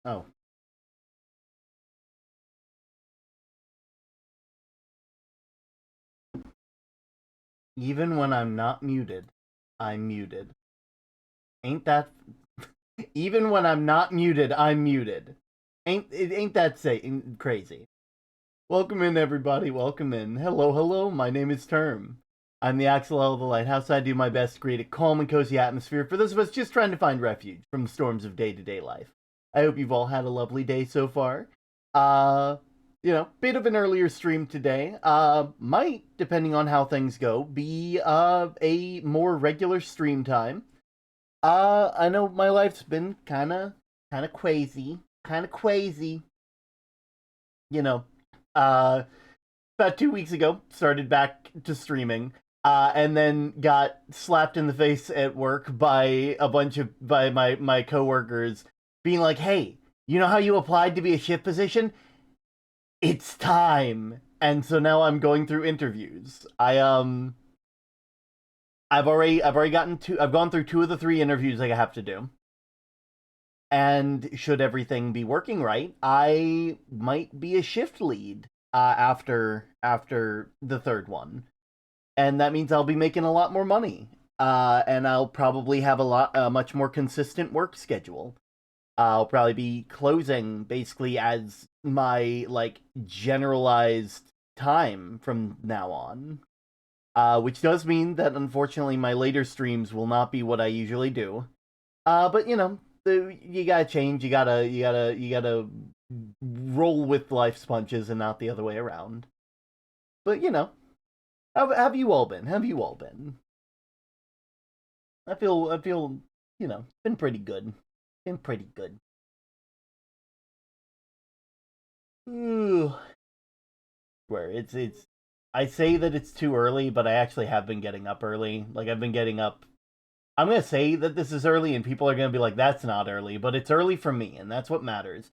Oh. Even when I'm not muted, I'm muted. Ain't that... Even when I'm not muted, I'm muted. Ain't that crazy? Welcome in, everybody. Welcome in. Hello, hello. My name is Term. I'm the Axel of the Lighthouse. I do my best to create a calm and cozy atmosphere for those of us just trying to find refuge from the storms of day-to-day life. I hope you've all had a lovely day so far. Uh, bit of an earlier stream today. Might, depending on how things go, be a more regular stream time. I know my life's been kind of crazy. You know, uh, about 2 weeks ago, started back to streaming, and then got slapped in the face at work by my coworkers, being like, "Hey, you know how you applied to be a shift position? It's time." And so now I'm going through interviews. I've gone through two of the three interviews I have to do. And should everything be working right, I might be a shift lead after the third one, and that means I'll be making a lot more money. And I'll probably have much more consistent work schedule. I'll probably be closing basically as my like generalized time from now on. Which does mean that unfortunately my later streams will not be what I usually do. But you gotta change. You gotta roll with life's punches and not the other way around. But how have you all been? Have you all been? I feel been pretty good. Been pretty good. Ooh, where it's. I say that it's too early, but I actually have been getting up early. Like I've been getting up. I'm gonna say that this is early, and people are gonna be like, "That's not early," but it's early for me, and that's what matters.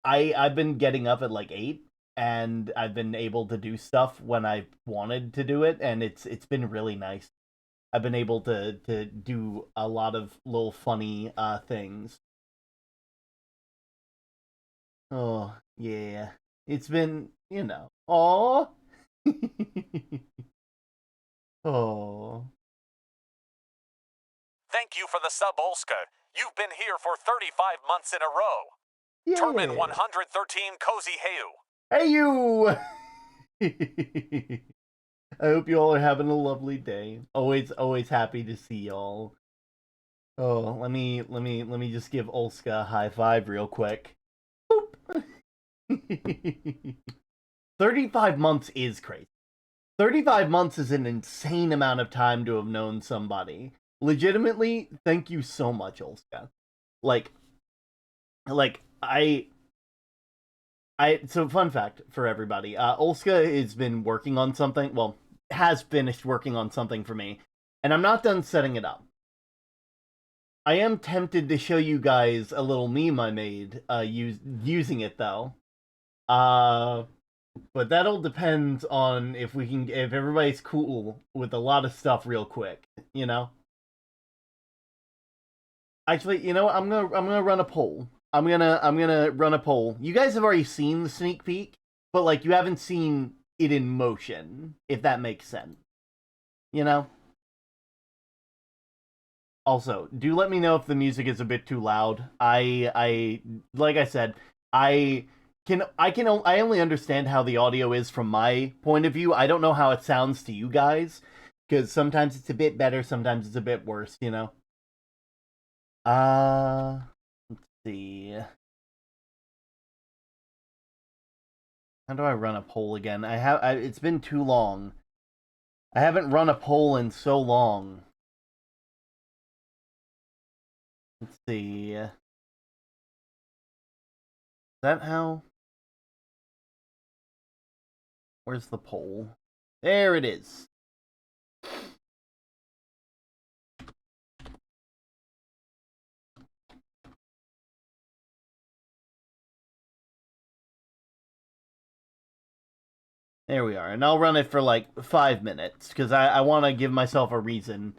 I've been getting up at like 8, and I've been able to do stuff when I wanted to do it, and it's been really nice. I've been able to do a lot of little funny things. Oh yeah, it's been oh oh Thank you for the sub, Olska. You've been here for 35 months in a row. Termin yeah. 113 Cozy Heu. Hey you. I hope you all are having a lovely day. Always happy to see y'all. Oh, let me just give Olska a high five real quick. Boop. 35 months is crazy. 35 months is an insane amount of time to have known somebody. Legitimately, thank you so much, Olska. Like like so fun fact for everybody. Olska has been working on something, well, has finished working on something for me, and I'm not done setting it up. I am tempted to show you guys a little meme I made using it though. Uh but that'll depend on if everybody's cool with a lot of stuff real quick, you know? Actually, I'm gonna run a poll. I'm gonna run a poll. You guys have already seen the sneak peek, but like you haven't seen it in motion, if that makes sense. You know? Also, do let me know if the music is a bit too loud. I like I said, I only understand how the audio is from my point of view. I don't know how it sounds to you guys because sometimes it's a bit better, sometimes it's a bit worse, you know. Let's see. How do I run a poll again? It's been too long. I haven't run a poll in so long. Let's see. Is that how? Where's the poll? There it is. There we are. And I'll run it for like 5 minutes because I want to give myself a reason.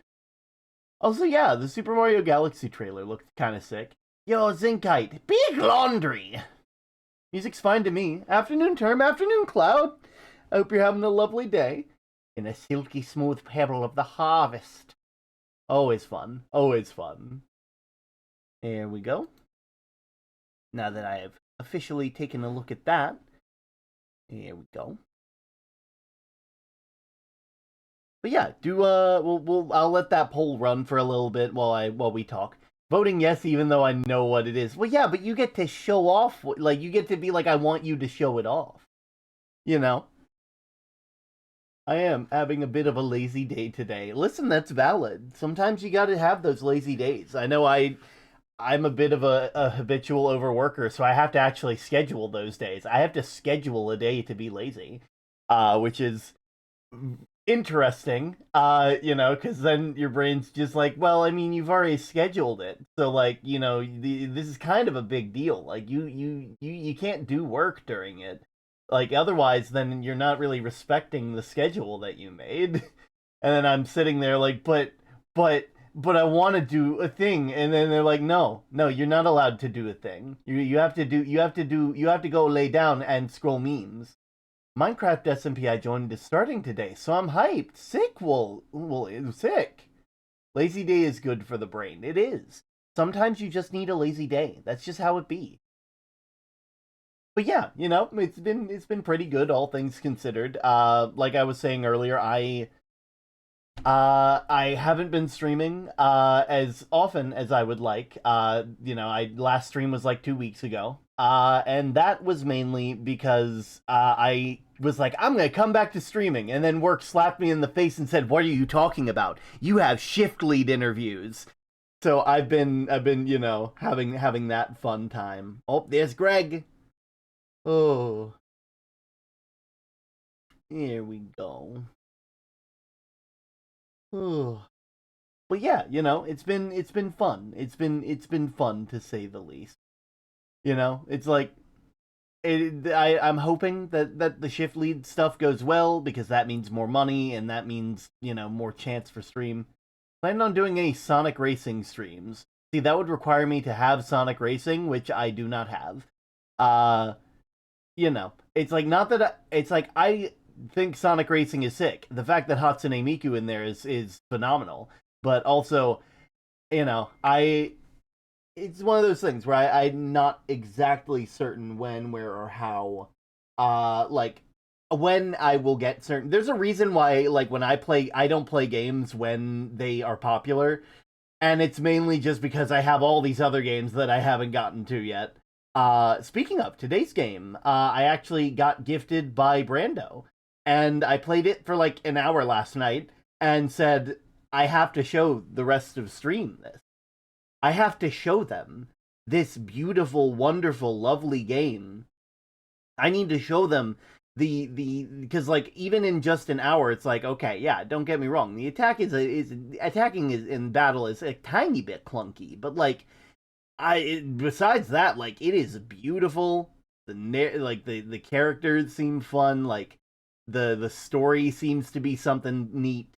Also, yeah, the Super Mario Galaxy trailer looked kind of sick. Yo, Zinkite, big laundry! Music's fine to me. Afternoon term, afternoon cloud. I hope you're having a lovely day. In a silky smooth pebble of the harvest. Always fun. Always fun. There we go. Now that I have officially taken a look at that. Here we go. But yeah, I'll let that poll run for a little bit while we talk. Voting yes, even though I know what it is. Well, yeah, but you get to show off, like, you get to be like, I want you to show it off. You know? I am having a bit of a lazy day today. Listen, that's valid. Sometimes you gotta have those lazy days. I know I'm a bit of a habitual overworker, so I have to actually schedule those days. I have to schedule a day to be lazy, which is interesting, because then your brain's just like, well, I mean, you've already scheduled it, so like, this is kind of a big deal. Like, you can't do work during it, like otherwise, then you're not really respecting the schedule that you made. And then I'm sitting there like, but I want to do a thing, and then they're like, no, you're not allowed to do a thing. You have to go lay down and scroll memes. Minecraft SMP I joined is starting today, so I'm hyped. Sick, sick. Lazy day is good for the brain. It is. Sometimes you just need a lazy day. That's just how it be. But yeah, it's been pretty good, all things considered. Like I was saying earlier, I haven't been streaming as often as I would like. I last stream was like 2 weeks ago. And that was mainly because I was like, I'm gonna come back to streaming, and then work slapped me in the face and said, "What are you talking about? You have shift lead interviews." So I've been having that fun time. Oh, there's Greg. Oh, here we go. Oh. But yeah, it's been fun. It's been fun to say the least. It's like I'm hoping that the shift lead stuff goes well, because that means more money, and that means more chance for stream. Planning on doing any Sonic Racing streams. See, that would require me to have Sonic Racing, which I do not have. Uh, it's like, not that it's like, I think Sonic Racing is sick. The fact that Hatsune Miku in there is phenomenal, but also, I it's one of those things where I'm not exactly certain when, where, or how, like, when I will get certain. There's a reason why, like, when I don't play games when they are popular, and it's mainly just because I have all these other games that I haven't gotten to yet. Speaking of today's game, I actually got gifted by Brando, and I played it for like an hour last night, and said, I have to show the rest of stream this. I have to show them this beautiful, wonderful, lovely game. I need to show them the because, like, even in just an hour, it's like, okay, yeah, don't get me wrong, the attacking is in battle is a tiny bit clunky, but like, besides that, like, it is beautiful. The characters seem fun. Like, the story seems to be something neat.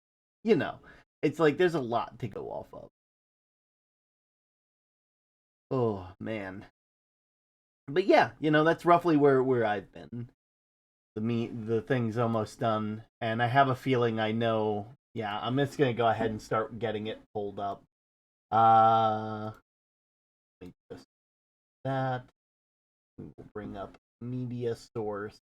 It's like there's a lot to go off of. Oh man. But yeah, that's roughly where I've been. The thing's almost done, and I have a feeling I know. Yeah, I'm just gonna go ahead and start getting it pulled up. Let me just that. We will bring up media source.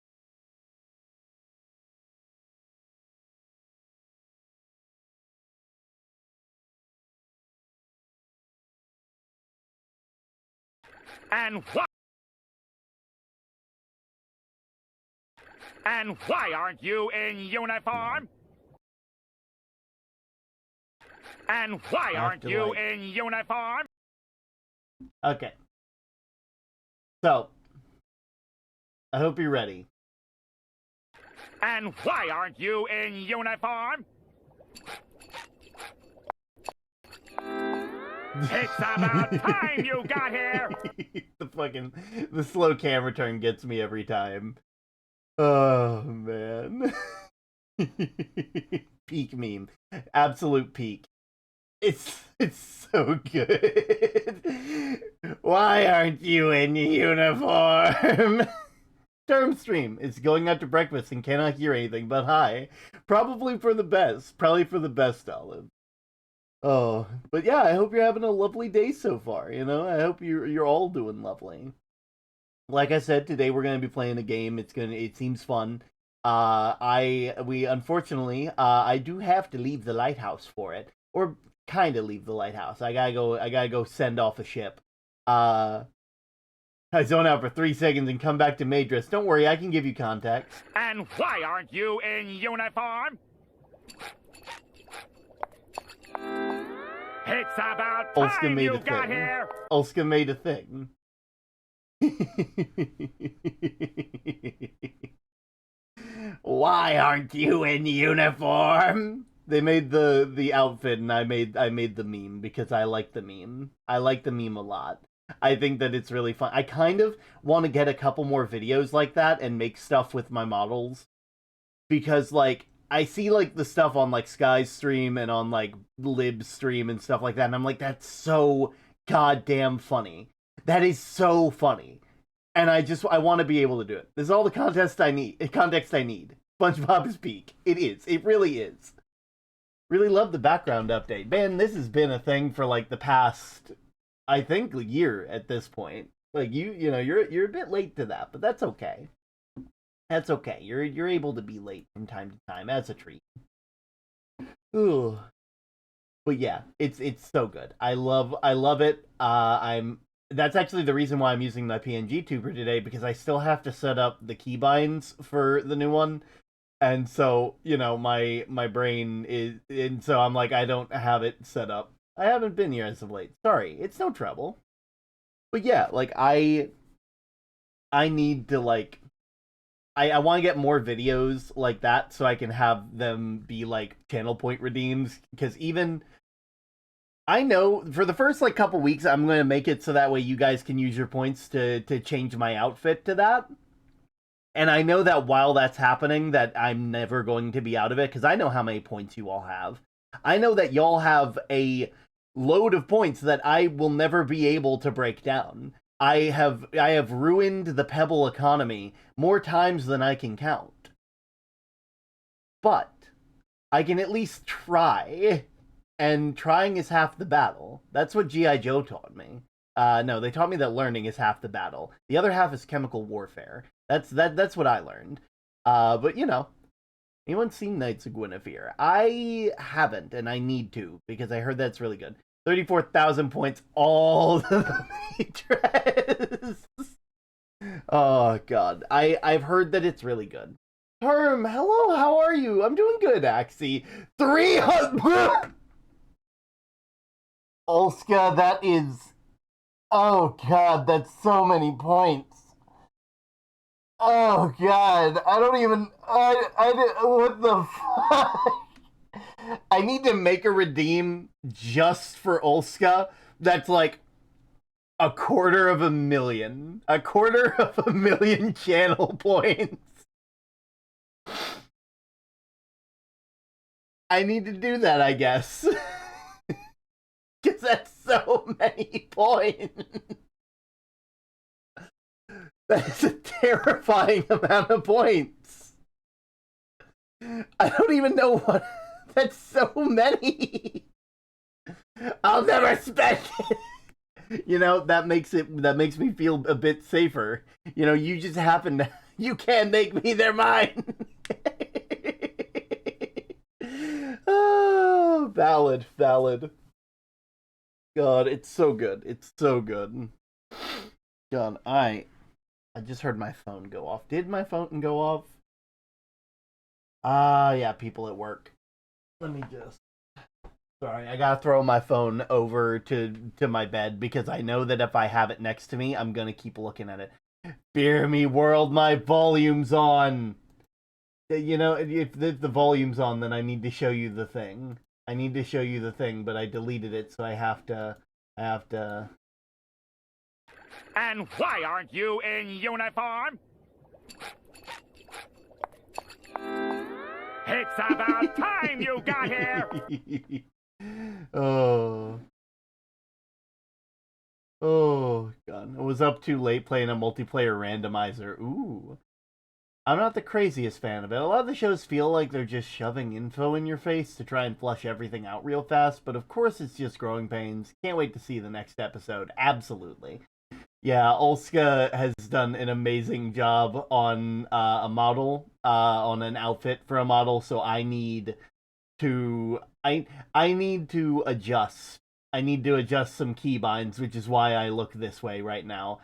And what? And why aren't you in uniform? And why aren't you in uniform? Okay. So, I hope you're ready. And why aren't you in uniform? It's about time you got here! The slow camera turn gets me every time. Oh, man. Peak meme. Absolute peak. It's so good. Why aren't you in uniform? Termstream is going out to breakfast and cannot hear anything but hi. Probably for the best. Probably for the best, Olive. Oh, but yeah, I hope you're having a lovely day so far. You know, I hope you're all doing lovely. Like I said, today we're gonna be playing a game. It seems fun. We unfortunately I do have to leave the lighthouse for it, or kind of leave the lighthouse. I gotta go send off a ship. Uh, I zone out for 3 seconds and come back to Madras. Don't worry, I can give you context. And why aren't you in uniform? It's about time you got here. Ulska made a thing. Why aren't you in uniform? They made the outfit, and I made the meme because I like the meme. I like the meme a lot. I think that it's really fun. I kind of want to get a couple more videos like that and make stuff with my models, because like I see like the stuff on like Sky's stream and on like Lib's stream and stuff like that, and I'm like, that's so goddamn funny. That is so funny. And I want to be able to do it. This is all the context I need. SpongeBob is peak. It is. It really is. Really love the background update. Man, this has been a thing for like the past, I think, year at this point. Like you know, you're a bit late to that, but that's okay. That's okay. You're able to be late from time to time as a treat. Ooh. But yeah, it's so good. I love it. That's actually the reason why I'm using my PNG tuber today, because I still have to set up the keybinds for the new one. And so, you know, my brain is, and so I'm like, I don't have it set up. I haven't been here as of late. Sorry, it's no trouble. But yeah, like I need to like, I want to get more videos like that so I can have them be like channel point redeems, because even I know for the first like couple weeks I'm going to make it so that way you guys can use your points to change my outfit to that. And I know that while that's happening, that I'm never going to be out of it, because I know how many points you all have. I know that y'all have a load of points that I will never be able to break down. I have ruined the Pebble economy more times than I can count. But I can at least try, and trying is half the battle. That's what G.I. Joe taught me. No, they taught me that learning is half the battle. The other half is chemical warfare. That's what I learned. But you know, anyone seen Knights of Guinevere? I haven't, and I need to, because I heard that's really good. 34,000 points, all the Matrix. Oh god, I've heard that it's really good. Herm, hello, how are you? I'm doing good, Axie. 300. Olska, that is. Oh god, that's so many points. Oh god, I don't even. What the fuck? I need to make a redeem just for Olska that's like a quarter of a million. A quarter of a million channel points. I need to do that, I guess. Because that's so many points. That is a terrifying amount of points. I don't even know what. That's so many. I'll never spend it. You know, that makes me feel a bit safer. You know, you just happen to. You can't make me their mind. Oh, valid. God, it's so good. It's so good. God, I just heard my phone go off. Did my phone go off? Yeah, people at work. Let me just. Sorry, I gotta throw my phone over to my bed, because I know that if I have it next to me, I'm gonna keep looking at it. Fear me, world, my volume's on. You know, if the volume's on, then I need to show you the thing. But I deleted it, so I have to. And why aren't you in uniform? It's about time you got here. Oh Oh, God. I was up too late playing a multiplayer randomizer. Ooh. I'm not the craziest fan of it. A lot of the shows feel like they're just shoving info in your face to try and flush everything out real fast, but of course it's just growing pains. Can't wait to see the next episode. Absolutely. Yeah, Olska has done an amazing job on a model, on an outfit for a model, so to I need to adjust. I need to adjust some keybinds, which is why I look this way right now.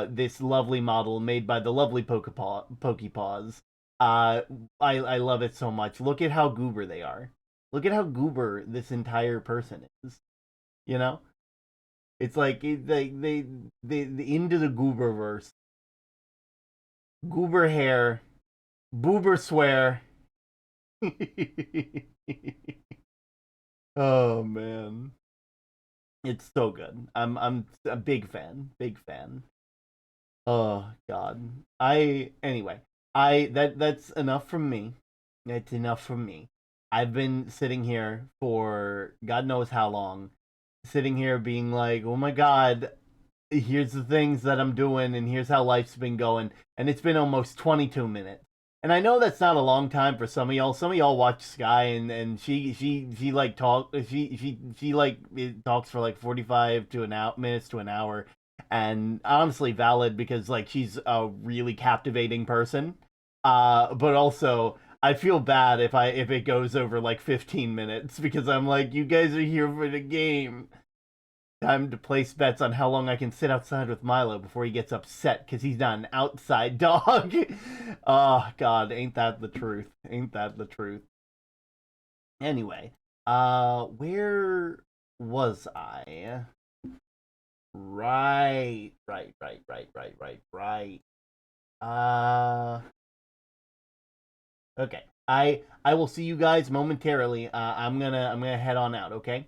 This lovely model made by the lovely Pokepaws. I love it so much. Look at how goober they are. Look at how goober this entire person is. You know, it's like they into the gooberverse. Goober hair, boober swear. Oh man, it's so good. I'm a big fan, big fan. Oh God, that's enough from me. That's enough from me. I've been sitting here for God knows how long, sitting here being like, oh my God, here's the things that I'm doing, and here's how life's been going, and it's been almost 22 minutes. And I know that's not a long time for some of y'all. Some of y'all watch Sky, and she like she like it talks for like 45 to an hour minutes to an hour, and honestly valid because like she's a really captivating person. But also I feel bad if it goes over like 15 minutes because I'm like, you guys are here for the game. Time to place bets on how long I can sit outside with Milo before he gets upset because he's not an outside dog. Oh, God, ain't that the truth? Ain't that the truth? Anyway, where was I? Right. Okay. I will see you guys momentarily. I'm gonna head on out. Okay.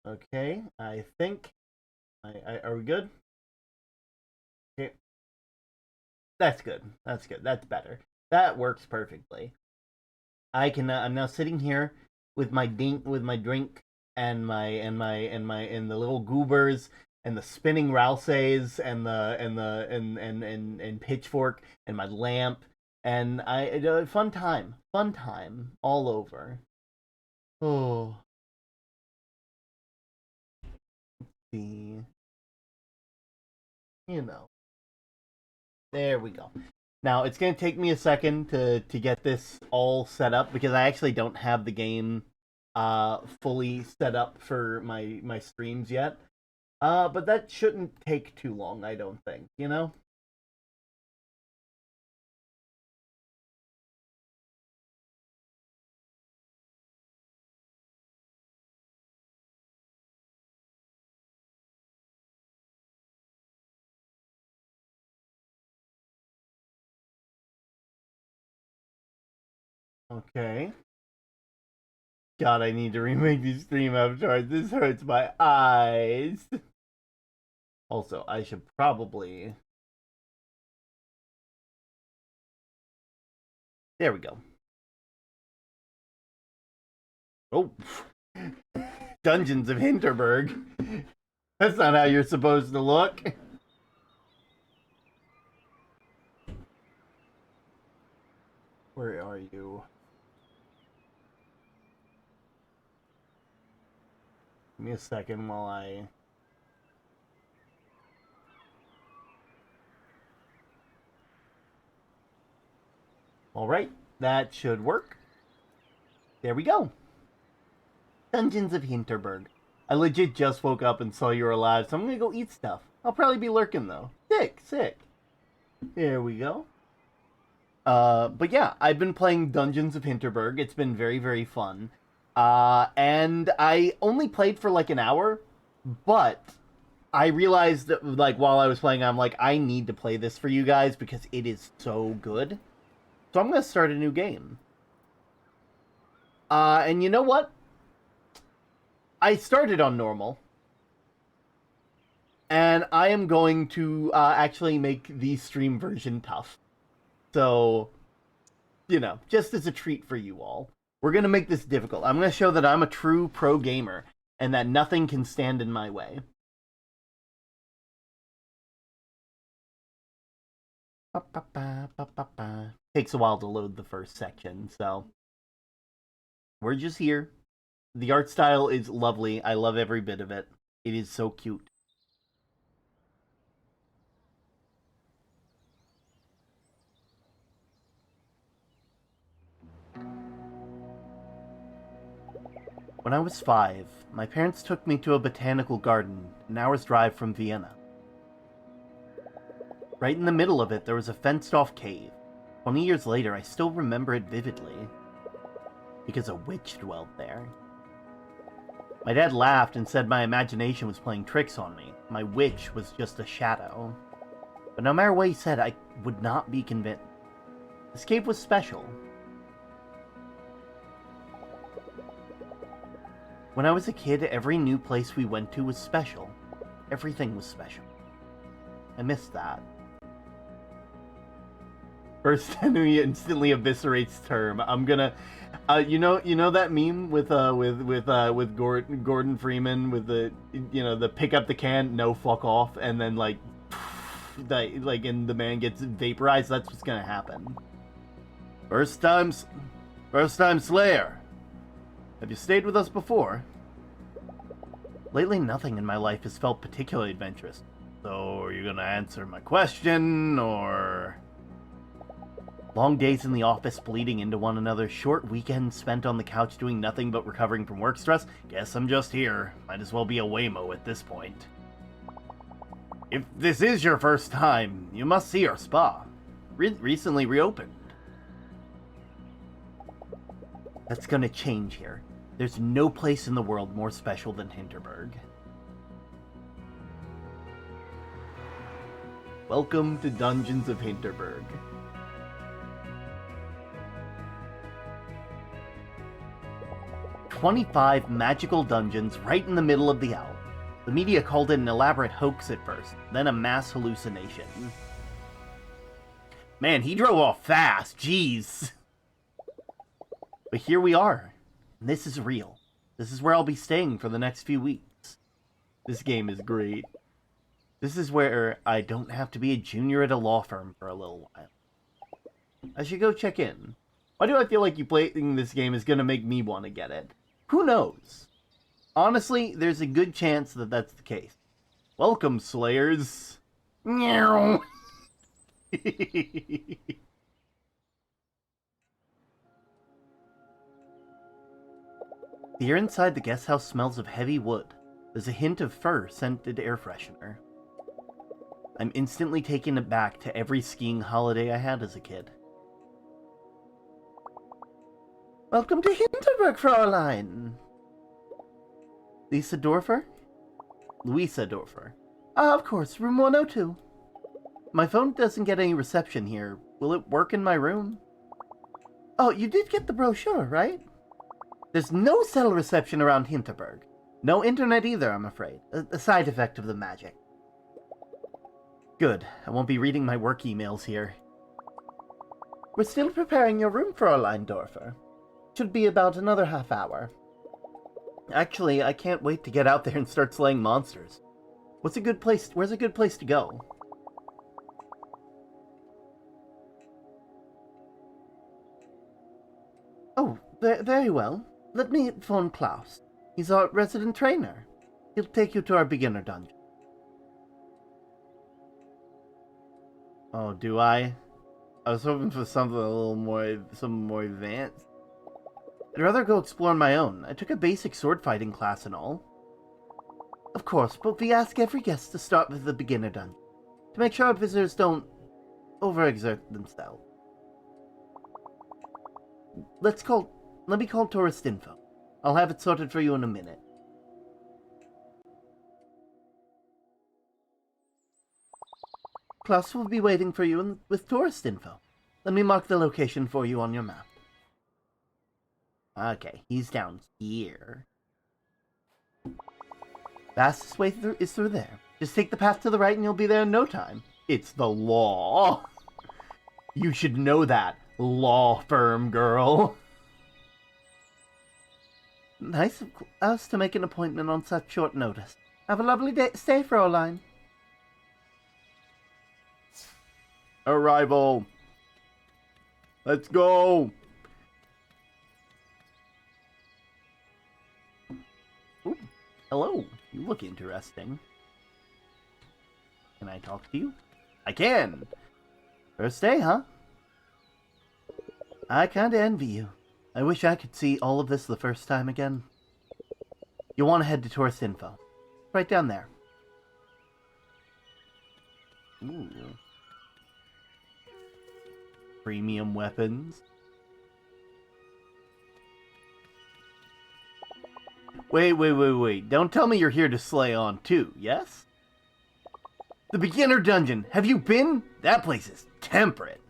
Okay. I think. Are we good? Okay. That's good. That's good. That's better. That works perfectly. I can. I'm now sitting here with my drink and the little goobers and the spinning Rousseys and pitchfork and my lamp and fun time all over. Oh, see, you know. There we go. Now it's gonna take me a second to get this all set up because I actually don't have the game fully set up for my streams yet. But that shouldn't take too long, I don't think, you know? Okay. God, I need to remake these stream avatars. This hurts my eyes. Also, I should probably. There we go. Oh. Dungeons of Hinterburg. That's not how you're supposed to look. Where are you? Give me a second while I. Alright, that should work. There we go. Dungeons of Hinterburg. I legit just woke up and saw you were alive, so I'm gonna go eat stuff. I'll probably be lurking though. Sick. There we go. But yeah, I've been playing Dungeons of Hinterburg. It's been very, very fun. And I only played for like an hour, but I realized that like while I was playing, I'm like, I need to play this for you guys because it is so good. So I'm gonna start a new game. And you know what? I started on normal. And I am going to actually make the stream version tough. So, you know, just as a treat for you all. We're going to make this difficult. I'm going to show that I'm a true pro gamer and that nothing can stand in my way. Takes a while to load the first section, so we're just here. The art style is lovely. I love every bit of it. It is so cute. When I was 5, my parents took me to a botanical garden an hour's drive from Vienna. Right in the middle of it, there was a fenced-off cave. 20 years later, I still remember it vividly. Because a witch dwelled there. My dad laughed and said my imagination was playing tricks on me. My witch was just a shadow. But no matter what he said, I would not be convinced. This cave was special. When I was a kid, every new place we went to was special. Everything was special. I missed that. First enemy instantly eviscerates term. I'm gonna, you know that meme with Gordon Freeman with the, you know, the pick up the can, no fuck off, and then like and the man gets vaporized. That's what's gonna happen. First time Slayer. Have you stayed with us before? Lately, nothing in my life has felt particularly adventurous. So, are you gonna answer my question, or... Long days in the office bleeding into one another, short weekends spent on the couch doing nothing but recovering from work stress? Guess I'm just here. Might as well be a Waymo at this point. If this is your first time, you must see our spa. Recently reopened. That's gonna change here. There's no place in the world more special than Hinterburg. Welcome to Dungeons of Hinterburg. "25 magical dungeons right in the middle of the Alps. The media called it an elaborate hoax at first, then a mass hallucination." Man, he drove off fast, jeez. But here we are. And this is real. This is where I'll be staying for the next few weeks. This game is great. This is where I don't have to be a junior at a law firm for a little while. I should go check in. Why do I feel like you playing this game is going to make me want to get it? Who knows? Honestly, there's a good chance that that's the case. Welcome, Slayers. Meow. The air inside the guest house smells of heavy wood. There's a hint of fur-scented air freshener. I'm instantly taken aback to every skiing holiday I had as a kid. Welcome to Hinterburg, Fräulein! Louisa Dorfer. Ah, of course, room 102. My phone doesn't get any reception here. Will it work in my room? Oh, you did get the brochure, right? There's no cell reception around Hinterburg. No internet either, I'm afraid. A side effect of the magic. Good. I won't be reading my work emails here. We're still preparing your room, Fräulein Dorfer. Should be about another half hour. Actually, I can't wait to get out there and start slaying monsters. Where's a good place to go? Oh, very well. Let me phone Klaus. He's our resident trainer. He'll take you to our beginner dungeon. Oh, do I? I was hoping for something more advanced. I'd rather go explore on my own. I took a basic sword fighting class and all. Of course, but we ask every guest to start with the beginner dungeon, to make sure our visitors don't overexert themselves. Let me call tourist info. I'll have it sorted for you in a minute. Klaus will be waiting for you with tourist info. Let me mark the location for you on your map. Okay, he's down here. Fastest way through is through there. Just take the path to the right and you'll be there in no time. It's the law. You should know that, law firm girl. Nice of us to make an appointment on such short notice. Have a lovely day. Stay, Fräulein. Arrival. Let's go. Ooh, hello. You look interesting. Can I talk to you? I can. First day, huh? I kinda envy you. I wish I could see all of this the first time again. You'll want to head to tourist info. Right down there. Ooh. Premium weapons. Wait. Don't tell me you're here to slay on too, yes? The beginner dungeon. Have you been? That place is temperate.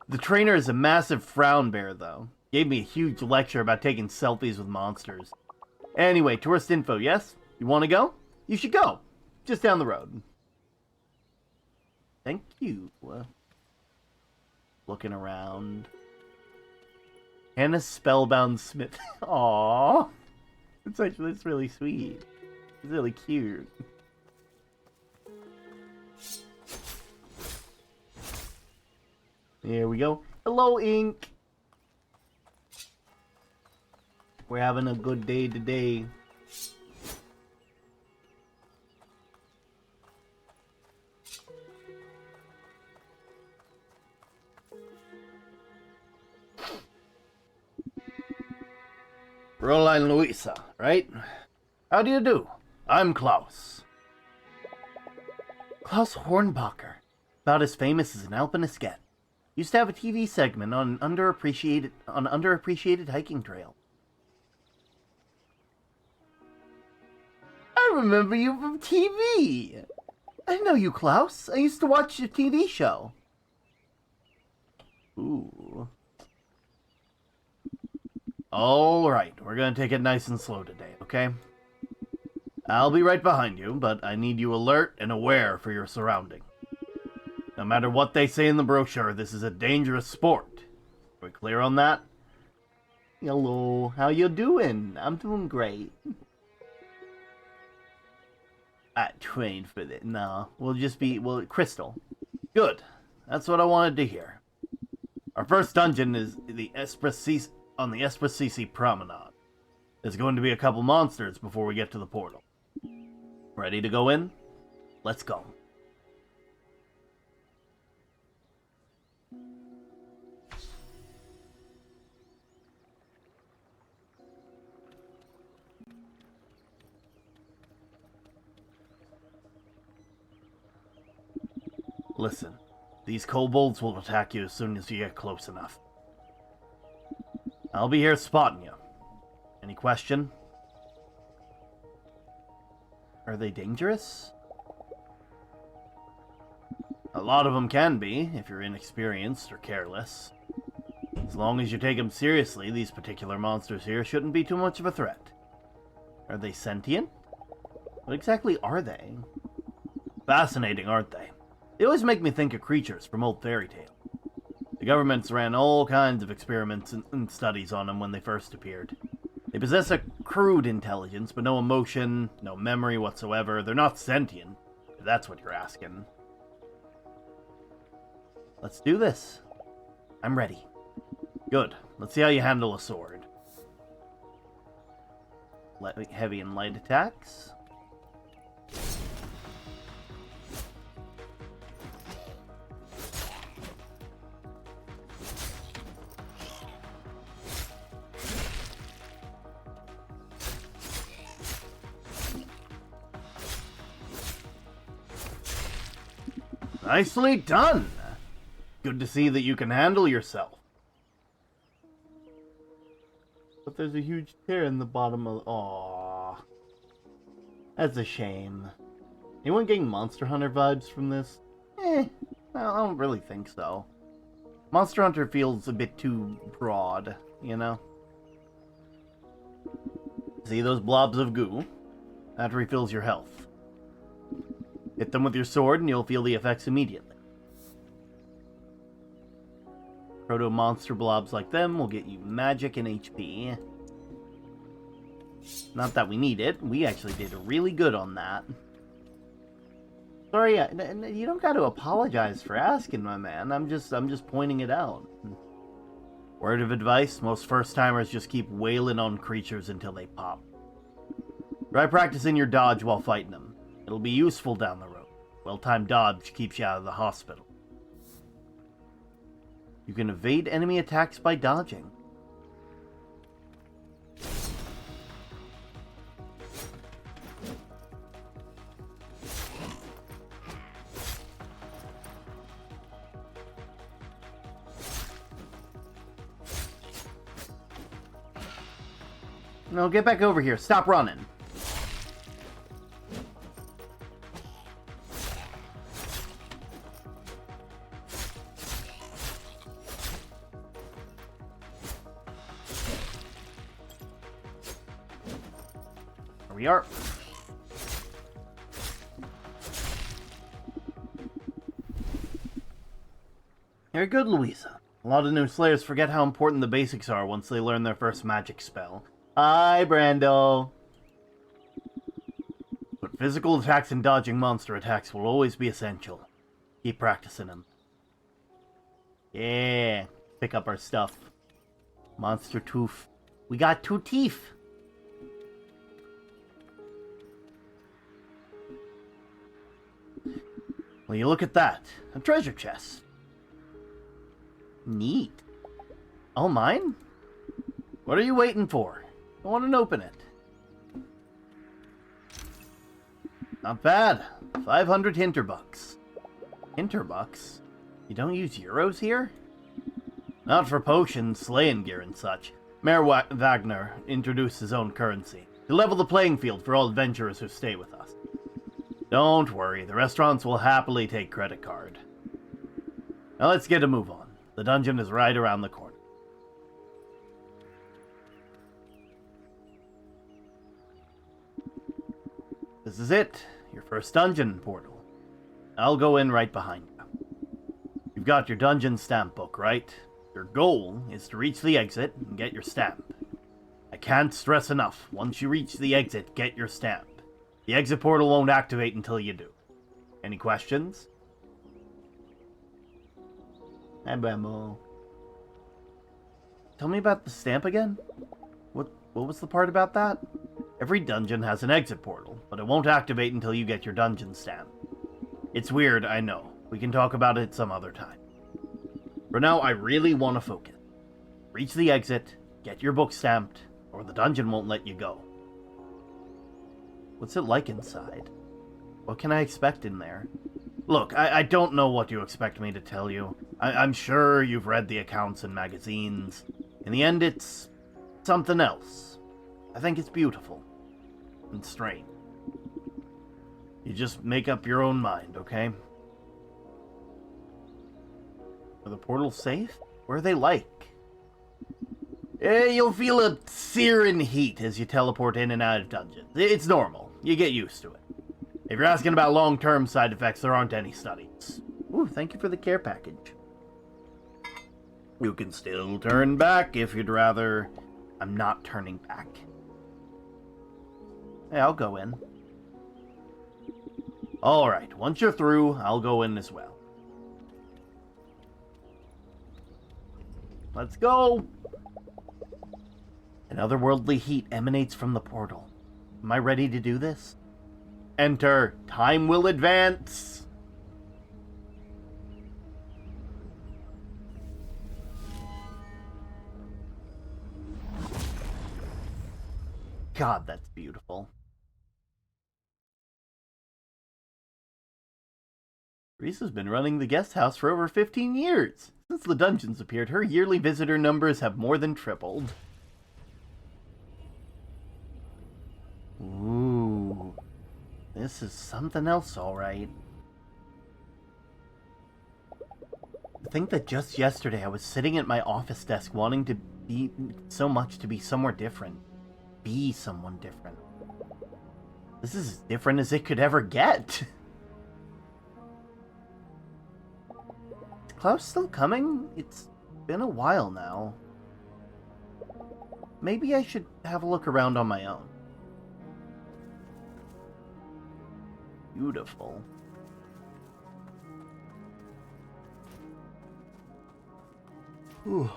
The trainer is a massive frown bear, though. Gave me a huge lecture about taking selfies with monsters. Anyway, tourist info, yes? You want to go? You should go. Just down the road. Thank you. Looking around. Hannah Spellbound Smith. Aww. It's really sweet. It's really cute. There we go. Hello, Ink. We're having a good day today. Fräulein Louisa, right? How do you do? I'm Klaus. Klaus Hornbacher. About as famous as an alpinist gets. Used to have a TV segment on underappreciated hiking trail. I remember you from TV. I know you, Klaus. I used to watch your TV show. Ooh. Alright, we're gonna take it nice and slow today, okay? I'll be right behind you, but I need you alert and aware for your surroundings. No matter what they say in the brochure, this is a dangerous sport. Are we clear on that? Hello, how you doing? I'm doing great. I trained for this. No, Crystal. Good. That's what I wanted to hear. Our first dungeon is the on the Espressisi Promenade. There's going to be a couple monsters before we get to the portal. Ready to go in? Let's go. Listen, these kobolds will attack you as soon as you get close enough. I'll be here spotting you. Any question? Are they dangerous? A lot of them can be, if you're inexperienced or careless. As long as you take them seriously, these particular monsters here shouldn't be too much of a threat. Are they sentient? What exactly are they? Fascinating, aren't they? They always make me think of creatures from old fairy tales. The governments ran all kinds of experiments and studies on them when they first appeared. They possess a crude intelligence, but no emotion, no memory whatsoever. They're not sentient, if that's what you're asking. Let's do this. I'm ready. Good. Let's see how you handle a sword. Heavy and light attacks. Nicely done! Good to see that you can handle yourself. But there's a huge tear in the bottom of... Aww. That's a shame. Anyone getting Monster Hunter vibes from this? I don't really think so. Monster Hunter feels a bit too broad, you know? See those blobs of goo? That refills your health. Hit them with your sword and you'll feel the effects immediately. Proto-monster blobs like them will get you magic and HP. Not that we need it. We actually did really good on that. Sorry, you don't got to apologize for asking, my man. I'm just pointing it out. Word of advice, most first-timers just keep wailing on creatures until they pop. Try practicing your dodge while fighting them. It'll be useful down the road. Well-timed dodge keeps you out of the hospital. You can evade enemy attacks by dodging. No, get back over here. Stop running. Here we are. Very good, Louisa. A lot of new Slayers forget how important the basics are once they learn their first magic spell. Hi, Brando. But physical attacks and dodging monster attacks will always be essential. Keep practicing them. Yeah, pick up our stuff. Monster tooth. We got 2 teeth. Well, you look at that. A treasure chest. Neat. All mine? What are you waiting for? Go on and open it. Not bad. 500 Hinterbucks. Hinterbucks? You don't use euros here? Not for potions, slaying gear, and such. Mayor Wagner introduced his own currency to level the playing field for all adventurers who stay with us. Don't worry, the restaurants will happily take credit card. Now let's get a move on. The dungeon is right around the corner. This is it, your first dungeon portal. I'll go in right behind you. You've got your dungeon stamp book, right? Your goal is to reach the exit and get your stamp. I can't stress enough, once you reach the exit, get your stamp. The exit portal won't activate until you do. Any questions? Hi, Bambo. Tell me about the stamp again? What was the part about that? Every dungeon has an exit portal, but it won't activate until you get your dungeon stamp. It's weird, I know. We can talk about it some other time. For now, I really want to focus. Reach the exit, get your book stamped, or the dungeon won't let you go. What's it like inside? What can I expect in there? Look, I don't know what you expect me to tell you. I'm sure you've read the accounts in magazines. In the end, it's something else. I think it's beautiful. And strange. You just make up your own mind, okay? Are the portals safe? What are they like? You'll feel a searing heat as you teleport in and out of dungeons. It's normal. You get used to it. If you're asking about long-term side effects, there aren't any studies. Ooh, thank you for the care package. You can still turn back if you'd rather. I'm not turning back. Hey, I'll go in. Alright, once you're through, I'll go in as well. Let's go! An otherworldly heat emanates from the portal. Am I ready to do this? Enter. Time will advance. God, that's beautiful. Risa's been running the guest house for over 15 years. Since the dungeons appeared, her yearly visitor numbers have more than tripled. Ooh. This is something else, alright. I think that just yesterday I was sitting at my office desk wanting to be so much to be somewhere different. Be someone different. This is as different as it could ever get. Klaus still coming? It's been a while now. Maybe I should have a look around on my own. Beautiful. Ooh.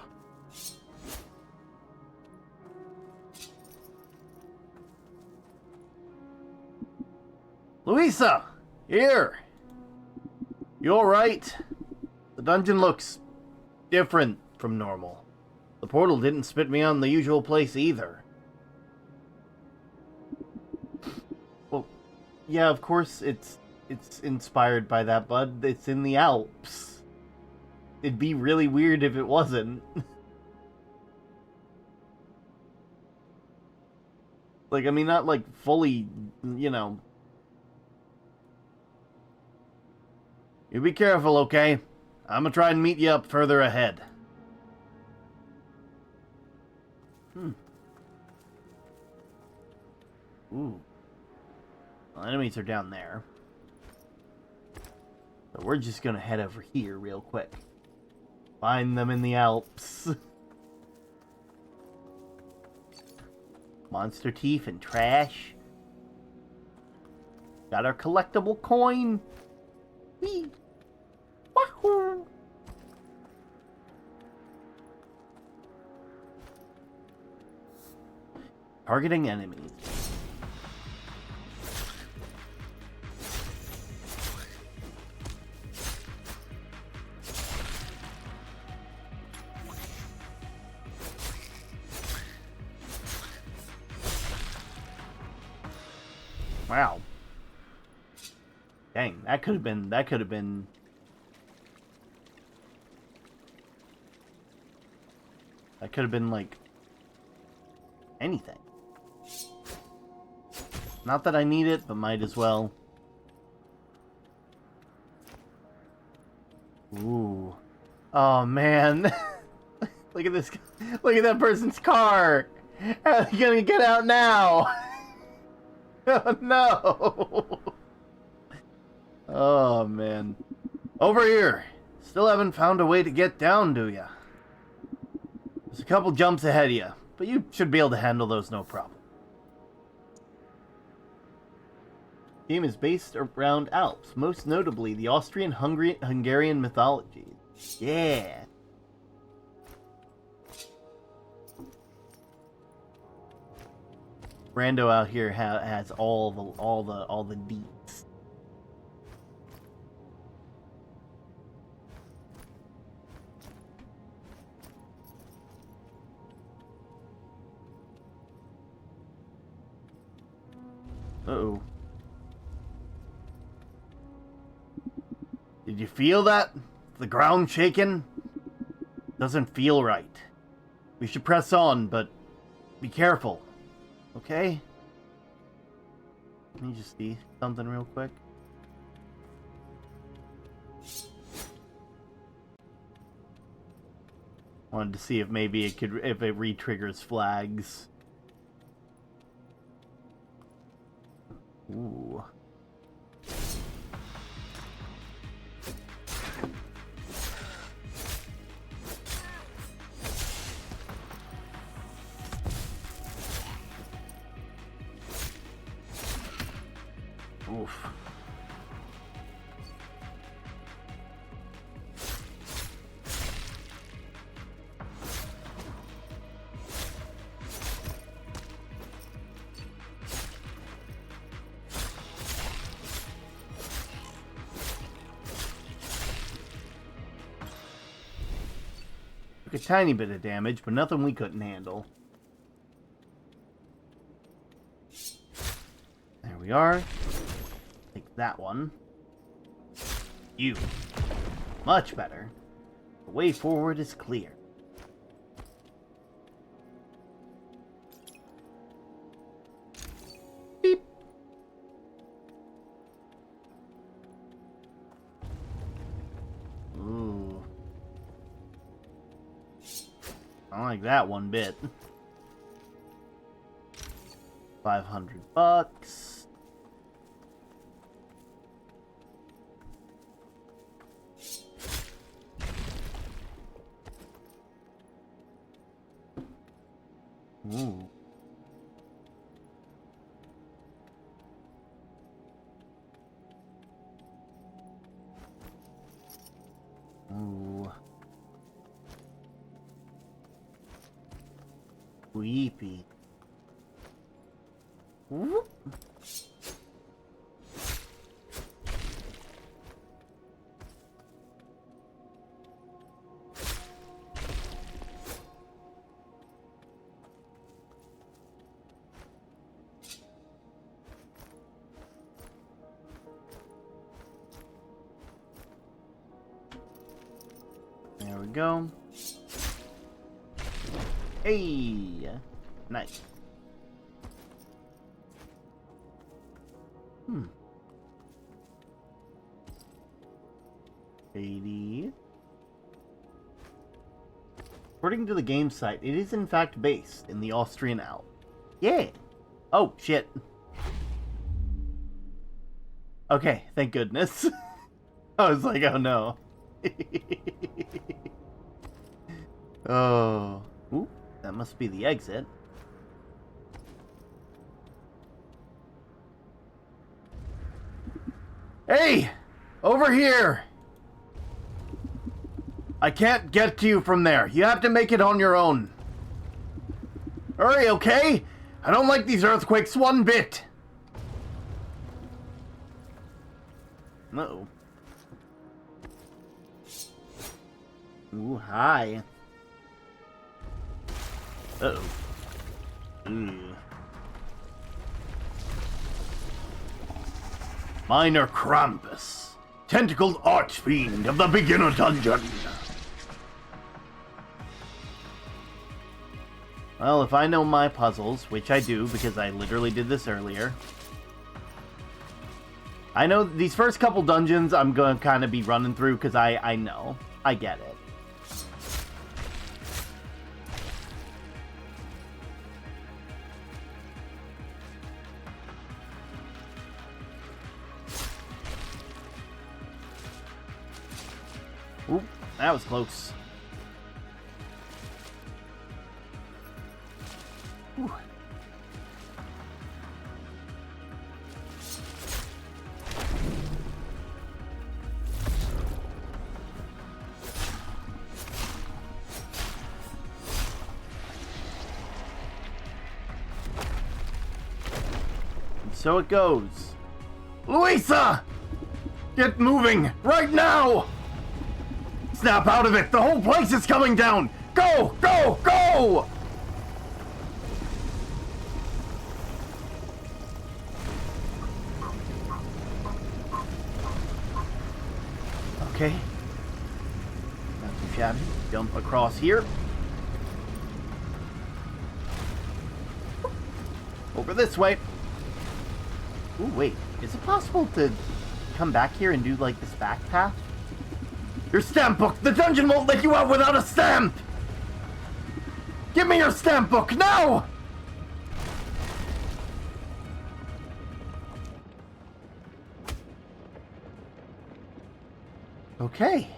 Louisa! Here! You alright? The dungeon looks different from normal. The portal didn't spit me on the usual place either. Well, yeah, of course it's inspired by that, bud. It's in the Alps. It'd be really weird if it wasn't. Like, I mean, not like fully, you know. You be careful, okay? I'm gonna try and meet you up further ahead. Ooh. Well, enemies are down there. So we're just gonna head over here real quick. Find them in the Alps. Monster teeth and trash. Got our collectible coin. Whee! Wahoo! Targeting enemies. Wow. Dang, that could have been like anything. Not that I need it, but might as well. Ooh. Oh man. Look at this. Look at that person's car. How are they gonna get out now? Oh no. Oh man. Over here. Still haven't found a way to get down, do ya? There's a couple jumps ahead of you, but you should be able to handle those no problem. The game is based around Alps, most notably the Austrian-Hungarian mythology. Yeah. Brando out here has all the deets. Uh-oh. Did you feel that? The ground shaking? Doesn't feel right. We should press on, but be careful. Okay? Let me just see something real quick. Wanted to see if maybe if it re-triggers flags. Ooh. Oof. Took a tiny bit of damage, but nothing we couldn't handle. There we are. Take that one. You. Much better. The way forward is clear. Beep. Ooh. I don't like that one bit. $500. Ooh. Ooh. Creepy. Whoop. There we go. Hey! Nice. Shady. According to the game site, it is in fact based in the Austrian Alps. Yeah! Oh, shit. Okay, thank goodness. I was like, oh no. Oh. Ooh, that must be the exit. Hey! Over here! I can't get to you from there. You have to make it on your own. Hurry, okay? I don't like these earthquakes one bit. Uh-oh. Ooh, hi. Uh-oh. Ooh. Minor Krampus, tentacled archfiend of the beginner dungeon. Well, if I know my puzzles, which I do because I literally did this earlier, I know these first couple dungeons I'm going to kind of be running through because I know. I get it. Oop, that was close. Whew. And so it goes. Louisa! Get moving! Right now! Snap out of it! The whole place is coming down! Go! Go! Go! Okay. Not too shabby. Jump across here. Over this way. Ooh, wait. Is it possible to come back here and do, like, this back path? Your stamp book! The dungeon won't let you out without a stamp! Give me your stamp book, now! Okay.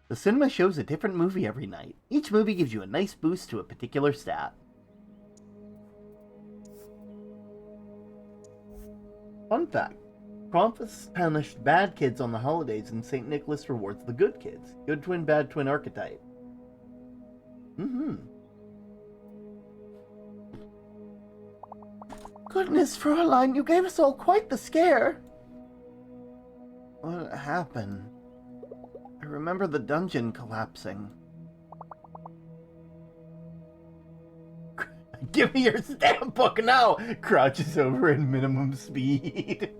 The cinema shows a different movie every night. Each movie gives you a nice boost to a particular stat. Fun fact. Krampus punished bad kids on the holidays, and St. Nicholas rewards the good kids. Good twin, bad twin archetype. Goodness, Fräulein, you gave us all quite the scare. What happened? I remember the dungeon collapsing. Give me your stamp book now! Crouches over at minimum speed.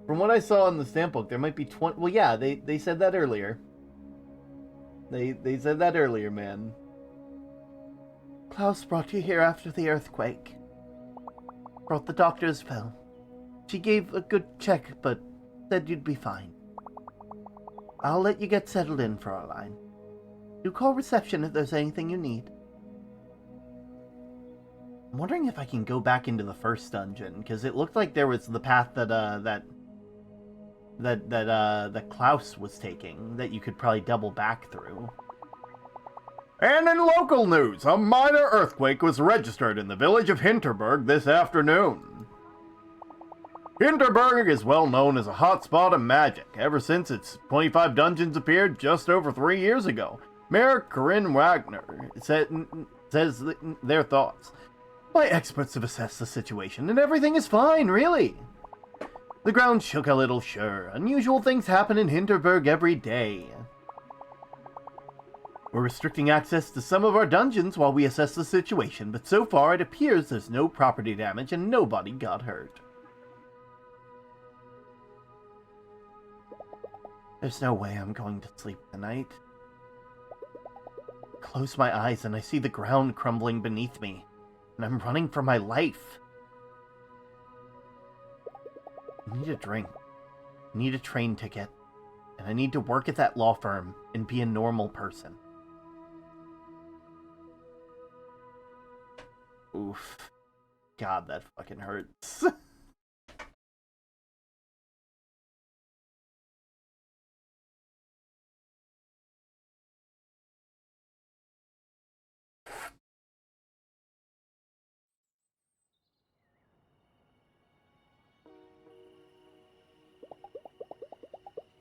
From what I saw in the stamp book, there might be 20... Well, yeah, they said that earlier. They said that earlier, man. Klaus brought you here after the earthquake. Brought the doctor's pill. She gave a good check, but said you'd be fine. I'll let you get settled in, Fräulein. Do call reception if there's anything you need. I'm wondering if I can go back into the first dungeon, because it looked like there was the path that Klaus was taking that you could probably double back through. And in local news, a minor earthquake was registered in the village of Hinterburg this afternoon. Hinterburg is well known as a hotspot of magic ever since its 25 dungeons appeared just over 3 years ago. Mayor Corinne Wagner says their thoughts. My experts have assessed the situation and everything is fine, really. The ground shook a little, sure. Unusual things happen in Hinterburg every day. We're restricting access to some of our dungeons while we assess the situation, but so far it appears there's no property damage and nobody got hurt. There's no way I'm going to sleep tonight. Close my eyes and I see the ground crumbling beneath me, and I'm running for my life. I need a drink. I need a train ticket, and I need to work at that law firm and be a normal person. Oof. God, that fucking hurts.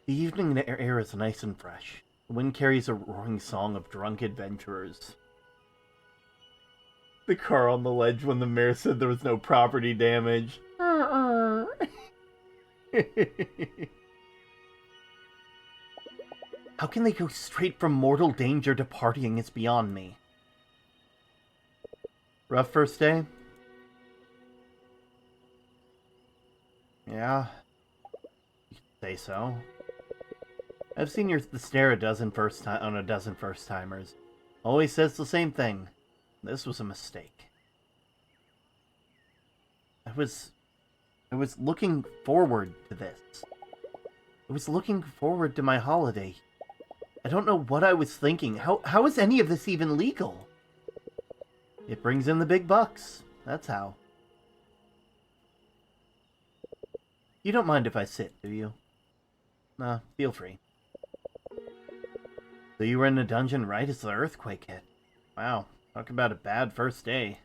The evening air is nice and fresh. The wind carries a roaring song of drunk adventurers. The car on the ledge when the mayor said there was no property damage. How can they go straight from mortal danger to partying is beyond me. Rough first day? Yeah. You could say so. I've seen the stare on a dozen first-timers. Always says the same thing. This was a mistake. I was looking forward to this. I was looking forward to my holiday. I don't know what I was thinking. How is any of this even legal? It brings in the big bucks. That's how. You don't mind if I sit, do you? Nah, feel free. So you were in a dungeon right as the earthquake hit. Wow, talk about a bad first day.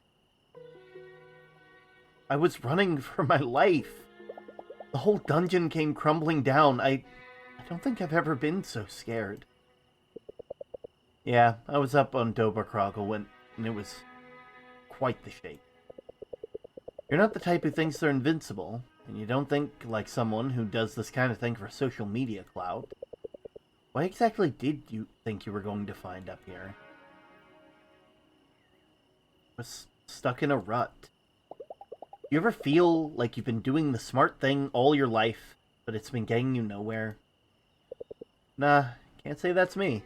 I was running for my life. The whole dungeon came crumbling down. I don't think I've ever been so scared. Yeah, I was up on Doberkrogel and it was quite the shake. You're not the type who thinks they're invincible, and you don't think like someone who does this kind of thing for social media clout. Why exactly did you think you were going to find up here? I was stuck in a rut. You ever feel like you've been doing the smart thing all your life, but it's been getting you nowhere? Nah, can't say that's me.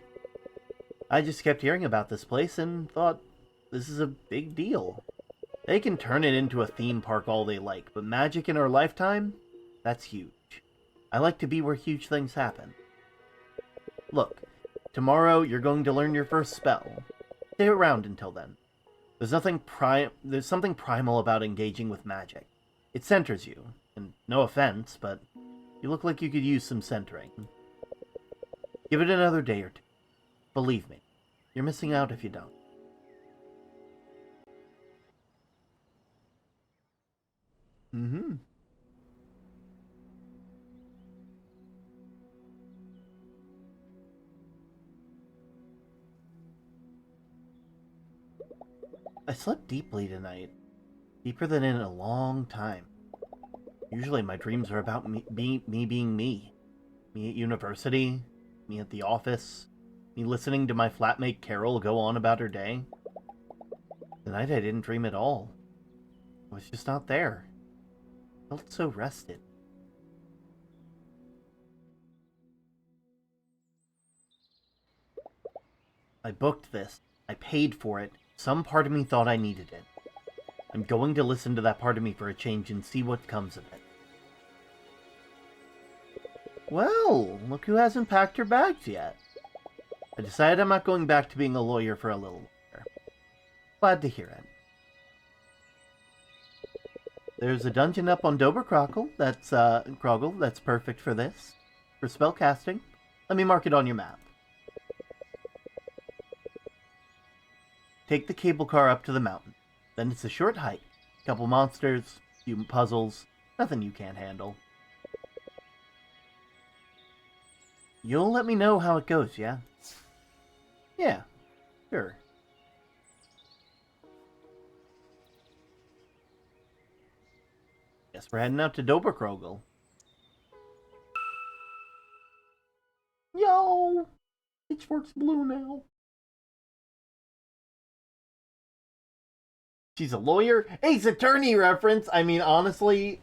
I just kept hearing about this place and thought, this is a big deal. They can turn it into a theme park all they like, but magic in our lifetime? That's huge. I like to be where huge things happen. Look, tomorrow you're going to learn your first spell. Stay around until then. There's something primal about engaging with magic. It centers you, and no offense, but you look like you could use some centering. Give it another day or two. Believe me, you're missing out if you don't. Mm-hmm. I slept deeply tonight. Deeper than in a long time. Usually my dreams are about me being me. Me at university, me at the office, me listening to my flatmate Carol go on about her day. Tonight I didn't dream at all. I was just not there. I felt so rested. I booked this. I paid for it. Some part of me thought I needed it. I'm going to listen to that part of me for a change and see what comes of it. Well, look who hasn't packed her bags yet. I decided I'm not going back to being a lawyer for a little longer. Glad to hear it. There's a dungeon up on Doberkrogel that's perfect for this. For spell casting. Let me mark it on your map. take the cable car up to the mountain. Then it's a short hike. Couple monsters, few puzzles, nothing you can't handle. You'll let me know how it goes, yeah? Yeah, sure. Guess we're heading out to Doberkrogel. Yo! Pitchfork's blue now. She's a lawyer? Ace Attorney reference! I mean, honestly,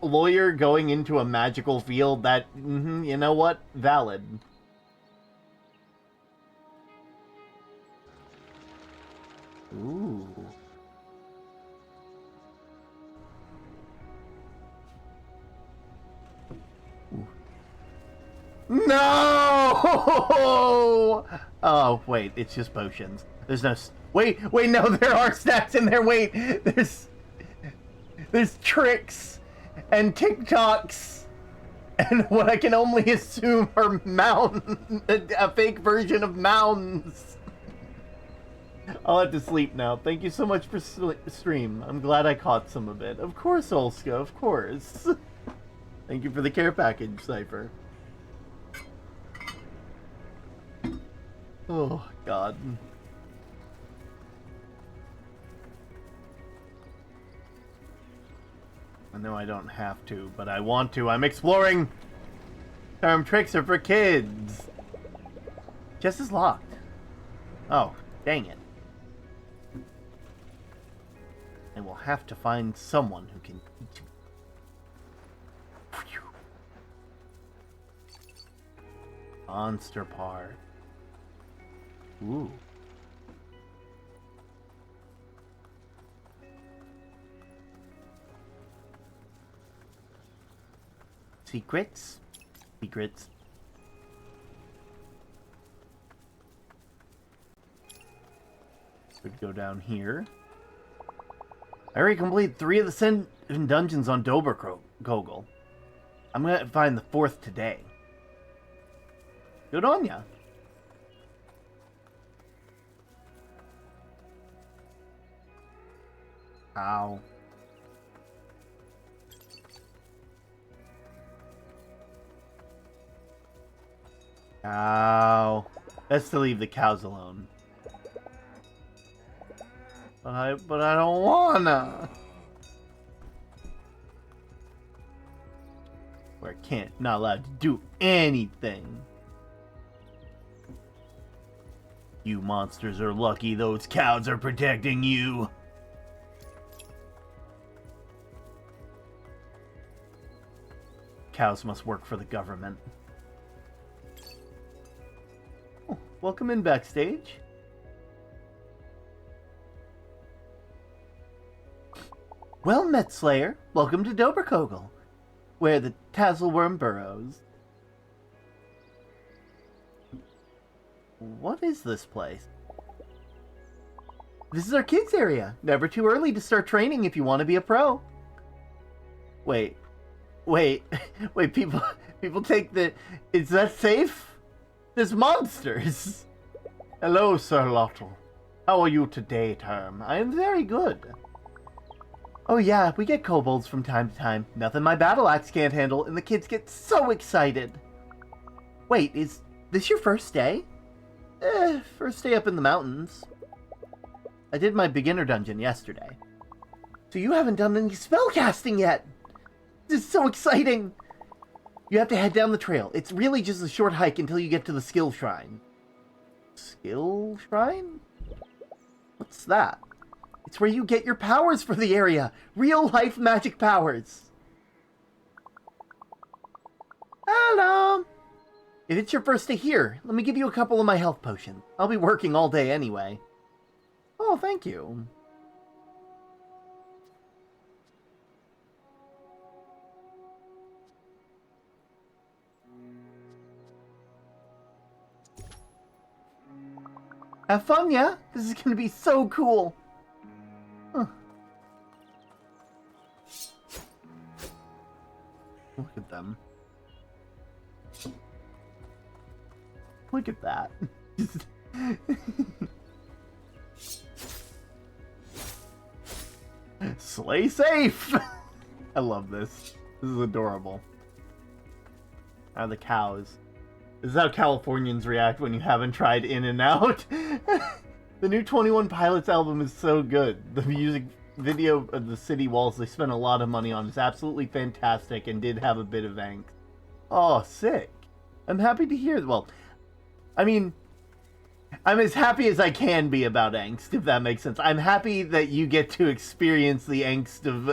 lawyer going into a magical field, that, you know what? Valid. Ooh. No! Oh, wait, it's just potions. There's no... Wait, no, there are stacks in there. Wait, there's tricks and TikToks and what I can only assume are a fake version of mounds. I'll have to sleep now. Thank you so much for stream. I'm glad I caught some of it. Of course, Olska, of course. Thank you for the care package, Cypher. Oh, God. I know I don't have to, but I want to. I'm exploring! Charm tricks are for kids! Chest is locked. Oh, dang it. I will have to find someone who can teach me. Monster Park. Ooh. Secrets? Secrets. Could go down here. I already completed 3 of the 7 dungeons on Doberkrogel. I'm gonna find the 4th today. Good on ya. Ow. Ow. Best to leave the cows alone. But I don't wanna. Where I can't, not allowed to do anything. You monsters are lucky those cows are protecting you. Cows must work for the government. Oh, welcome in backstage. Well met, Slayer. Welcome to Doberkrogel, where the Tasselworm burrows. What is this place? This is our kids area. Never too early to start training if you want to be a pro. Wait, people take the... Is that safe? There's monsters. Hello, Sir Lottle. How are you today, Term? I am very good. Oh yeah, we get kobolds from time to time. Nothing my battle axe can't handle, and the kids get so excited. Wait, is this your first day? First day up in the mountains. I did my beginner dungeon yesterday. So you haven't done any spellcasting yet! This is so exciting! You have to head down the trail. It's really just a short hike until you get to the skill shrine. Skill shrine? What's that? It's where you get your powers for the area. Real life magic powers. Hello. If it's your first day here, let me give you a couple of my health potions. I'll be working all day anyway. Oh, thank you. Have fun, yeah? This is gonna be so cool. Huh. Look at them. Look at that. Slay safe! I love this. This is adorable. Are the cows. This is how Californians react when you haven't tried In and Out. The new 21 Pilots album is so good. The music video of the city walls they spent a lot of money on is absolutely fantastic and did have a bit of angst. Oh, sick. I'm happy to hear. Well, I mean, I'm as happy as I can be about angst, if that makes sense. I'm happy that you get to experience the angst of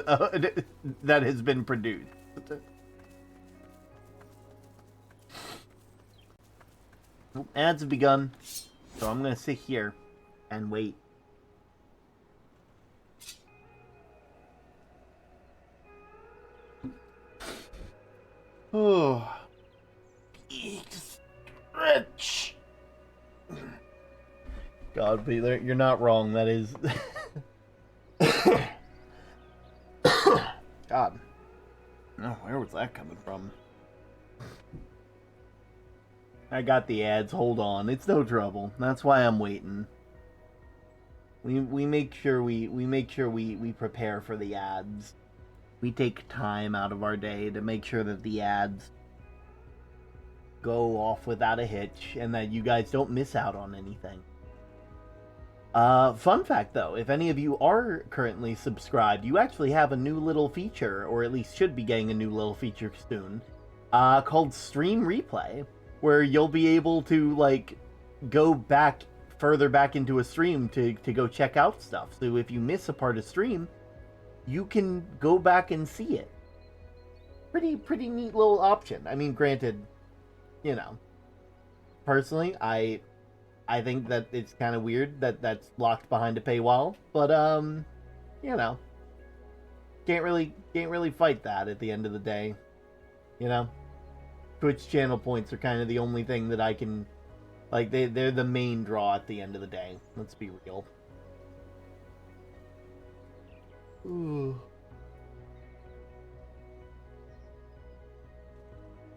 that has been produced. Ads have begun, so I'm going to sit here and wait. Oh, stretch. God, Peter, you're not wrong. That is. God. No, where was that coming from? I got the ads. Hold on, it's no trouble. That's why I'm waiting. We make sure we prepare for the ads. We take time out of our day to make sure that the ads go off without a hitch and that you guys don't miss out on anything. Fun fact though, if any of you are currently subscribed, you actually have a new little feature, or at least should be getting a new little feature soon, called Stream Replay, where you'll be able to, like, go back, further back into a stream to go check out stuff. So if you miss a part of stream, you can go back and see it. Pretty neat little option. I mean, granted, you know, personally, I think that it's kind of weird that that's locked behind a paywall, but you know, can't really fight that at the end of the day, you know. Twitch channel points are kind of the only thing that I can, like, they're the main draw at the end of the day. Let's be real. Ooh.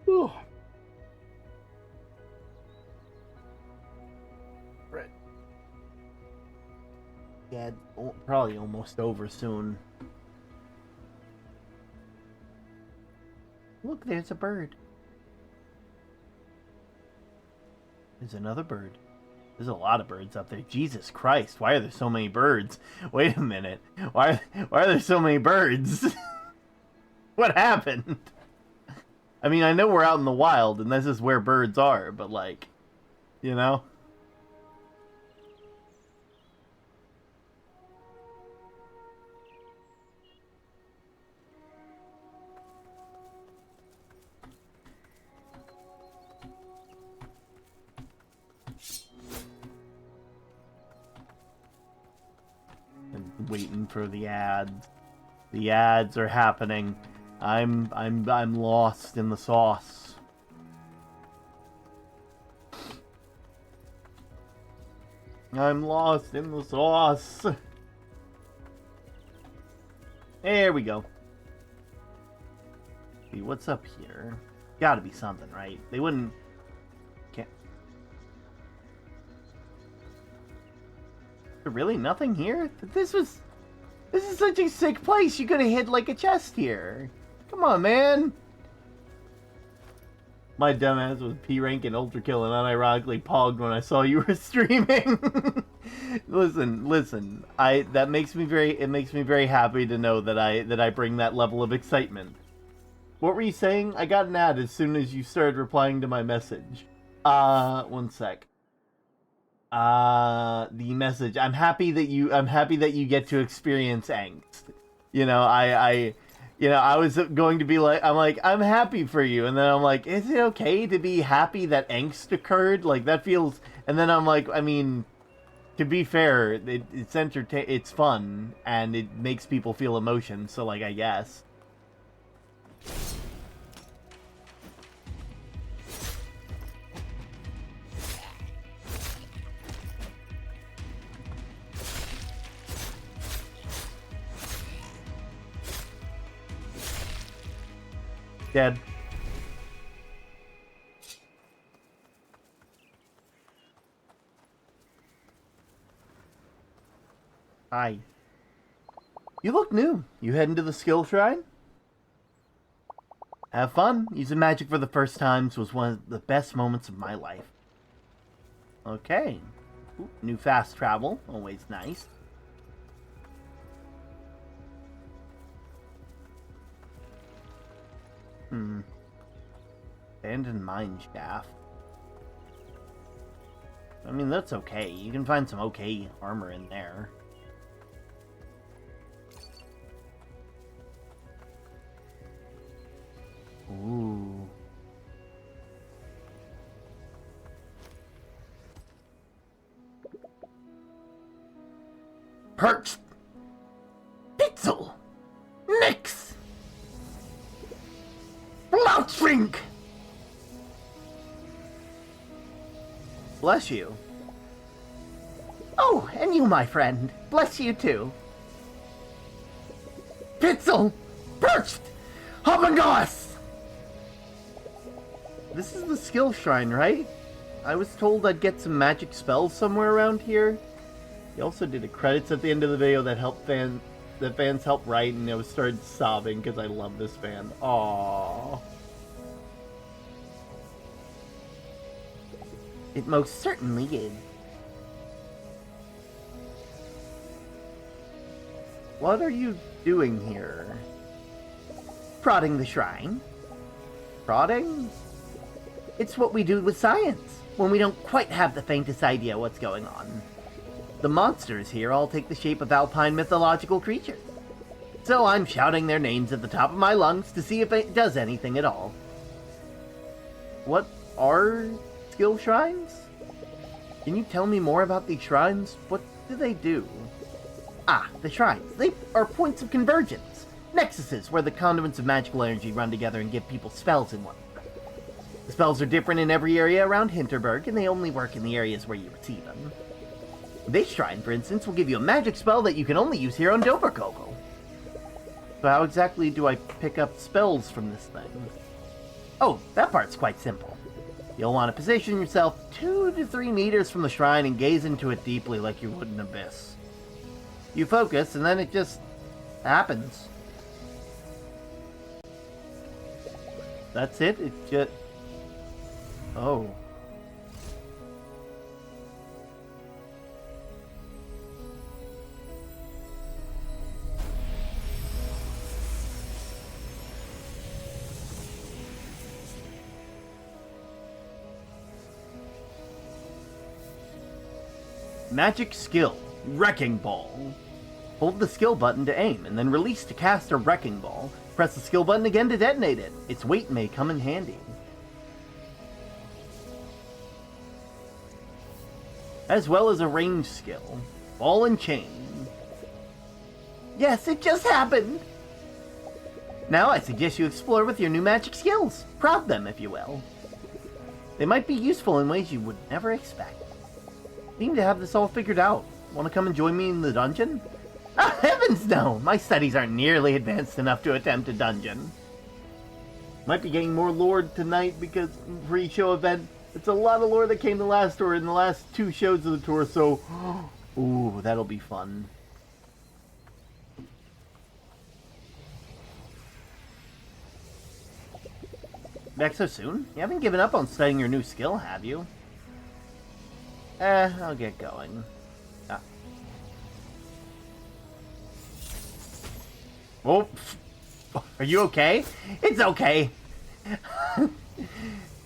Ooh. Right. Yeah, probably almost over soon. Look, there's a bird. There's another bird. There's a lot of birds up there. Jesus Christ, why are there so many birds? Wait a minute. Why are there so many birds? What happened? I mean, I know we're out in the wild and this is where birds are, but, like, you know? Waiting for the ads. The ads are happening. I'm lost in the sauce. I'm lost in the sauce. There we go. See, what's up here? Gotta be something, right? They wouldn't... Can't... Really? Nothing here? This is such a sick place. You could have hid like a chest here. Come on, man. My dumbass was P-rank and ultra kill and unironically pogged when I saw you were streaming. listen. That makes me very happy to know that I bring that level of excitement. What were you saying? I got an ad as soon as you started replying to my message. One sec. The message. I'm happy that you get to experience angst. You know, I was going to be like, I'm happy for you, and then I'm like, is it okay to be happy that angst occurred? Like, that feels, and then I'm like, I mean, to be fair, it's fun, and it makes people feel emotion, so, like, I guess. Dead. Hi. You look new. You heading to the skill shrine? Have fun. Using magic for the first times was one of the best moments of my life. Okay. Ooh, new fast travel. Always nice. Abandoned mine shaft. I mean, that's okay. You can find some okay armor in there. Ooh. Perched. Pitzel. Nix. Shrink. Bless you. Oh, and you, my friend. Bless you, too. Pitzel! Perched! Hoppagos! This is the skill shrine, right? I was told I'd get some magic spells somewhere around here. He also did a credits at the end of the video that fans helped write, and I started sobbing because I love this band. Aww. It most certainly is. What are you doing here? Prodding the shrine. Prodding? It's what we do with science, when we don't quite have the faintest idea what's going on. The monsters here all take the shape of alpine mythological creatures. So I'm shouting their names at the top of my lungs to see if it does anything at all. What are skill shrines? Can you tell me more about these shrines? What do they do? Ah, the shrines. They are points of convergence. Nexuses where the conduits of magical energy run together and give people spells in one. The spells are different in every area around Hinterburg, and they only work in the areas where you receive them. This shrine, for instance, will give you a magic spell that you can only use here on Doverkogel. So how exactly do I pick up spells from this thing? Oh, that part's quite simple. You'll want to position yourself 2 to 3 meters from the shrine and gaze into it deeply like you would an abyss. You focus, and then it just happens. That's it? It just... Oh. Magic skill, Wrecking Ball. Hold the skill button to aim, and then release to cast a Wrecking Ball. Press the skill button again to detonate it. Its weight may come in handy. As well as a range skill, Ball and Chain. Yes, it just happened! Now I suggest you explore with your new magic skills. Prod them, if you will. They might be useful in ways you would never expect. Seem to have this all figured out. Want to come and join me in the dungeon? Ah, heavens no! My studies aren't nearly advanced enough to attempt a dungeon. Might be getting more lore tonight because pre-show event. It's a lot of lore that came the last tour in the last 2 shows of the tour, so... Ooh, that'll be fun. Back so soon? You haven't given up on studying your new skill, have you? I'll get going. Ah. Oh, are you okay? It's okay.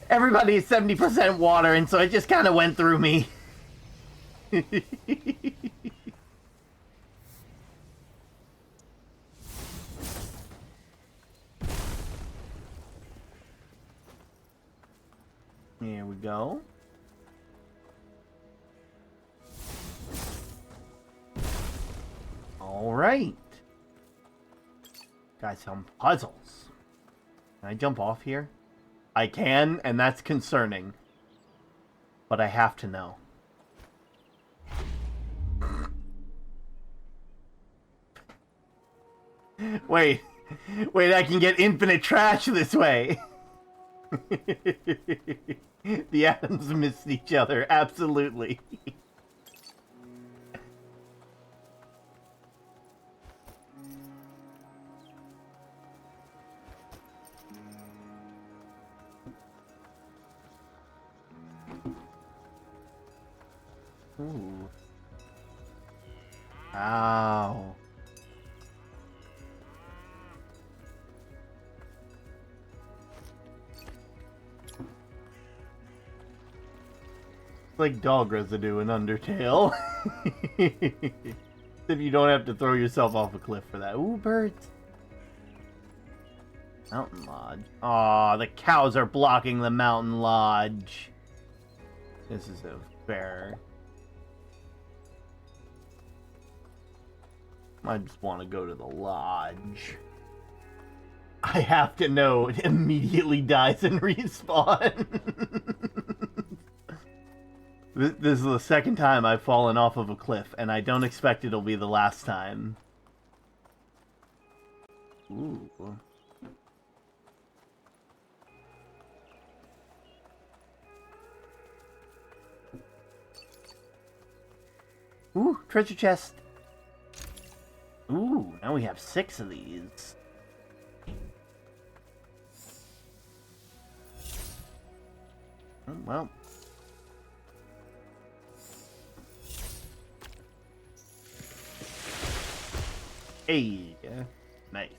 Everybody is 70% water, and so it just kind of went through me. Here we go. All right. Got some puzzles. Can I jump off here? I can, and that's concerning. But I have to know. Wait, I can get infinite trash this way. The atoms missed each other, absolutely. Ooh. Ow. It's like dog residue in Undertale. If you don't have to throw yourself off a cliff for that. Ooh, birds. Mountain Lodge. Aw, the cows are blocking the Mountain Lodge. This is so fair. I just want to go to the lodge. I have to know it immediately dies and respawn. This is the second time I've fallen off of a cliff, and I don't expect it'll be the last time. Ooh. Ooh, treasure chest. Ooh, now we have 6 of these. Oh, well. Hey, nice.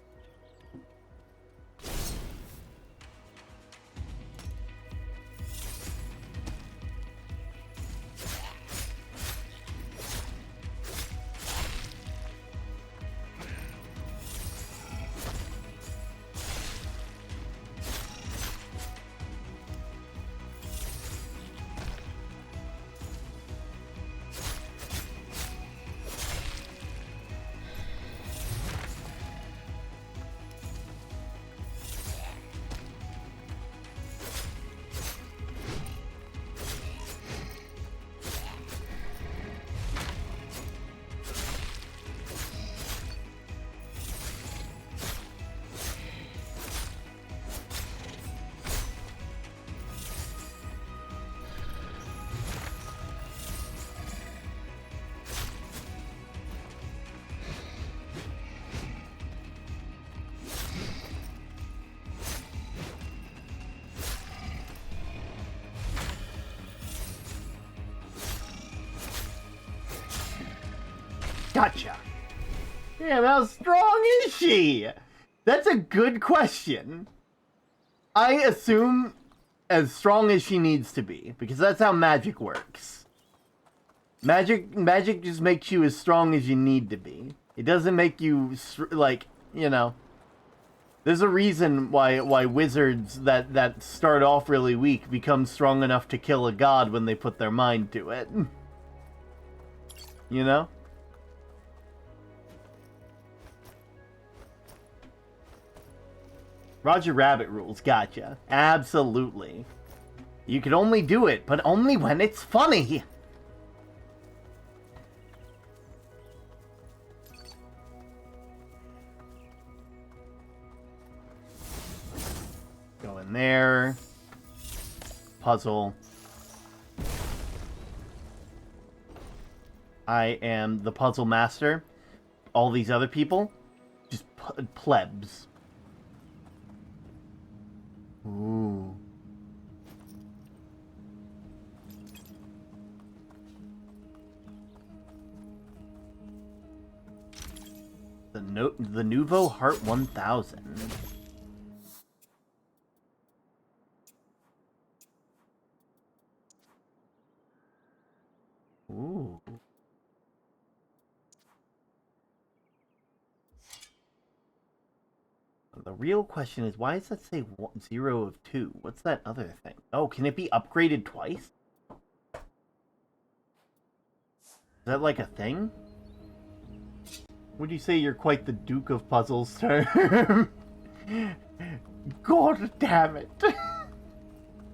Gotcha. Damn, how strong is she? That's a good question. I assume as strong as she needs to be, because that's how magic works. Magic just makes you as strong as you need to be. It doesn't make you, like, you know. There's a reason why wizards that start off really weak become strong enough to kill a god when they put their mind to it. You know? Roger Rabbit rules, gotcha. Absolutely. You can only do it, but only when it's funny. Go in there. Puzzle. I am the puzzle master. All these other people, just plebs. Ooh. The Nouveau Heart 1000. Ooh. The real question is, why does that say 0 of 2? What's that other thing? Oh, can it be upgraded twice? Is that like a thing? Would you say you're quite the Duke of Puzzles term? God damn it!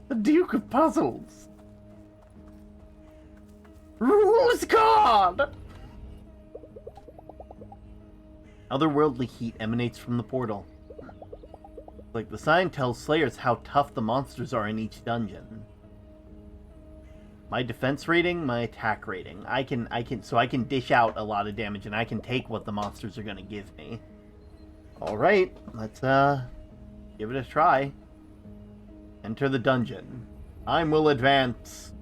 The Duke of Puzzles! Rules God! Otherworldly heat emanates from the portal. Like the sign tells Slayers how tough the monsters are in each dungeon. My defense rating, my attack rating. I can dish out a lot of damage and I can take what the monsters are gonna give me. Alright, let's give it a try. Enter the dungeon. Time will advance.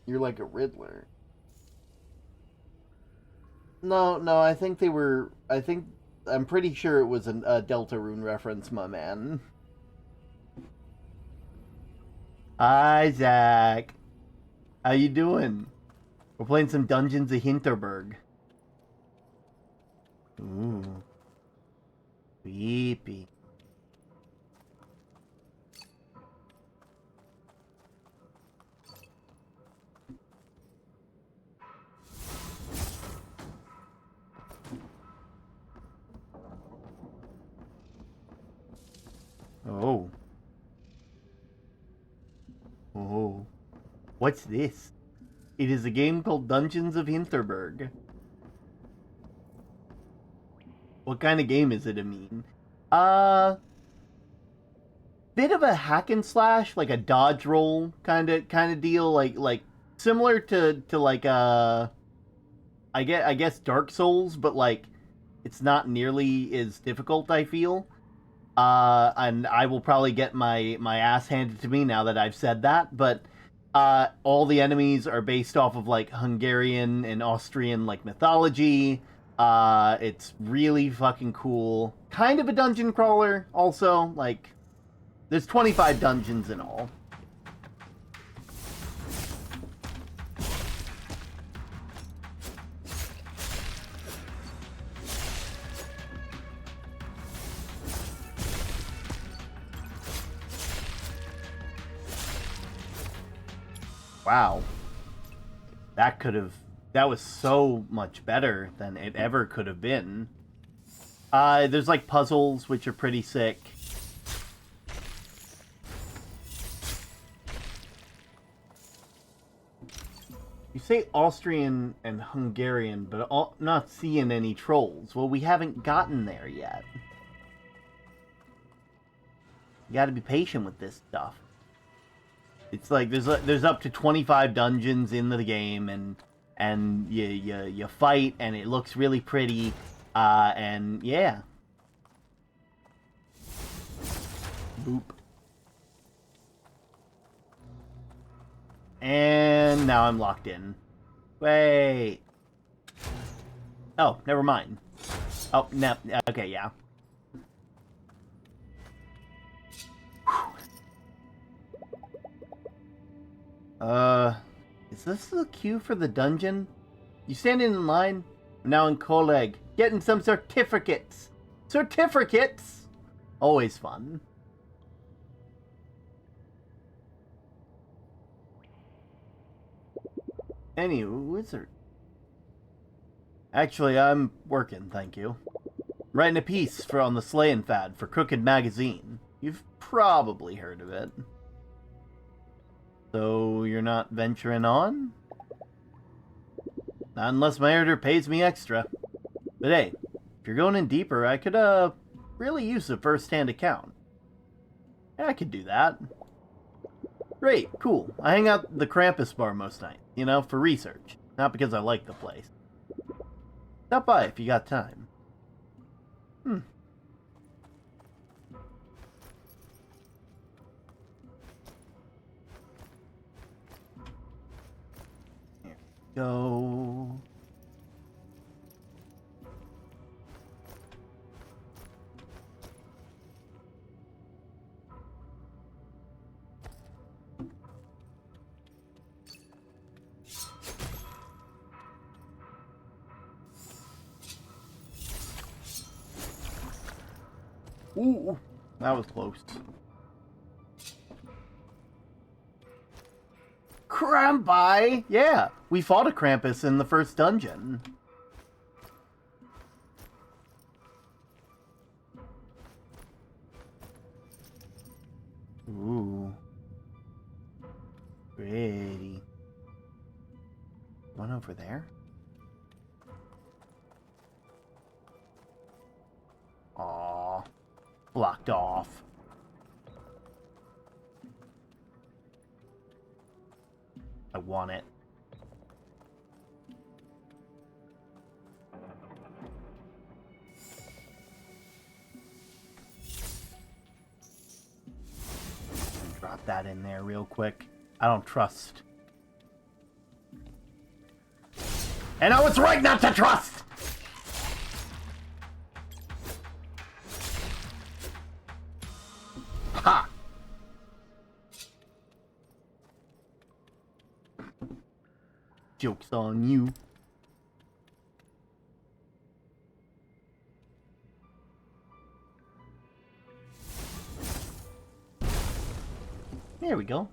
You're like a Riddler. No, I think they were. I'm pretty sure it was a Deltarune reference, my man. Isaac, how you doing? We're playing some Dungeons of Hinterburg. Ooh, creepy. Oh. Oh. What's this? It is a game called Dungeons of Hinterburg. What kind of game is it, I mean? Bit of a hack and slash, like a dodge roll kind of deal, like similar to like I guess Dark Souls, but like it's not nearly as difficult, I feel. And I will probably get my ass handed to me now that I've said that, but all the enemies are based off of like Hungarian and Austrian like mythology. It's really fucking cool. Kind of a dungeon crawler, also. Like, there's 25 dungeons in all. Wow. That was so much better than it ever could have been. There's like puzzles, which are pretty sick. You say Austrian and Hungarian, but not seeing any trolls. Well, we haven't gotten there yet. You gotta be patient with this stuff. It's like there's up to 25 dungeons in the game, and you fight, and it looks really pretty, and yeah. Boop. And now I'm locked in. Wait. Oh, never mind. Oh, no. Okay, yeah. Is this the queue for the dungeon? You standing in line? I'm now in Coleg, getting some certificates. Certificates! Always fun. Anywho, wizard. Actually, I'm working, thank you. Writing a piece on the sleighing fad for Crooked Magazine. You've probably heard of it. So you're not venturing on? Not unless my editor pays me extra. But hey, if you're going in deeper, I could really use a first-hand account. Yeah, I could do that. Great, cool. I hang out at the Krampus bar most nights, you know, for research. Not because I like the place. Stop by if you got time. Here we go. Ooh, that was close. Krampi! Yeah, we fought a Krampus in the first dungeon. Ooh. Pretty. One over there? Aw. Blocked off. I want it. Drop that in there real quick. I don't trust And I was right not to trust! Ha! Joke's on you. There we go.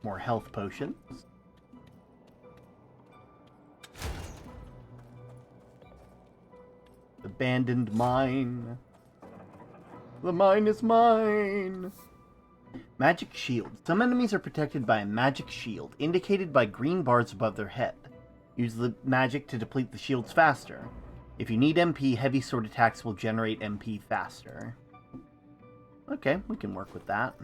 More health potions. Abandoned mine. The mine is mine. Magic shield. Some enemies are protected by a magic shield, indicated by green bars above their head. Use the magic to deplete the shields faster. If you need MP, heavy sword attacks will generate MP faster. Okay, we can work with that.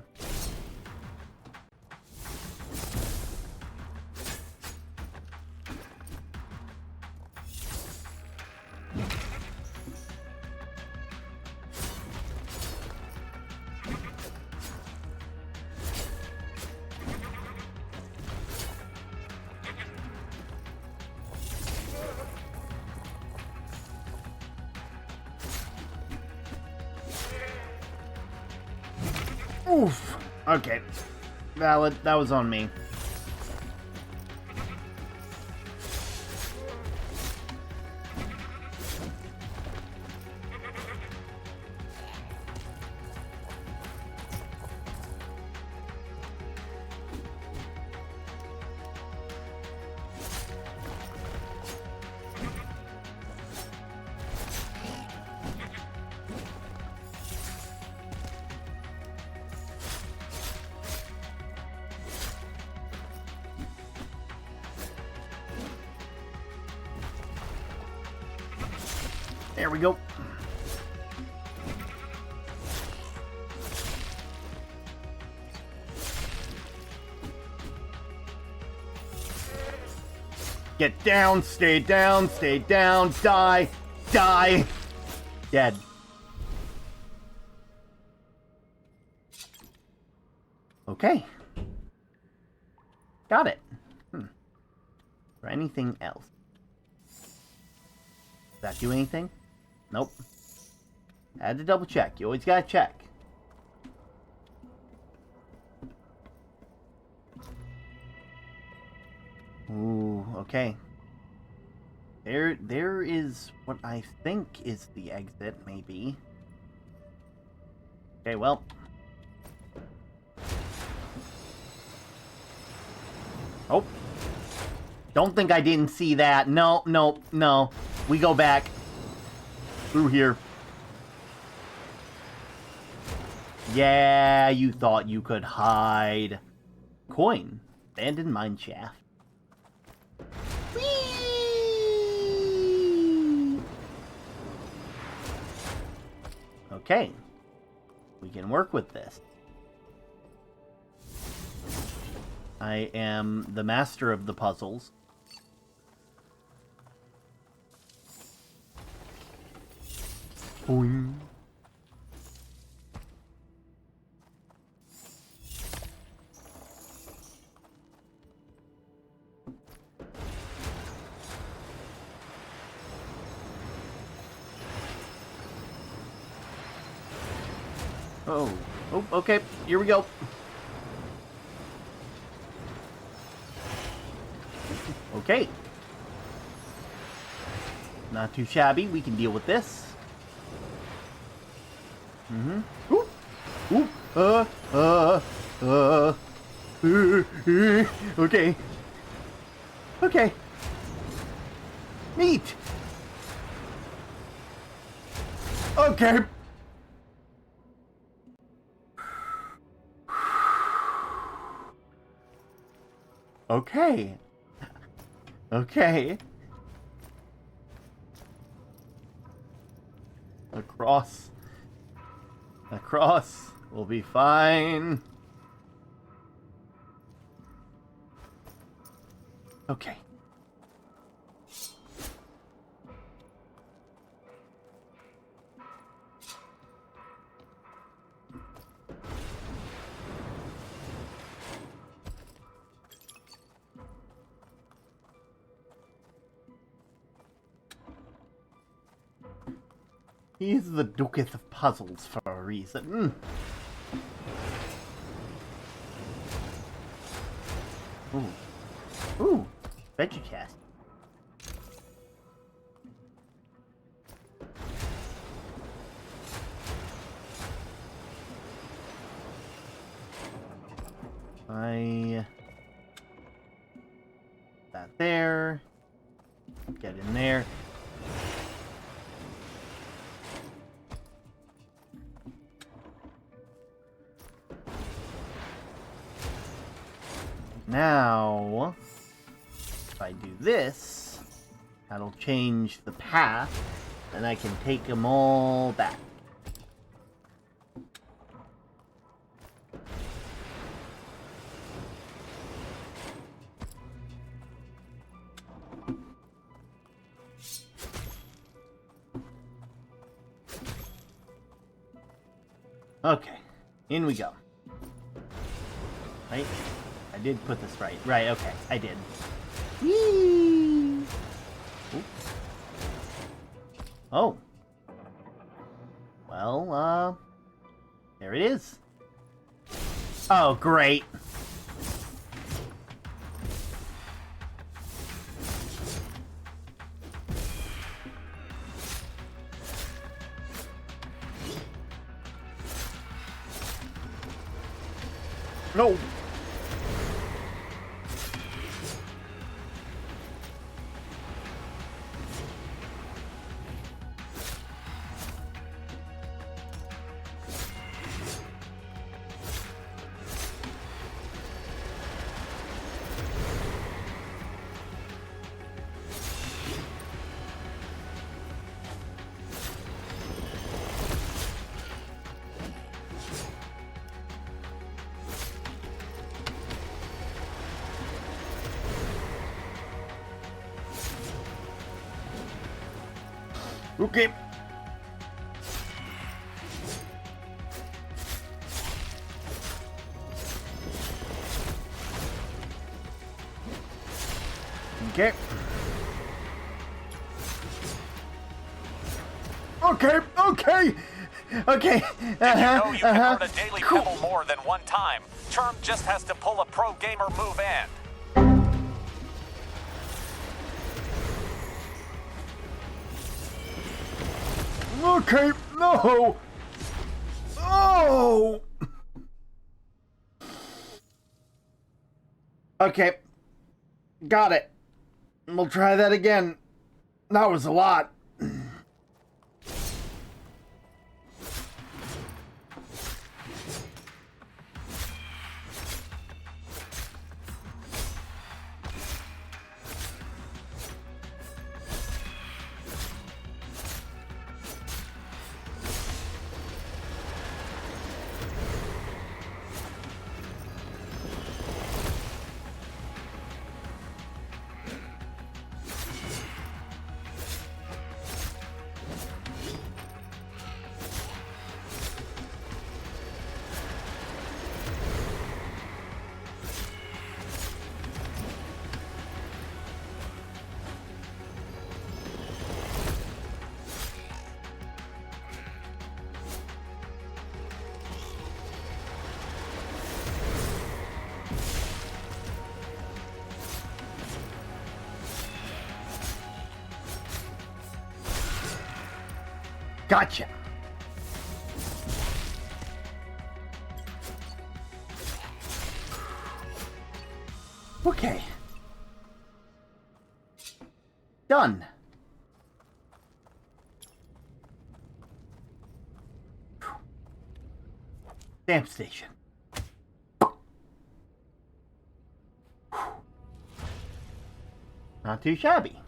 Oof. Okay. Valid. That was on me. There we go. Get down, stay down, die, die. Dead. Okay. Got it. Or anything else? Does that do anything? Nope. Had to double check. You always gotta check. Ooh, okay. There is what I think is the exit, maybe. Okay, well. Oh. Don't think I didn't see that. No, no, no. We go back. Through here. Yeah, you thought you could hide. Coin. Abandoned mine shaft. Whee! Okay. We can work with this. I am the master of the puzzles. Boing. Oh. Oh, okay. Here we go. Okay. Not too shabby. We can deal with this. Mm-hmm. Ooh. Ooh. Okay. Okay. Neat. Okay. Okay. Okay. Across. Across. We'll be fine. Okay. He's the Duketh of Puzzles for a reason. Ooh, veggie chest. That there. Get in there. Now, if I do this, that'll change the path, and I can take them all back. Okay, in we go. Right? I did put this right. Right, okay, I did. Whee! Oh. Well, there it is. Oh, great. No. Okay. Okay. Okay, okay! Okay, You know you can earn a daily pebble more than one time. Term just has to pull a pro gamer move in. Okay, no! Oh! Okay. Got it. We'll try that again. That was a lot. Gotcha. Okay. Done. Stamp station. Not too shabby.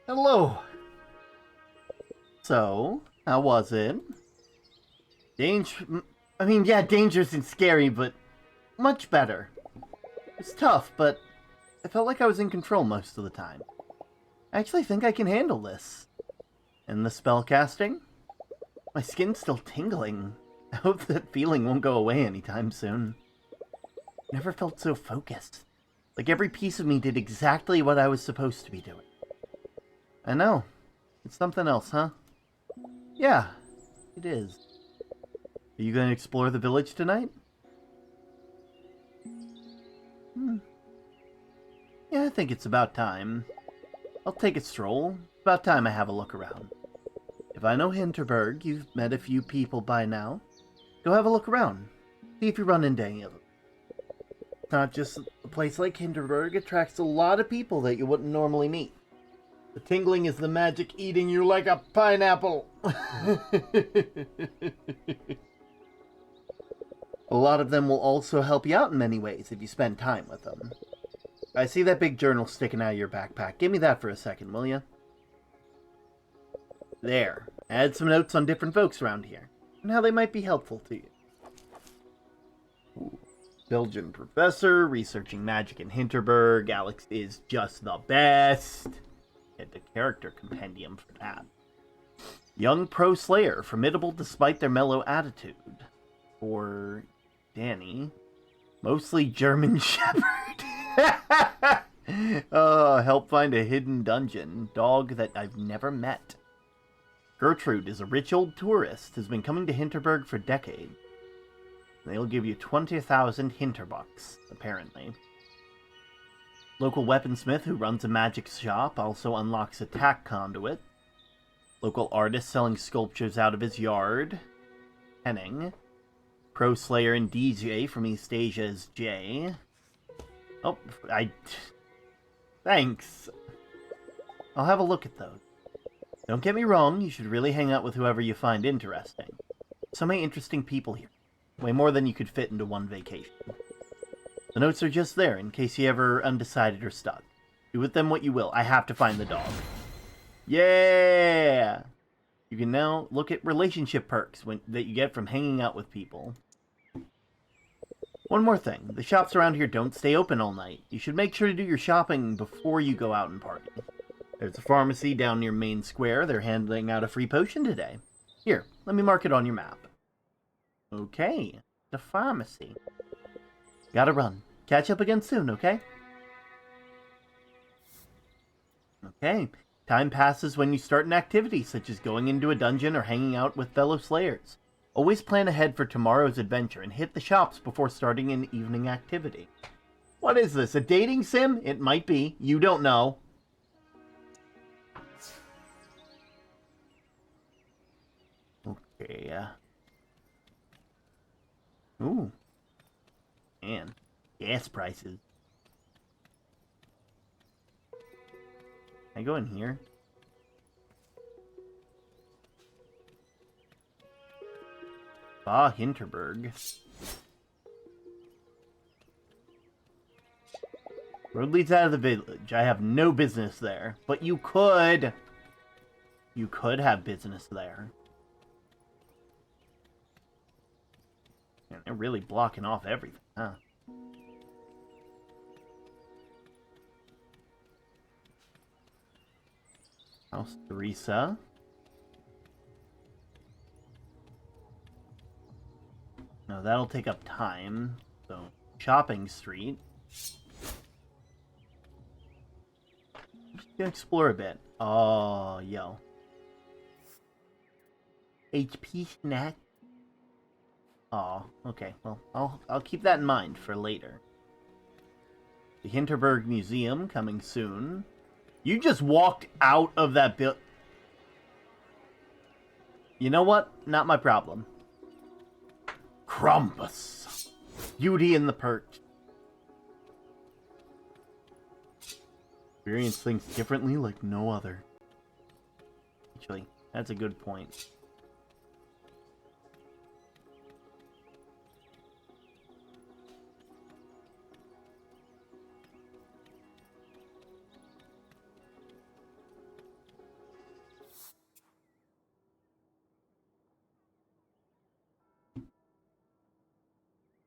Hello. So, how was it? Yeah, dangerous and scary, but much better. It's tough, but I felt like I was in control most of the time. I actually think I can handle this. And the spell casting? My skin's still tingling. I hope that feeling won't go away anytime soon. Never felt so focused. Like every piece of me did exactly what I was supposed to be doing. I know. It's something else, huh? Yeah, it is. Are you going to explore the village tonight? Yeah, I think it's about time. I'll take a stroll. It's about time I have a look around. If I know Hinterburg, you've met a few people by now. Go have a look around. See if you run into any of them. It's not just a place like Hinterburg attracts a lot of people that you wouldn't normally meet. The tingling is the magic eating you like a pineapple. A lot of them will also help you out in many ways if you spend time with them. I see that big journal sticking out of your backpack. Give me that for a second, will you? There. Add some notes on different folks around here, and how they might be helpful to you. Ooh. Belgian professor, researching magic in Hinterburg. Alex is just the best. Get the character compendium for that. Young pro slayer, formidable despite their mellow attitude. For Danny, mostly German shepherd. Help find a hidden dungeon. Dog that I've never met. Gertrude is a rich old tourist, has been coming to Hinterburg for decades. They'll give you 20,000 Hinterbucks, apparently. Local weaponsmith who runs a magic shop also unlocks a tack conduit. Local artist selling sculptures out of his yard. Henning. Pro Slayer and DJ from East Asia's Jay. Oh, Thanks. I'll have a look at those. Don't get me wrong, you should really hang out with whoever you find interesting. So many interesting people here. Way more than you could fit into one vacation. The notes are just there, in case you're ever undecided or stuck. Do with them what you will. I have to find the dog. Yeah! You can now look at relationship perks that you get from hanging out with people. One more thing. The shops around here don't stay open all night. You should make sure to do your shopping before you go out and party. There's a pharmacy down near Main Square. They're handing out a free potion today. Here, let me mark it on your map. Okay, the pharmacy. Gotta run. Catch up again soon, okay? Okay. Time passes when you start an activity, such as going into a dungeon or hanging out with fellow slayers. Always plan ahead for tomorrow's adventure and hit the shops before starting an evening activity. What is this, a dating sim? It might be. You don't know. Okay, Ooh. Man. Gas prices. Can I go in here? Hinterburg. Road leads out of the village. I have no business there. But you could. You could have business there. Man, they're really blocking off everything, huh? House Teresa. No, that'll take up time. So, shopping street. Just gonna explore a bit. Oh, yo. HP snack. Oh, okay. Well, I'll keep that in mind for later. The Hinterburg Museum coming soon. You just walked out of that building. You know what? Not my problem. Krampus. Beauty and the Perch. Experience things differently like no other. Actually, that's a good point.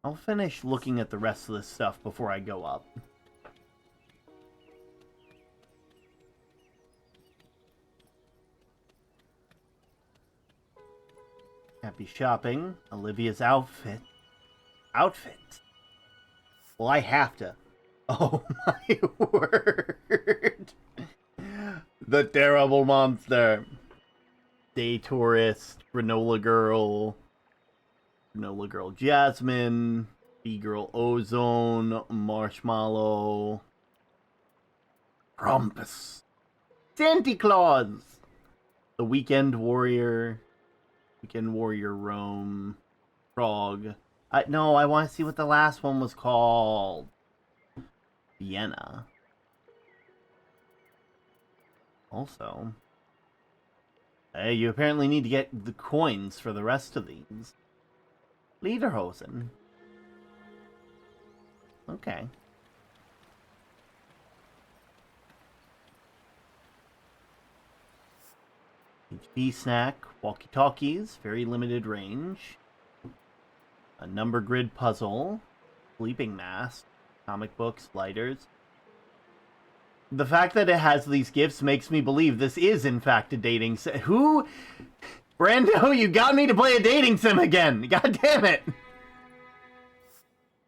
I'll finish looking at the rest of this stuff before I go up. Happy shopping. Olivia's outfit. Outfit? Well, I have to. Oh my word. The terrible monster. Day tourist. Granola girl. Granola girl Jasmine. Bee girl Ozone. Marshmallow. Krampus. Santa Claus. The Weekend Warrior. Weekend Warrior Rome. Frog. No, I want to see what the last one was called. Vienna. Also. Hey, you apparently need to get the coins for the rest of these. Lederhosen. Okay. HP snack, walkie-talkies, very limited range. A number grid puzzle, sleeping mask, comic books, lighters. The fact that it has these gifts makes me believe this is in fact a dating sim. Who? Brando, you got me to play a dating sim again! God damn it!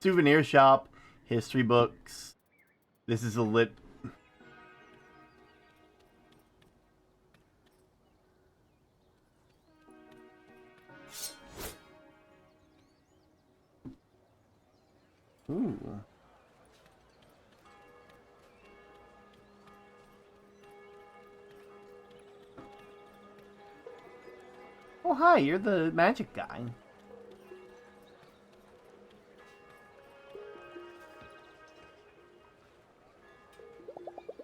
Souvenir shop, history books. This is a lit... Ooh. Oh, hi, you're the magic guy.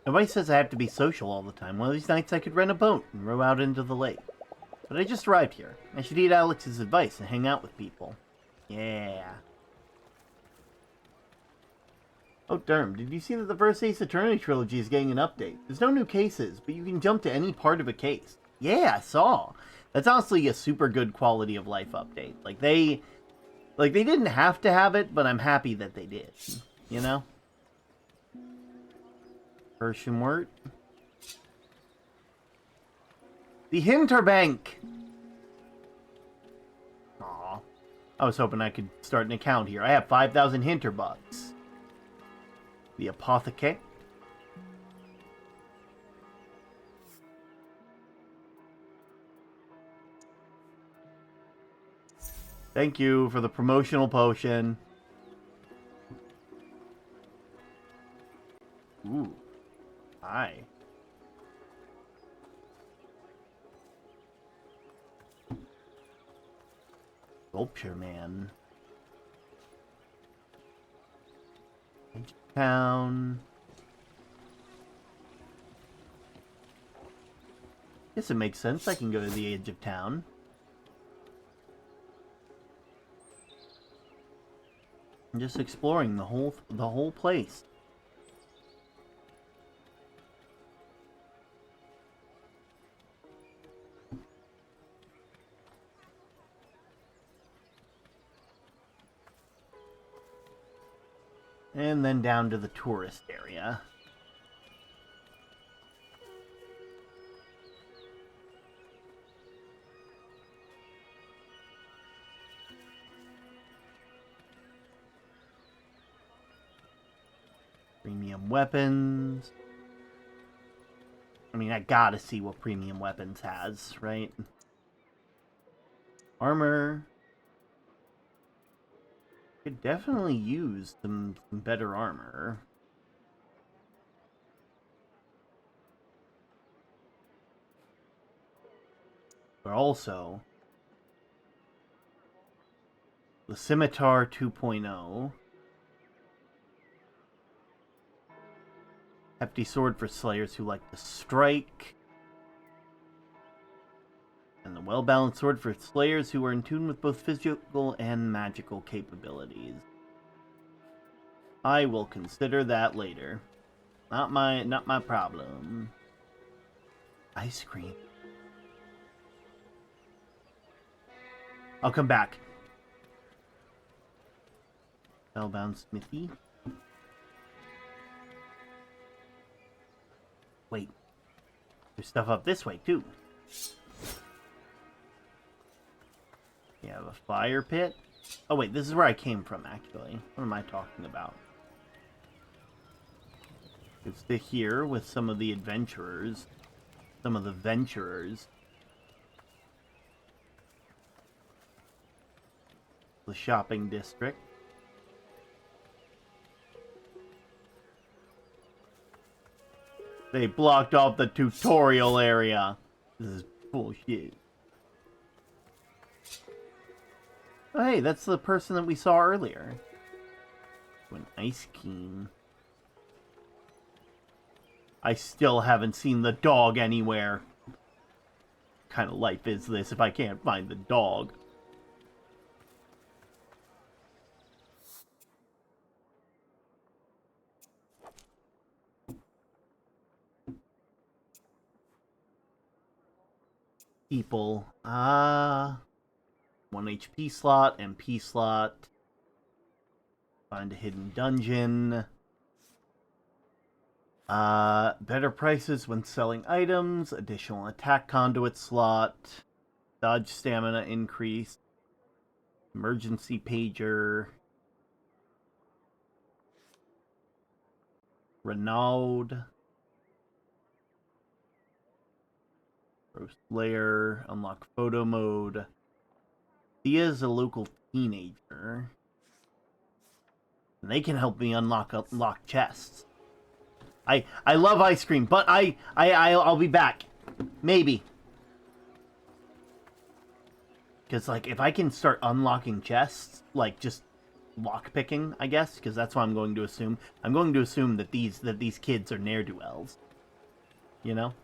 Nobody says I have to be social all the time. One of these nights I could rent a boat and row out into the lake. But I just arrived here. I should heed Alex's advice and hang out with people. Yeah. Oh, Derm, did you see that the first Ace Attorney trilogy is getting an update? There's no new cases, but you can jump to any part of a case. Yeah, I saw. That's honestly a super good quality of life update. Like they didn't have to have it, but I'm happy that they did. You know? Hershemwort. The Hinterbank! Aw. I was hoping I could start an account here. I have 5,000 Hinterbucks. The Apothecary. Thank you for the promotional potion. Ooh. Hi. Sculpture Man. Town. Guess it makes sense. I can go to the edge of town. I'm just exploring the whole place. And then down to the tourist area. Premium weapons. I mean, I gotta see what premium weapons has, right? Armor. Could definitely use some better armor. But also, the Scimitar 2.0. Hefty sword for slayers who like to strike. And the well-balanced sword for slayers who are in tune with both physical and magical capabilities. I will consider that later. Not my problem. Ice cream. I'll come back. Spellbound Smithy. Wait. There's stuff up this way, too. You have a fire pit. Oh, wait, this is where I came from, actually. What am I talking about? It's to here with some of the adventurers. Some of the venturers. The shopping district. They blocked off the tutorial area. This is bullshit. Oh, hey, that's the person that we saw earlier. An ice king. I still haven't seen the dog anywhere. What kind of life is this if I can't find the dog? People. 1 HP slot, MP slot. Find a hidden dungeon. Better prices when selling items. Additional attack conduit slot. Dodge stamina increase. Emergency pager. Renaud. Roast layer. Unlock photo mode. Thea is a local teenager. And they can help me unlock chests. I love ice cream, but I'll be back. Maybe. Because, like, if I can start unlocking chests, like, just lockpicking, I guess, because that's what I'm going to assume. I'm going to assume that these kids are ne'er-do-wells. You know?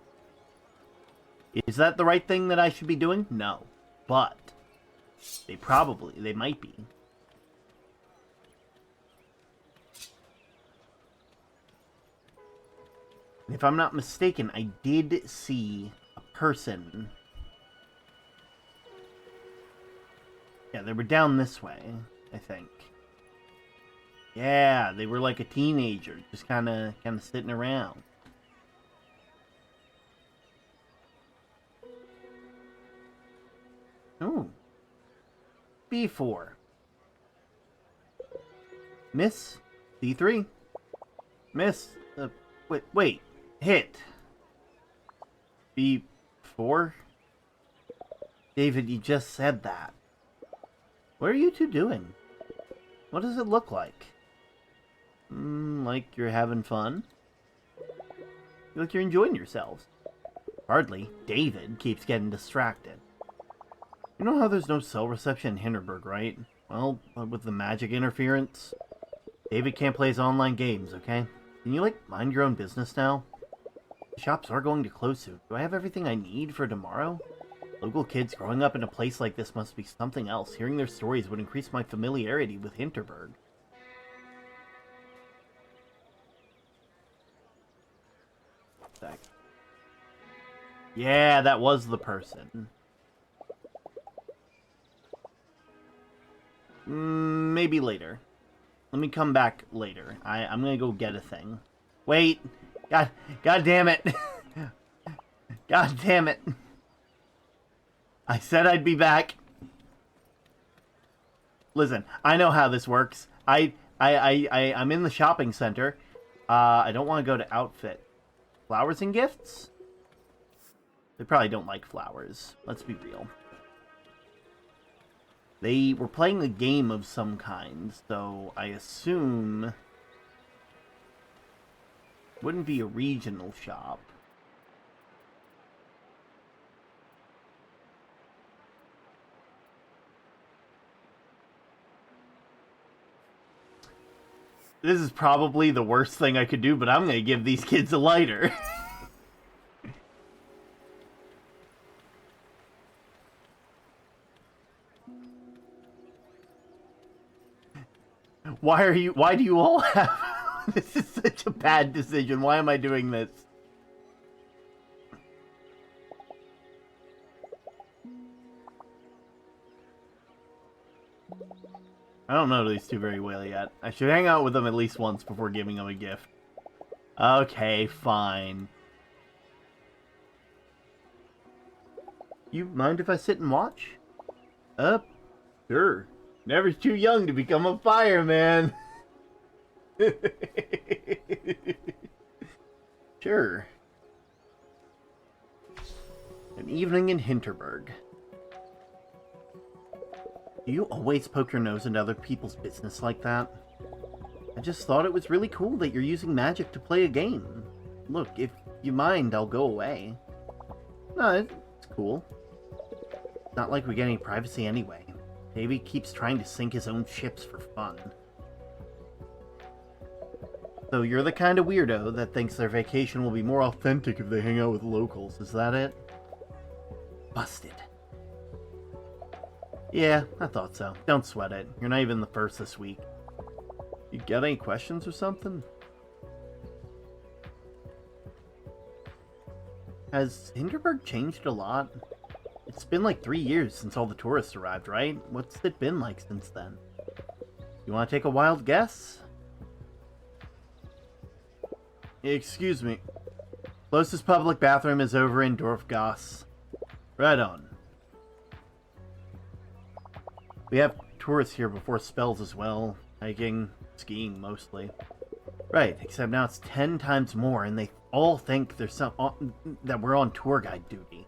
Is that the right thing that I should be doing? No. But they might be. If I'm not mistaken, I did see a person. Yeah, they were down this way, I think. Yeah, they were like a teenager, just kind of sitting around. Ooh. B4. Miss. D3. Miss. Wait. Hit. B4? David, you just said that. What are you two doing? What does it look like? Like you're having fun? Like you're enjoying yourselves. Hardly. David keeps getting distracted. You know how there's no cell reception in Hinterburg, right? Well, with the magic interference, David can't play his online games, okay? Can you, like, mind your own business now? The shops are going to close soon. Do I have everything I need for tomorrow? Local kids growing up in a place like this must be something else. Hearing their stories would increase my familiarity with Hinterburg. Yeah, that was the person. Maybe later. Let me come back later. I'm gonna go get a thing. Wait! God damn it! God damn it! I said I'd be back. Listen, I know how this works. I'm in the shopping center. I don't want to go to outfit. Flowers and gifts? They probably don't like flowers. Let's be real. They were playing a game of some kind, so I assume it wouldn't be a regional shop. This is probably the worst thing I could do, but I'm going to give these kids a lighter. Why do you all have... This is such a bad decision. Why am I doing this? I don't know these two very well yet. I should hang out with them at least once before giving them a gift. Okay, fine. You mind if I sit and watch? Sure. Never too young to become a fireman. Sure. An evening in Hinterburg. Do you always poke your nose into other people's business like that? I just thought it was really cool that you're using magic to play a game. Look, if you mind, I'll go away. No, it's cool. It's not like we get any privacy anyway. Davey keeps trying to sink his own ships for fun. So you're the kind of weirdo that thinks their vacation will be more authentic if they hang out with locals, is that it? Busted. Yeah, I thought so. Don't sweat it. You're not even the first this week. You got any questions or something? Has Hinterburg changed a lot? It's been like 3 years since all the tourists arrived, right? What's it been like since then? You want to take a wild guess? Excuse me. Closest public bathroom is over in Dorfgasse. Right on. We have tourists here before spells as well. Hiking, skiing mostly. Right, except now it's 10 times more and they all think there's that we're on tour guide duty.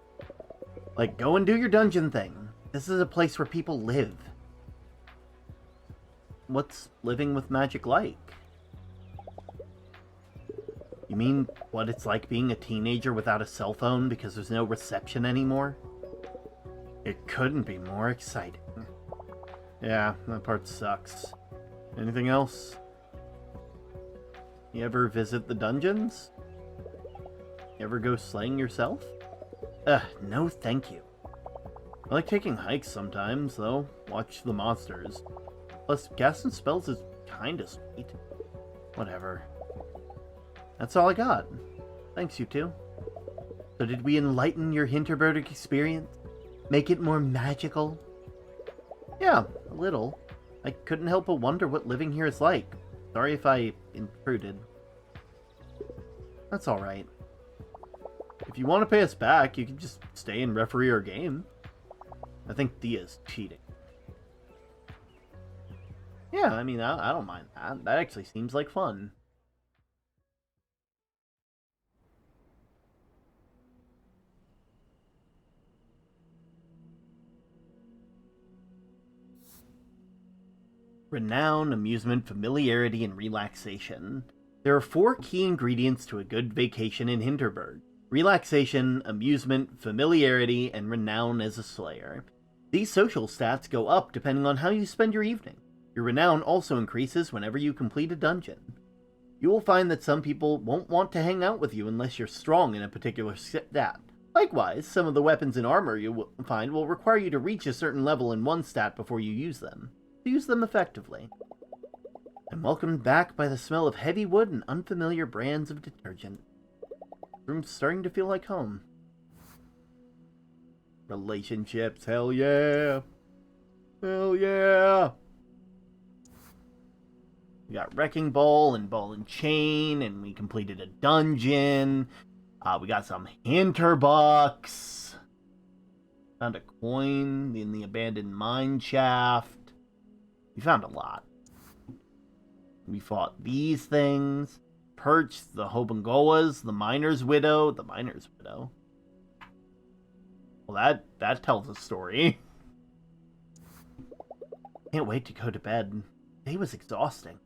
Like, go and do your dungeon thing. This is a place where people live. What's living with magic like? You mean what it's like being a teenager without a cell phone because there's no reception anymore? It couldn't be more exciting. Yeah, that part sucks. Anything else? You ever visit the dungeons? You ever go slaying yourself? No thank you. I like taking hikes sometimes, though. Watch the monsters. Plus, casting spells is kinda sweet. Whatever. That's all I got. Thanks, you two. So did we enlighten your Hinterburg experience? Make it more magical? Yeah, a little. I couldn't help but wonder what living here is like. Sorry if I intruded. That's alright. If you want to pay us back, you can just stay and referee our game. I think Thea's cheating. Yeah, I mean, I don't mind that. That actually seems like fun. Renown, amusement, familiarity, and relaxation. There are 4 key ingredients to a good vacation in Hinterburg. Relaxation, amusement, familiarity, and renown as a slayer. These social stats go up depending on how you spend your evening. Your renown also increases whenever you complete a dungeon. You will find that some people won't want to hang out with you unless you're strong in a particular stat. Likewise, some of the weapons and armor you will find will require you to reach a certain level in one stat before you use them. Use them effectively. I'm welcomed back by the smell of heavy wood and unfamiliar brands of detergent. The room's starting to feel like home. Relationships, hell yeah! Hell yeah! We got Wrecking Ball and Ball and Chain, and we completed a dungeon. We got some Hinterbucks. Found a coin in the abandoned mine shaft. We found a lot. We fought these things. Perch, the Hobangoas, the Miner's Widow. The Miner's Widow? Well, that tells a story. Can't wait to go to bed. The day was exhausting.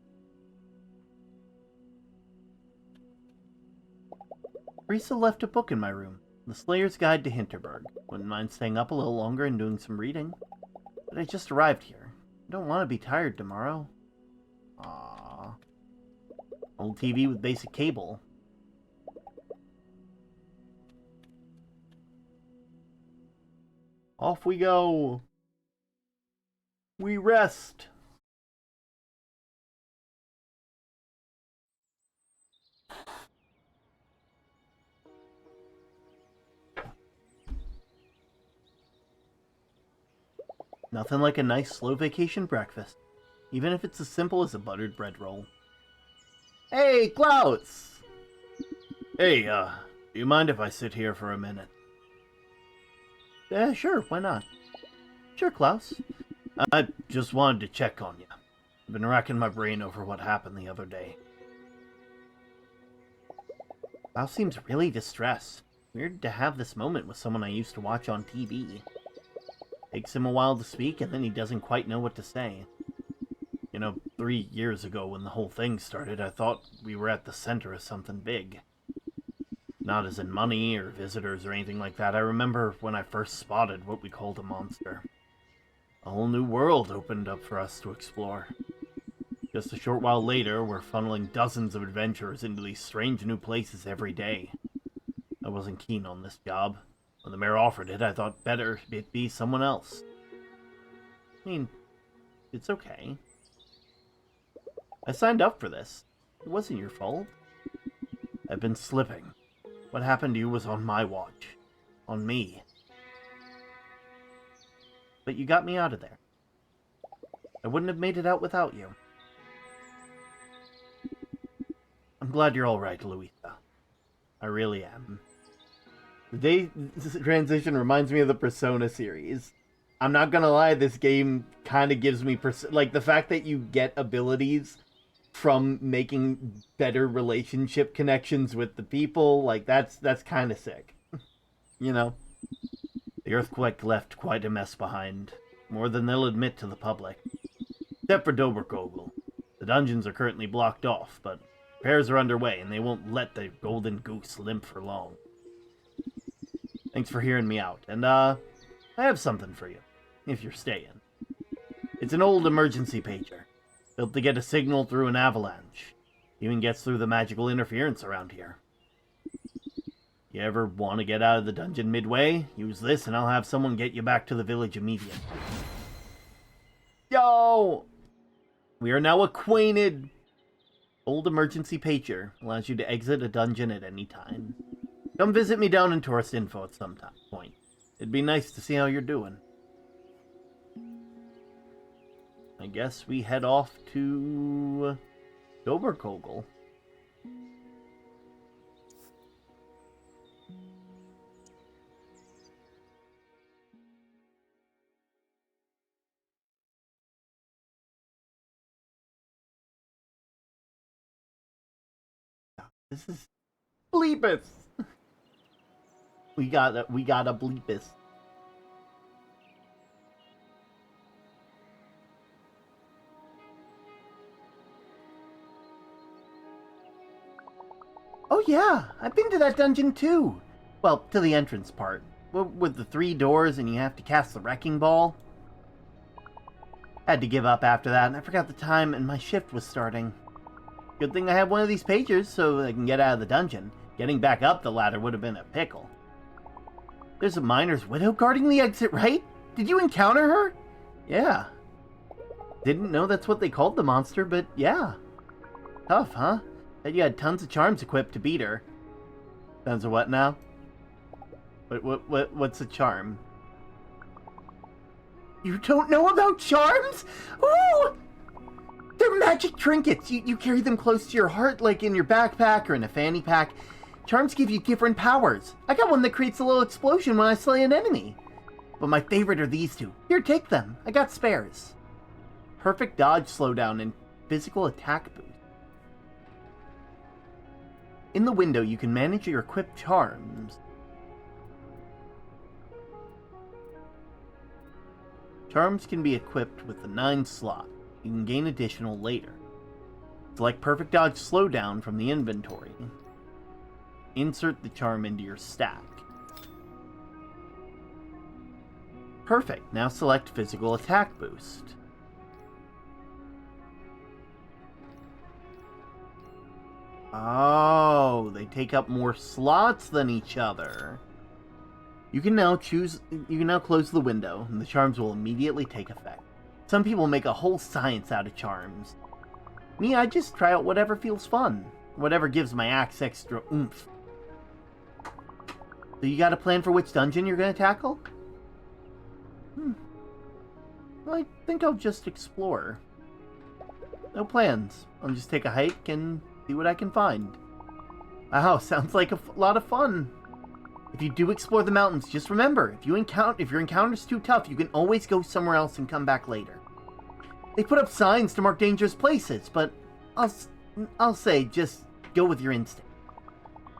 Teresa left a book in my room. The Slayer's Guide to Hinterburg. Wouldn't mind staying up a little longer and doing some reading. But I just arrived here. I don't want to be tired tomorrow. Aww. Old TV with basic cable. Off we go. We rest. Nothing like a nice slow vacation breakfast. even if it's as simple as a buttered bread roll. Hey, Klaus! Hey, do you mind if I sit here for a minute? Sure, why not? Sure, Klaus. I just wanted to check on you. I've been racking my brain over what happened the other day. Klaus seems really distressed. Weird to have this moment with someone I used to watch on TV. Takes him a while to speak, and then he doesn't quite know what to say. You know, 3 years ago when the whole thing started, I thought we were at the center of something big. Not as in money or visitors or anything like that. I remember when I first spotted what we called a monster. A whole new world opened up for us to explore. Just a short while later, we're funneling dozens of adventurers into these strange new places every day. I wasn't keen on this job. When the mayor offered it, I thought better it be someone else. I mean, it's okay. I signed up for this. It wasn't your fault. I've been slipping. What happened to you was on my watch. On me. But you got me out of there. I wouldn't have made it out without you. I'm glad you're alright, Louisa. I really am. The day transition reminds me of the Persona series. I'm not gonna lie, this game kind of gives me... like, the fact that you get abilities from making better relationship connections with the people, like, that's kind of sick. You know? The earthquake left quite a mess behind. More than they'll admit to the public. Except for Doberkogel. The dungeons are currently blocked off, but repairs are underway, and they won't let the golden goose limp for long. Thanks for hearing me out, and I have something for you, if you're staying. It's an old emergency pager, built to get a signal through an avalanche. Even gets through the magical interference around here. You ever want to get out of the dungeon midway? Use this and I'll have someone get you back to the village immediately. Yo! We are now acquainted. Old emergency pager allows you to exit a dungeon at any time. Come visit me down in Tourist Info at some point. It'd be nice to see how you're doing. I guess we head off to Doberkogel. This is Bleepus. We got a Bleepus. Oh yeah, I've been to that dungeon too. Well, to the entrance part. With the 3 doors and you have to cast the wrecking ball. Had to give up after that, and I forgot the time and my shift was starting. Good thing I have one of these pagers so I can get out of the dungeon. Getting back up the ladder would have been a pickle. There's a miner's widow guarding the exit, right? Did you encounter her? Yeah. Didn't know that's what they called the monster, but yeah. Tough, huh? Bet you had tons of charms equipped to beat her. Tons of what now? What's a charm? You don't know about charms? Ooh! They're magic trinkets. You carry them close to your heart, like in your backpack or in a fanny pack. Charms give you different powers. I got one that creates a little explosion when I slay an enemy. But my favorite are these 2. Here, take them. I got spares. Perfect dodge slowdown and physical attack boost. In the window, you can manage your equipped charms. Charms can be equipped with the 9 slot. You can gain additional later. Select Perfect Dodge Slowdown from the inventory. Insert the charm into your stack. Perfect. Now select Physical Attack Boost. Oh, they take up more slots than each other. You can now close the window, and the charms will immediately take effect. Some people make a whole science out of charms. Me, I just try out whatever feels fun. Whatever gives my axe extra oomph. So you got a plan for which dungeon you're going to tackle? Well, I think I'll just explore. No plans. I'll just take a hike and see what I can find. Wow, sounds like a lot of fun. If you do explore the mountains, just remember, if your encounter's too tough, you can always go somewhere else and come back later. They put up signs to mark dangerous places, but I'll say just go with your instinct.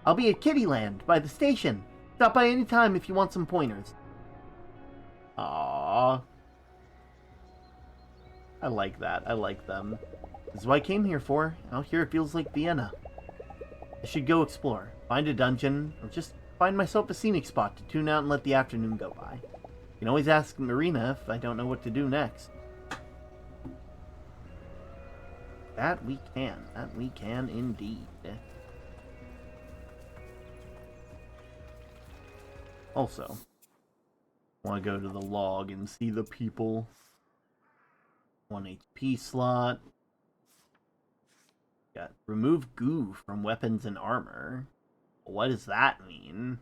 I'll be at Kittyland by the station. Stop by any time if you want some pointers. Aww. I like that. I like them. This is what I came here for. Out here it feels like Vienna. I should go explore. Find a dungeon, or just find myself a scenic spot to tune out and let the afternoon go by. You can always ask Marina if I don't know what to do next. That we can. That we can indeed. Also, want to go to the log and see the people. 1 HP slot. Got remove goo from weapons and armor. What does that mean?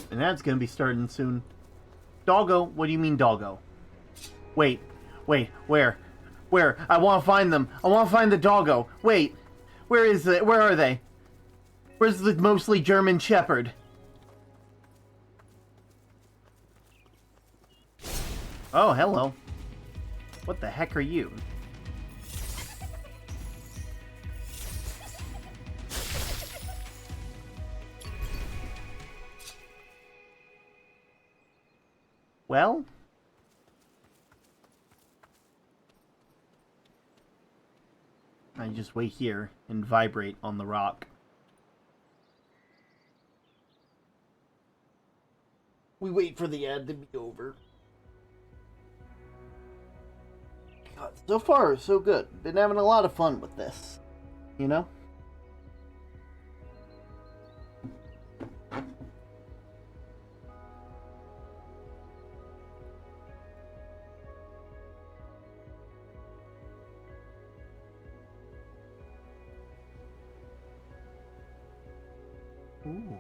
And that's gonna be starting soon. Doggo? What do you mean, doggo? Wait, where? Where? I want to find them. I want to find the doggo. Wait, where is it? Where are they? Where's the mostly German shepherd? Oh, hello. What the heck are you? Well? I just wait here and vibrate on the rock. We wait for the ad to be over. God, so far, so good. Been having a lot of fun with this. You know? Ooh.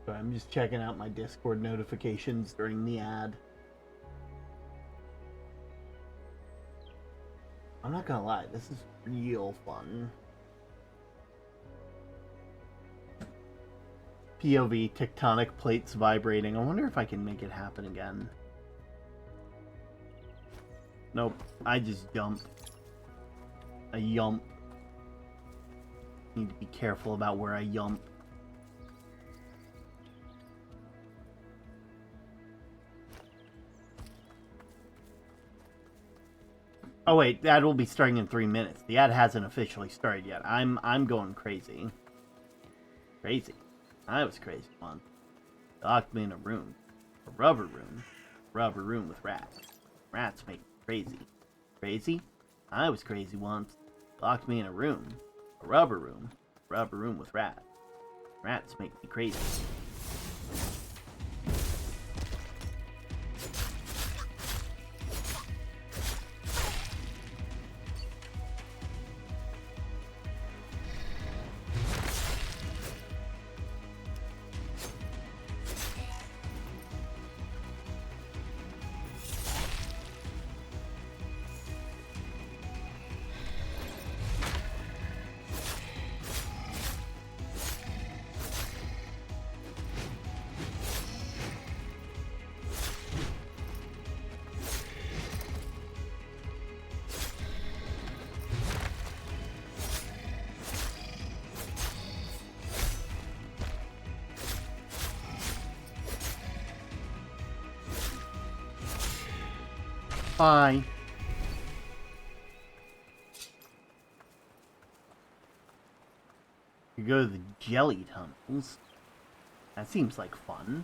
So I'm just checking out my Discord notifications during the ad. I'm not gonna lie, this is real fun. POV, tectonic plates vibrating. I wonder if I can make it happen again. Nope, I just jump. I yump. Need to be careful about where I yump. Oh wait, the ad will be starting in 3 minutes. The ad hasn't officially started yet. I'm going crazy. Crazy. I was crazy once. They locked me in a room. A rubber room. Rubber room with rats. Rats make me crazy. Crazy? I was crazy once. They locked me in a room. A rubber room. Rubber room with rats. Rats make me crazy. Fine. You go to the jelly tunnels. That seems like fun.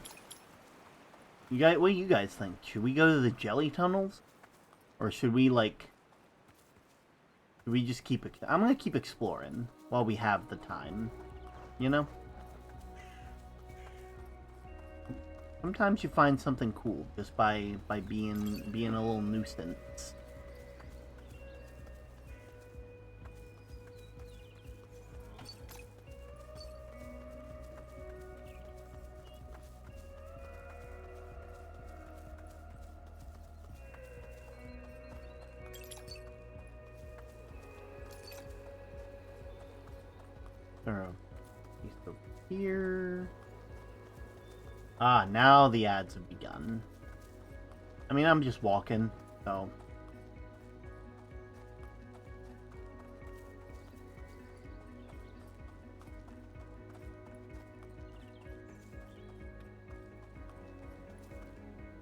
What do you guys think? Should we go to the jelly tunnels? Or should we, like... Should we just keep... I'm gonna keep exploring while we have the time. You know? Sometimes you find something cool just by being a little nuisance. He's over here. Ah, now the ads have begun. I mean, I'm just walking, so...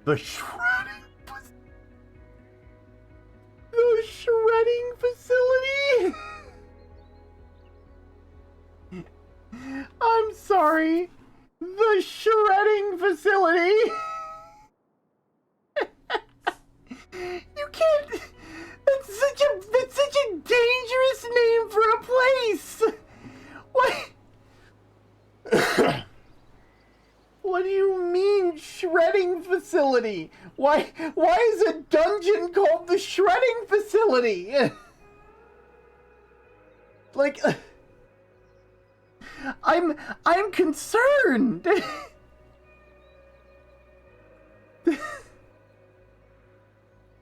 The shredding facility? I'm sorry. The shredding facility. You can't. That's such a dangerous name for a place. What? What do you mean shredding facility? Why is a dungeon called the shredding facility? Like, I'm concerned.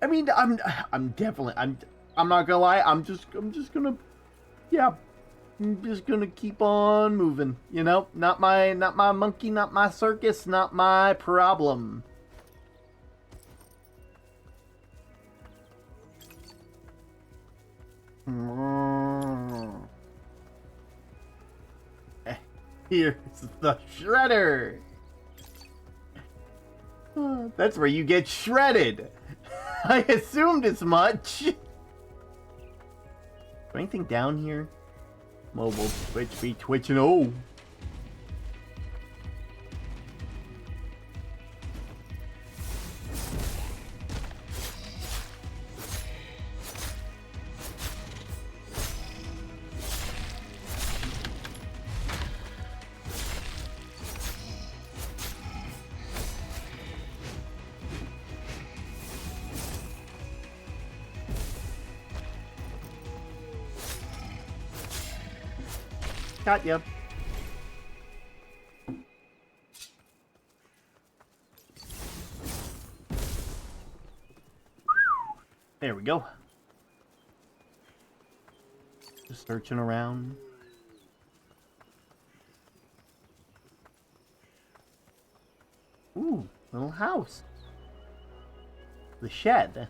I mean, I'm not gonna lie. I'm just gonna, yeah. I'm just gonna keep on moving, you know? Not my monkey, not my circus, not my problem. Here's the shredder. That's where you get shredded. I assumed as much. Is there anything down here? Mobile Twitch be twitching. Oh. Got ya. There we go. Just searching around. Ooh, little house. The shed.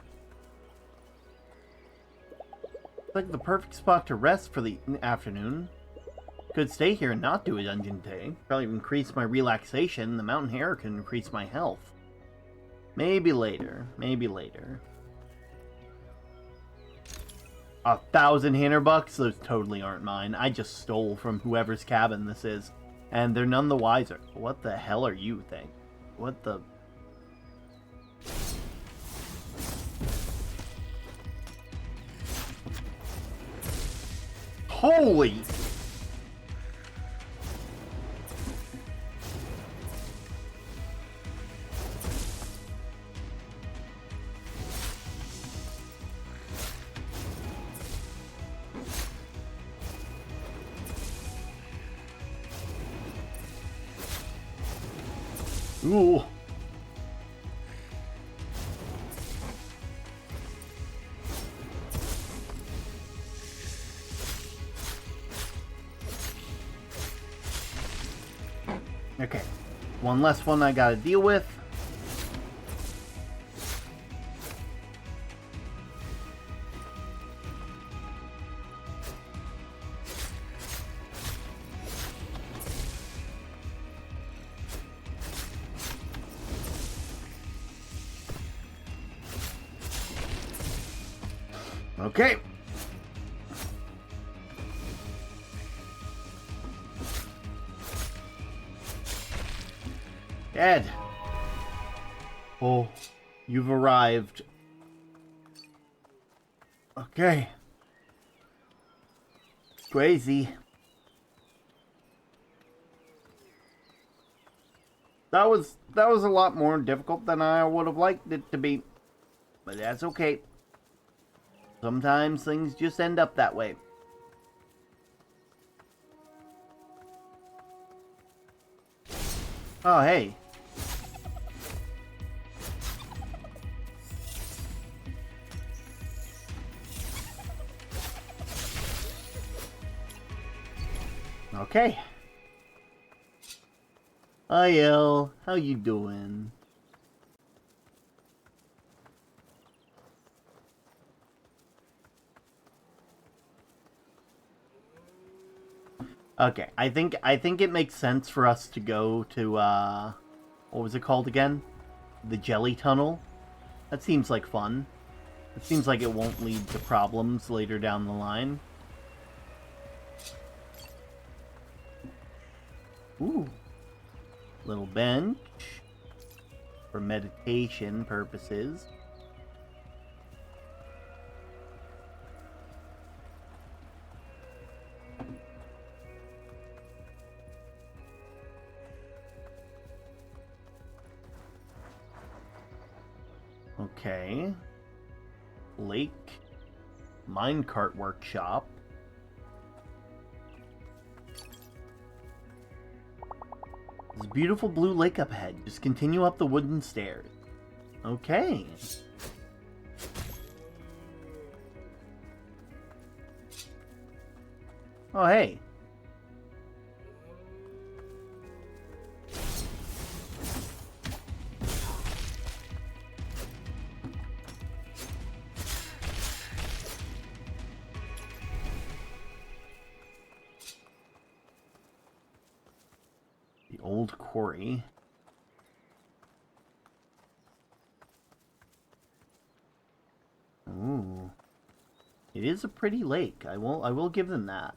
Looks like the perfect spot to rest for the afternoon. Could stay here and not do a dungeon day. Probably increase my relaxation. The mountain air can increase my health. Maybe later. Maybe later. 1,000 Hinterbucks? Those totally aren't mine. I just stole from whoever's cabin this is. And they're none the wiser. What the hell are you, thing? What the... Holy... Ooh. Okay. One less one I gotta deal with. Okay. Dead. Oh, you've arrived. Okay. Crazy. That was a lot more difficult than I would have liked it to be. But that's okay. Sometimes things just end up that way. Oh, hey. Okay. Hi, El. How you doing? Okay, I think it makes sense for us to go to what was it called again? The Jelly Tunnel. That seems like fun. It seems like it won't lead to problems later down the line. Ooh. Little bench for meditation purposes. Okay. Lake. Minecart workshop. There's a beautiful blue lake up ahead. Just continue up the wooden stairs. Okay. Oh, hey. The old quarry. Ooh. It is a pretty lake. I will give them that.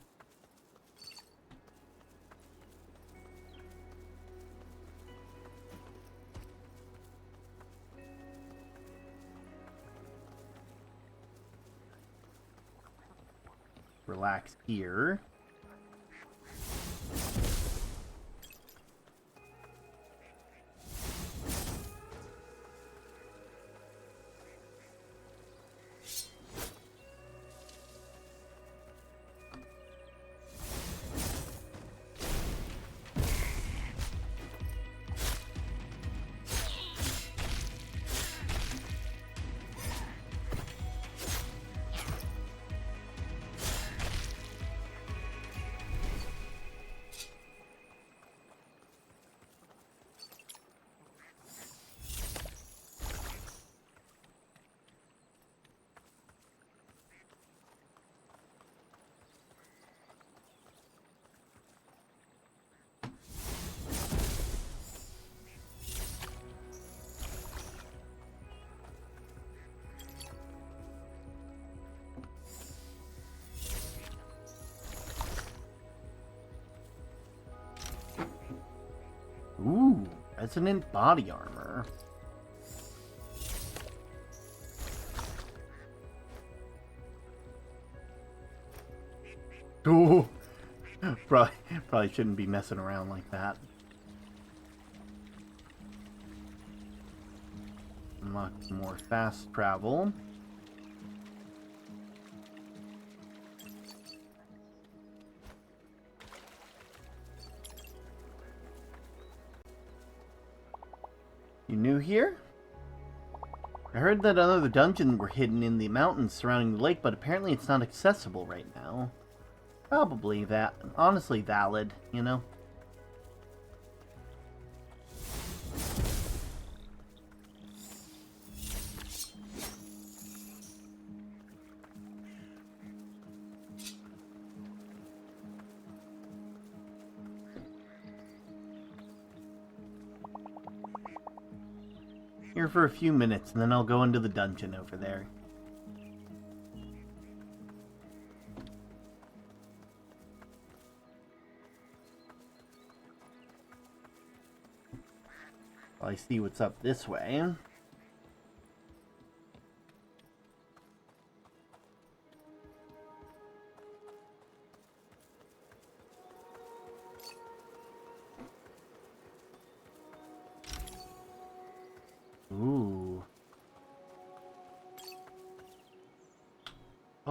Relax here. Ooh, resonant body armor. Ooh, probably shouldn't be messing around like that. Unlock more fast travel. You new here? I heard that another dungeon were hidden in the mountains surrounding the lake, but apparently it's not accessible right now. Probably that. Honestly valid, you know? Here for a few minutes, and then I'll go into the dungeon over there. I see what's up this way.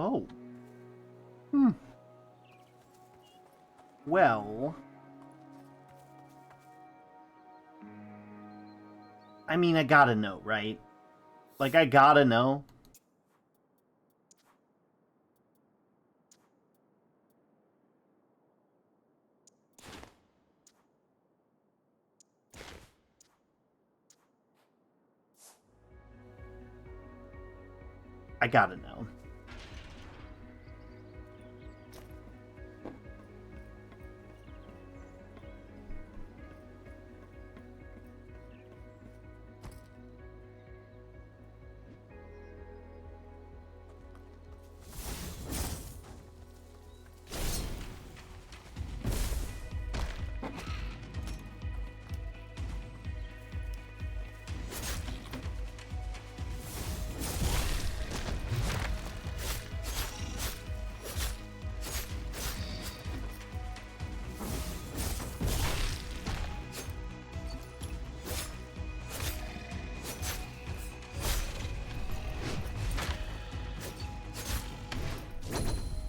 Oh. Hmm. Well... I mean, I gotta know, right? Like, I gotta know. I gotta know.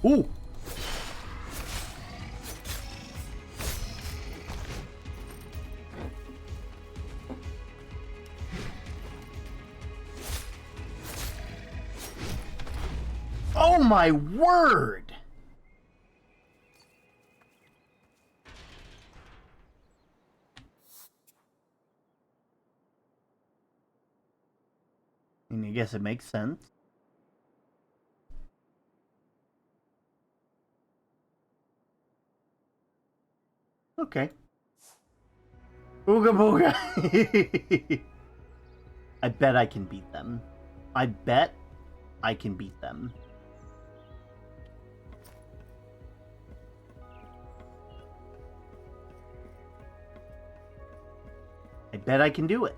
Ooh! Oh my word! I mean, I guess it makes sense. Okay. Ooga booga! I bet I can beat them. I bet I can beat them. I bet I can do it.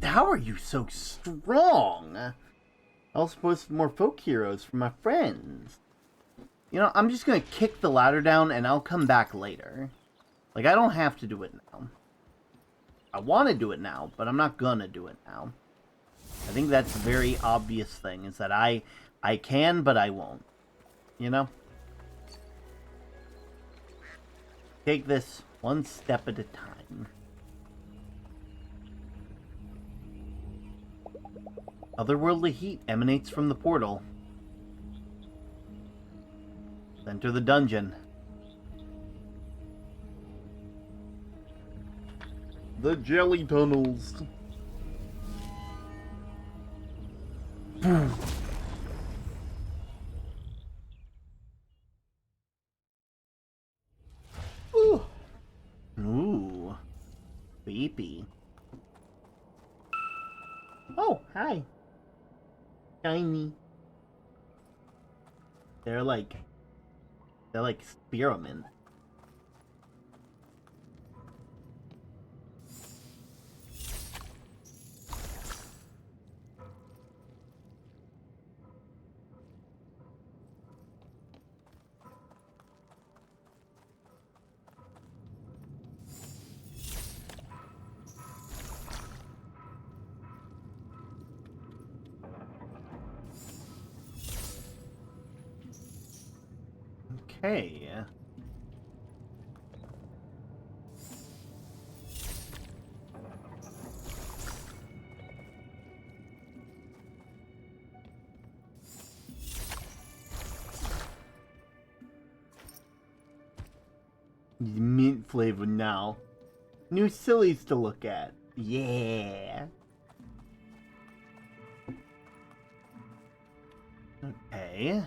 How are you so strong? I was supposed to more folk heroes for my friends. You know, I'm just gonna kick the ladder down and I'll come back later. Like, I don't have to do it now. I want to do it now, but I'm not gonna do it now. I think that's a very obvious thing, is that I can, but I won't. You know? Take this one step at a time. Otherworldly heat emanates from the portal. Enter the dungeon. The jelly tunnels. Ooh. Ooh. Creepy. Oh, hi. Shiny. They're like spearmen. Okay. Mint flavor now. New sillies to look at. Yeah. Okay.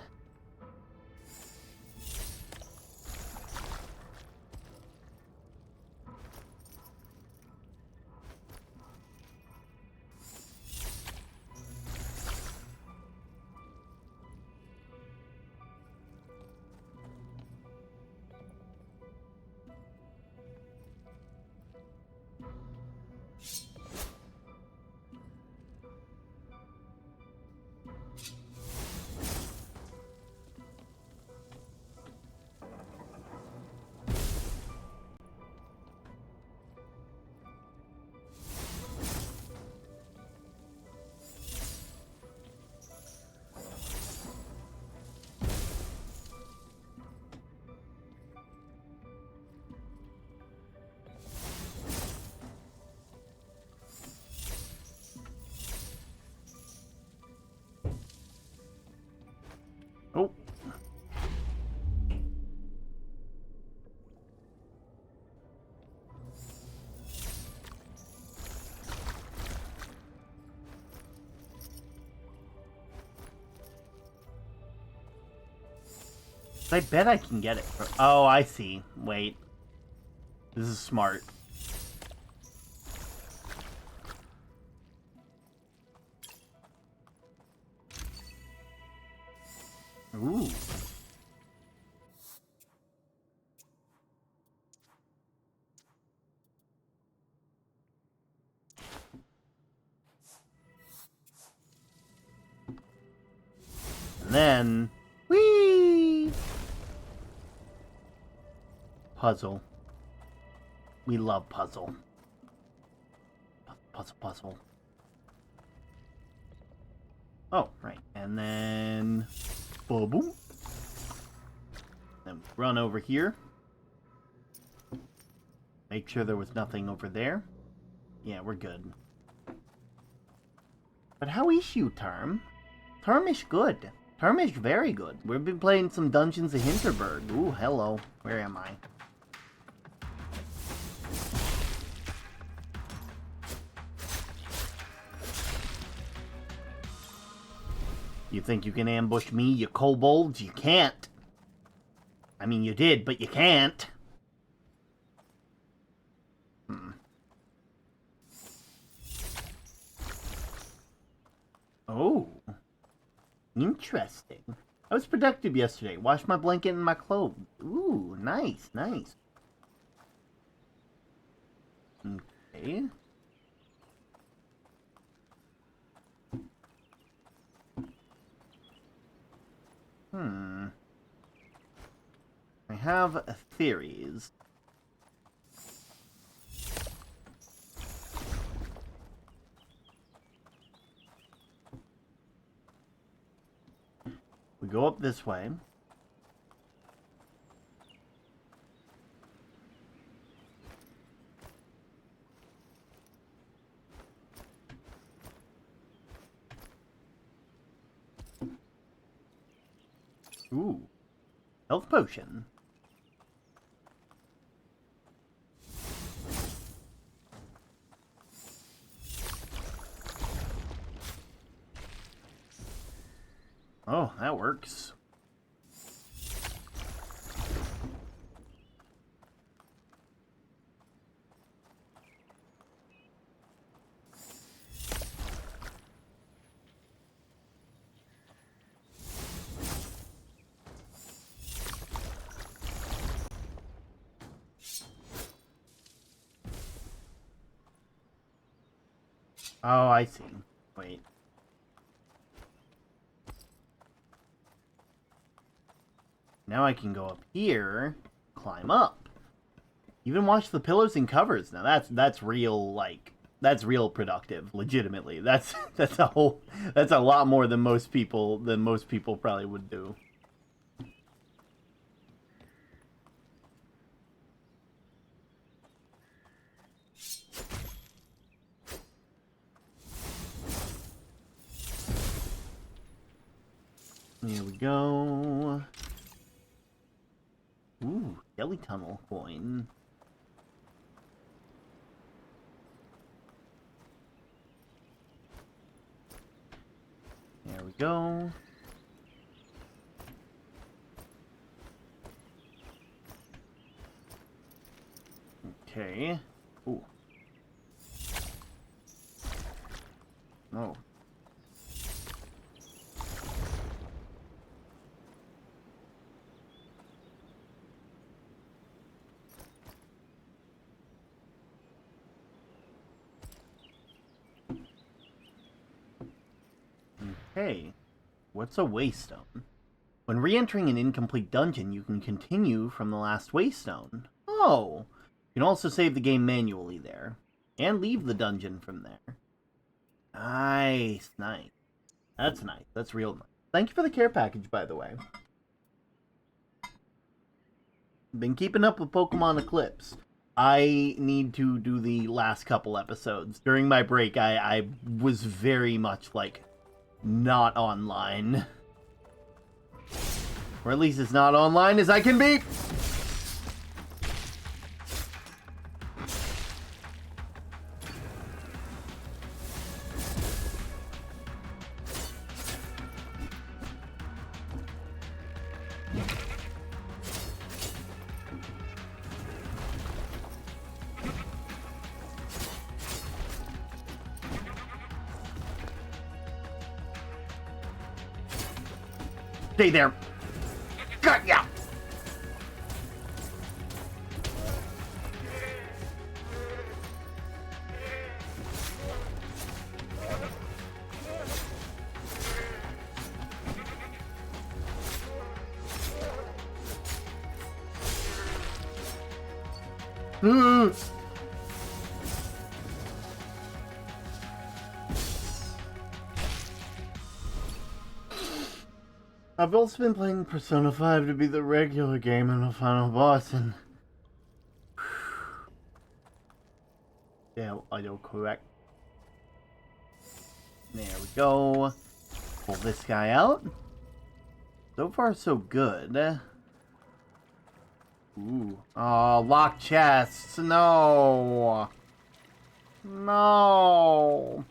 Oh. I bet I can get it. Oh, I see. Wait. This is smart. Ooh. And then... Whee! Puzzle. We love puzzle. Puzzle. Oh, right. And then... Boom. Then run over here. Make sure there was nothing over there. Yeah, we're good. But how is you, Term? Term is good. Term is very good. We've been playing some Dungeons of Hinterburg. Ooh, hello. Where am I? You think you can ambush me, you kobolds? You can't. I mean, you did, but you can't. Oh. Interesting. I was productive yesterday. Washed my blanket and my clothes. Ooh, nice. Okay. I have theories. We go up this way. Ooh. Health potion. Oh, that works. Oh, I see. Wait. Now I can go up here, climb up. Even wash the pillows and covers. Now that's real, like, that's real productive, legitimately. That's a lot more than most people probably would do. Here we go. Ooh, Skelly Tunnel coin. There we go. Okay. Ooh. Oh. Okay. What's a waystone? When re-entering an incomplete dungeon, you can continue from the last waystone. Oh! You can also save the game manually there. And leave the dungeon from there. Nice, nice. That's nice. That's real nice. Thank you for the care package, by the way. Been keeping up with Pokemon Eclipse. I need to do the last couple episodes. During my break, I was very much, like, not online. Or at least as not online as I can be! Stay there. Got ya! I've also been playing Persona 5 to be the regular game and the final boss, and... yeah, I know, correct. There we go. Pull this guy out. So far, so good. Ooh. Oh, locked chests. No. No.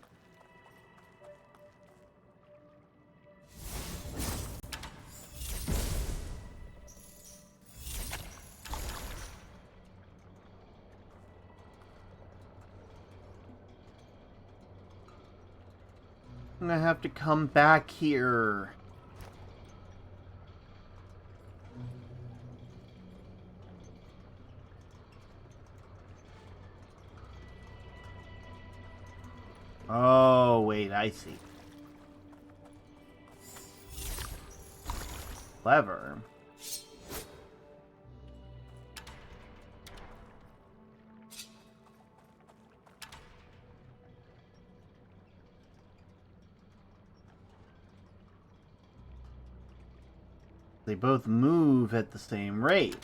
I'm gonna have to come back here. Oh, wait, I see. Clever. They both move at the same rate.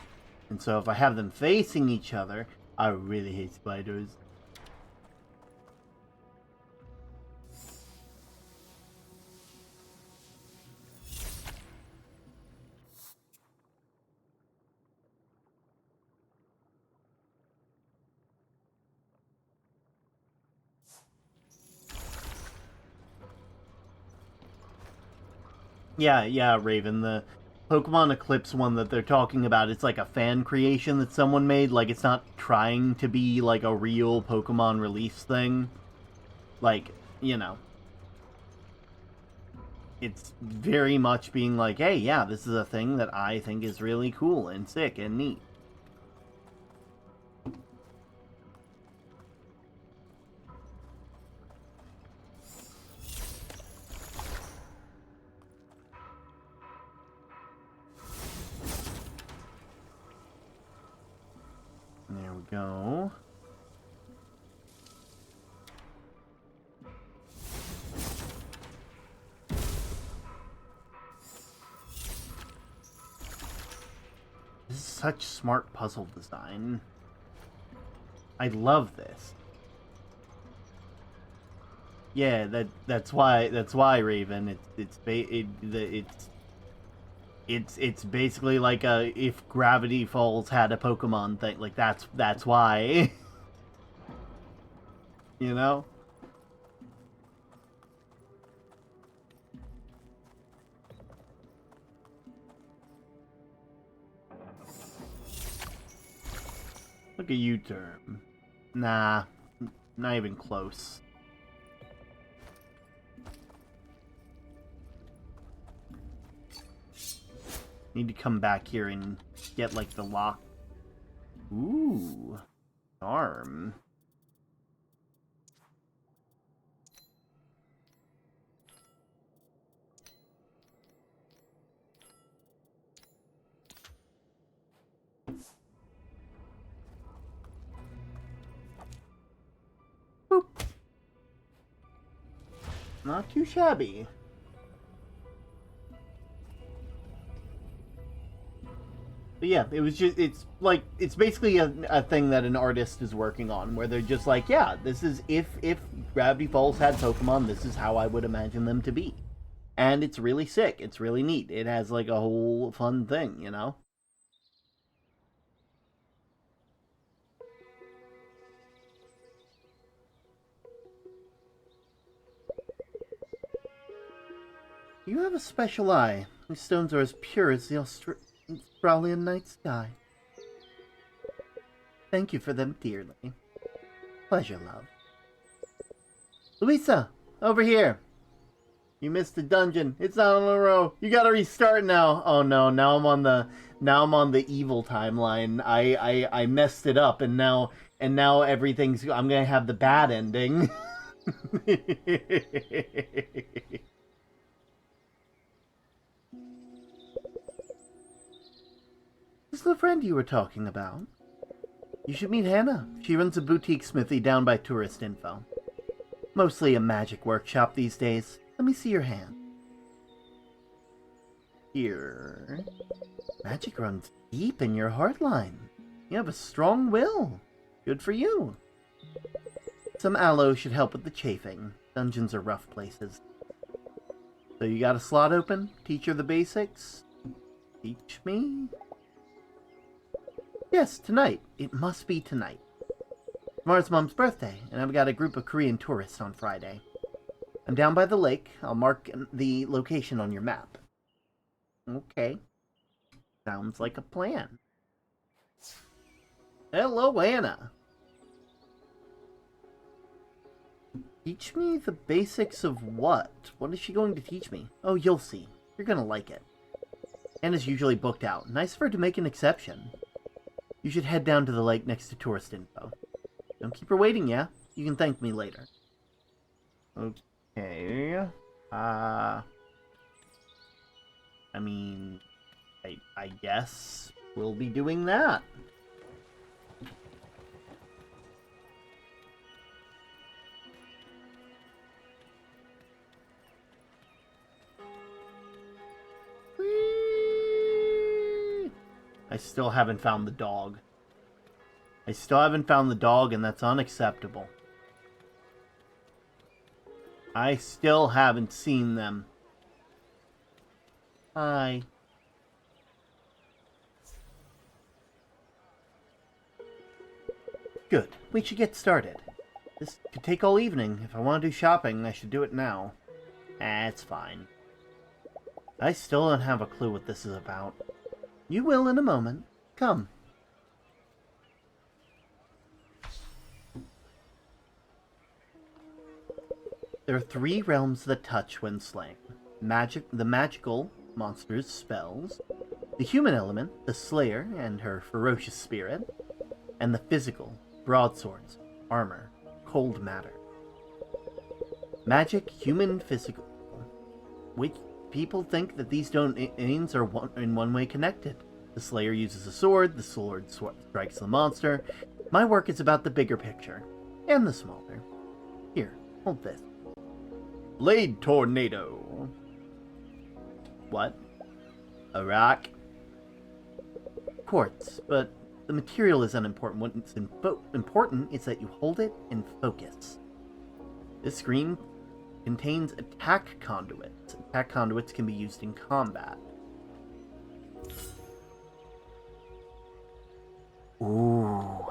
And so if I have them facing each other, I really hate spiders. Yeah, Raven, the Pokemon Eclipse one that they're talking about, it's like a fan creation that someone made. Like, it's not trying to be, like, a real Pokemon release thing. Like, you know. It's very much being like, hey, yeah, this is a thing that I think is really cool and sick and neat. There we go. This is such smart puzzle design. I love this. Yeah, that's why Raven. It's It's basically like a if Gravity Falls had a Pokemon thing. Like that's why. You know? Look at you, Term. Nah, not even close. Need to come back here and get, like, the lock. Ooh. Charm. Boop. Not too shabby. But yeah, it was just, it's basically a thing that an artist is working on, where they're just like, yeah, this is, if Gravity Falls had Pokemon, this is how I would imagine them to be. And it's really sick, it's really neat, it has like a whole fun thing, you know? You have a special eye, whose stones are as pure as the Australian night sky. Thank you for them dearly. Pleasure, love. Louisa, over here. You missed the dungeon. It's not on a row. You gotta restart now. Oh no, now I'm on the evil timeline. I messed it up, and now everything's, I'm gonna have the bad ending. This is the friend you were talking about. You should meet Hannah. She runs a boutique smithy down by Tourist Info. Mostly a magic workshop these days. Let me see your hand. Here. Magic runs deep in your heartline. You have a strong will. Good for you. Some aloe should help with the chafing. Dungeons are rough places. So you got a slot open? Teach her the basics? Teach me? Yes, tonight. It must be tonight. Tomorrow's Mom's birthday, and I've got a group of Korean tourists on Friday. I'm down by the lake. I'll mark the location on your map. Okay. Sounds like a plan. Hello, Anna. Teach me the basics of what? What is she going to teach me? Oh, you'll see. You're gonna like it. Anna's usually booked out. Nice of her to make an exception. You should head down to the lake next to Tourist Info. Don't keep her waiting, yeah? You can thank me later. Okay. I mean, I guess we'll be doing that. Whee! I still haven't found the dog. I still haven't found the dog, and that's unacceptable. I still haven't seen them. Hi. Good. We should get started. This could take all evening. If I want to do shopping, I should do it now. It's fine. I still don't have a clue what this is about. You will in a moment. Come. There are 3 realms that touch when slain. The magical, monsters, spells. The human element, the slayer and her ferocious spirit. And the physical, broadswords, armor, cold matter. Magic, human, physical. Which people think that these domains are in one way connected. The slayer uses a sword, the sword strikes the monster. My work is about the bigger picture. And the smaller. Here, hold this. Blade Tornado. What? A rock? Quartz, but the material is unimportant. What's important is that you hold it and focus. This screen contains attack conduits. Attack conduits can be used in combat. Ooh.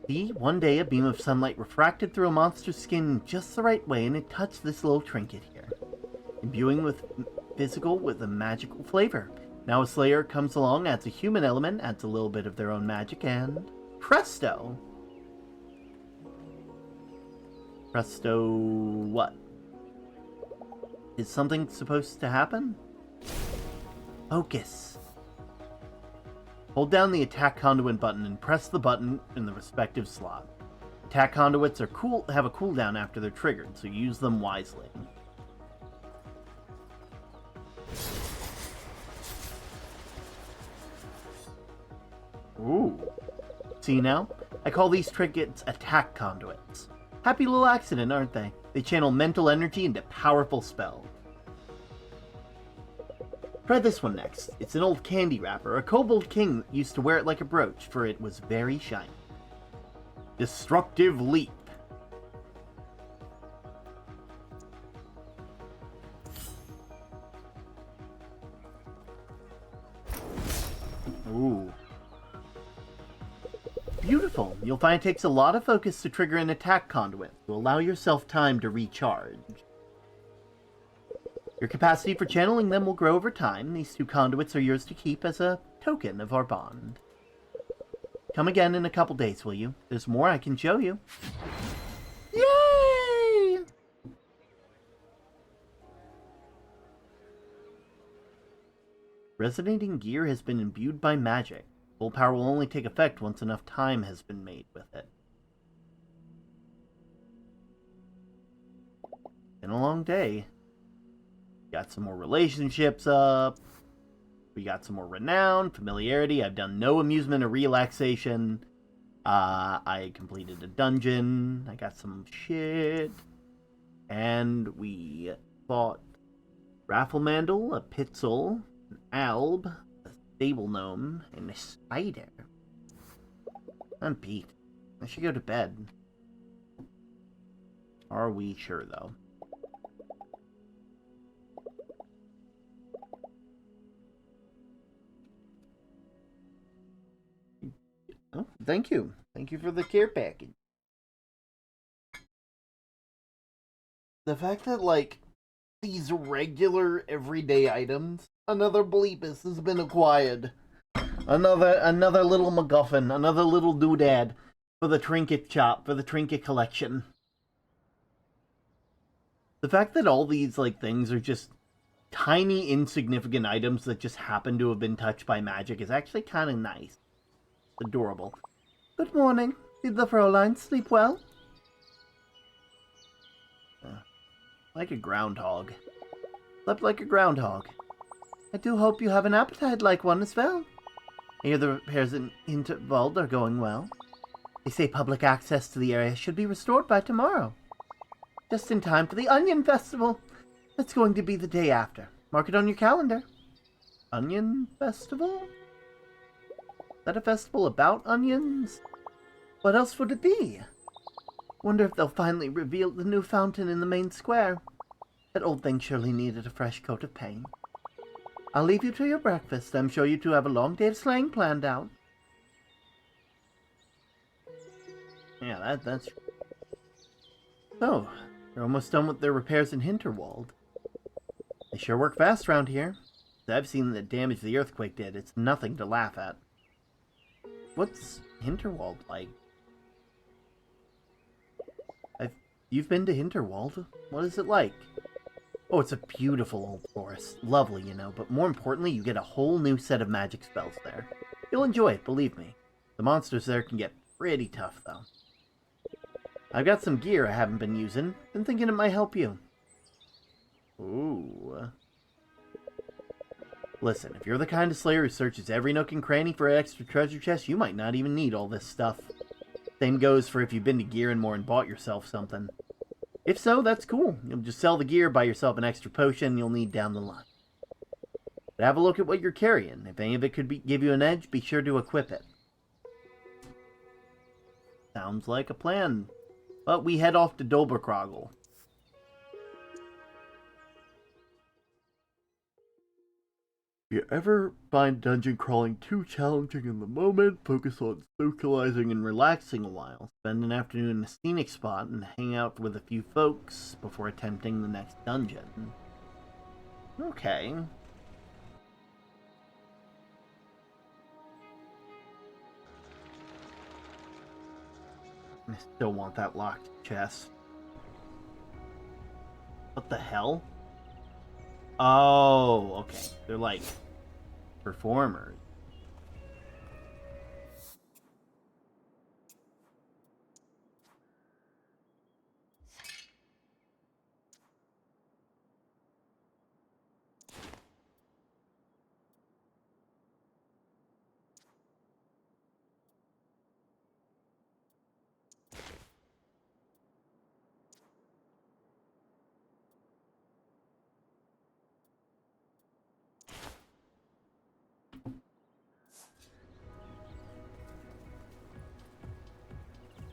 See, one day a beam of sunlight refracted through a monster's skin just the right way and it touched this little trinket here, imbuing with physical with a magical flavor. Now a slayer comes along, adds a human element, adds a little bit of their own magic, and presto! Presto what? Is something supposed to happen? Focus. Hold down the attack conduit button and press the button in the respective slot. Attack conduits are have a cooldown after they're triggered, so use them wisely. Ooh. See now? I call these trinkets attack conduits. Happy little accident, aren't they? They channel mental energy into powerful spells. Try this one next. It's an old candy wrapper. A kobold king used to wear it like a brooch, for it was very shiny. Destructive Leap. Ooh. Beautiful. You'll find it takes a lot of focus to trigger an attack conduit, to allow yourself time to recharge. Your capacity for channeling them will grow over time. These two conduits are yours to keep as a token of our bond. Come again in a couple days, will you? There's more I can show you. Yay! Resonating gear has been imbued by magic. Full power will only take effect once enough time has been made with it. Been a long day. Got some more relationships up. We got some more renown, familiarity. I've done no amusement or relaxation. I completed a dungeon. I got some shit. And we fought Rafflemandel, a Pitzel, an Alb, a stable gnome, and a spider. I'm beat. I should go to bed. Are we sure, though? Oh, thank you. Thank you for the care package. The fact that, like, these regular everyday items, another Bleepus has been acquired. Another little MacGuffin, another little doodad for the trinket shop, for the trinket collection. The fact that all these, like, things are just tiny, insignificant items that just happen to have been touched by magic is actually kind of nice. Adorable. Good morning. Did the Fräulein sleep well? Like a groundhog. Slept like a groundhog. I do hope you have an appetite like one as well. I hear the repairs in Hinterburg are going well. They say public access to the area should be restored by tomorrow. Just in time for the Onion Festival. That's going to be the day after. Mark it on your calendar. Onion Festival? Is that a festival about onions? What else would it be? Wonder if they'll finally reveal the new fountain in the main square. That old thing surely needed a fresh coat of paint. I'll leave you to your breakfast. I'm sure you two have a long day of sleighing planned out. Yeah, that's... So, they're almost done with their repairs in Hinterwald. They sure work fast around here. I've seen the damage the earthquake did. It's nothing to laugh at. What's Hinterwald like? You've been to Hinterwald? What is it like? Oh, it's a beautiful old forest. Lovely, you know, but more importantly, you get a whole new set of magic spells there. You'll enjoy it, believe me. The monsters there can get pretty tough, though. I've got some gear I haven't been using. Been thinking it might help you. Ooh. Listen, if you're the kind of slayer who searches every nook and cranny for an extra treasure chest, you might not even need all this stuff. Same goes for if you've been to Gear and More and bought yourself something. If so, that's cool. You'll just sell the gear, buy yourself an extra potion you'll need down the line. But have a look at what you're carrying. If any of it could give you an edge, be sure to equip it. Sounds like a plan. But we head off to Dolberkrogel. If you ever find dungeon crawling too challenging in the moment, focus on socializing and relaxing a while. Spend an afternoon in a scenic spot and hang out with a few folks before attempting the next dungeon. Okay. I still want that locked chest. What the hell? Oh, okay. They're like performers.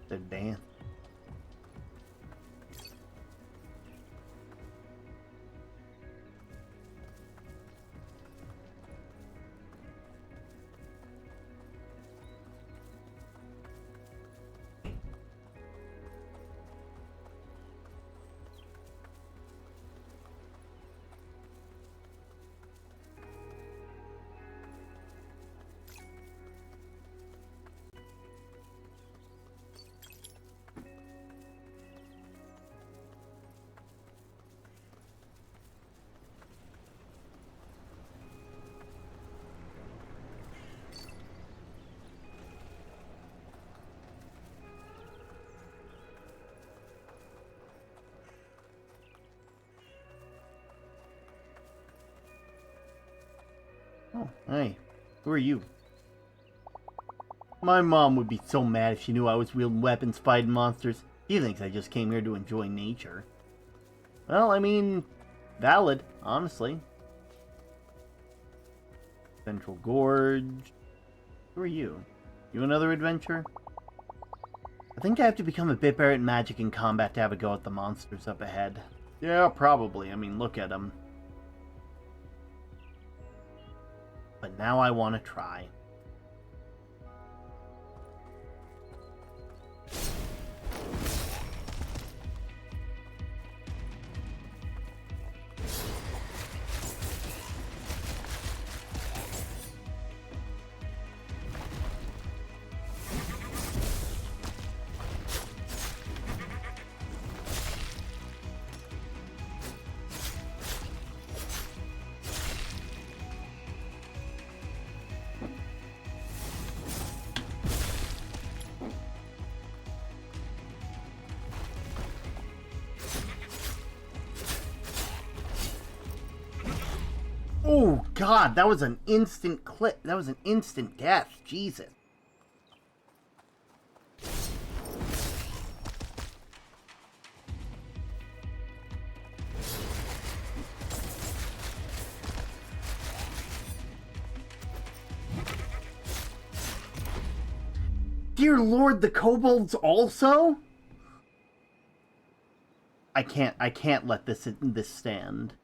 They're dancing. Oh, hey. Who are you? My mom would be so mad if she knew I was wielding weapons fighting monsters. She thinks I just came here to enjoy nature. Well, I mean, valid, honestly. Central Gorge. Who are you? You another adventurer? I think I have to become a bit better at magic and combat to have a go at the monsters up ahead. Yeah, probably. I mean, look at them. But now I want to try. Oh, God, that was an instant clip. That was an instant death. Jesus. Dear Lord, the kobolds also? I can't let this stand.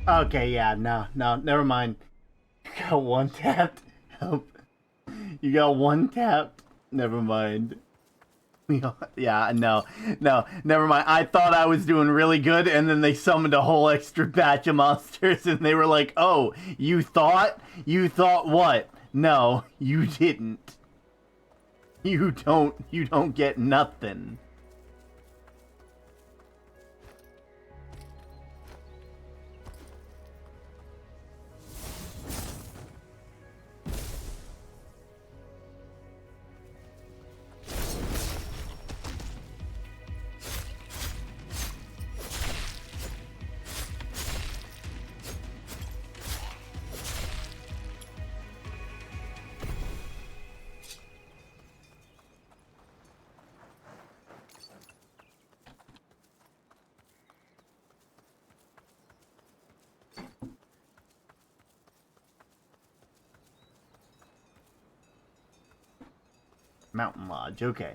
Okay, yeah, no, never mind. You got one tapped. Help. You got one tapped. Never mind. Yeah, no, never mind. I thought I was doing really good, and then they summoned a whole extra batch of monsters, and they were like, "Oh, you thought? You thought what? No, you didn't. You don't get nothing." Mountain Lodge, okay.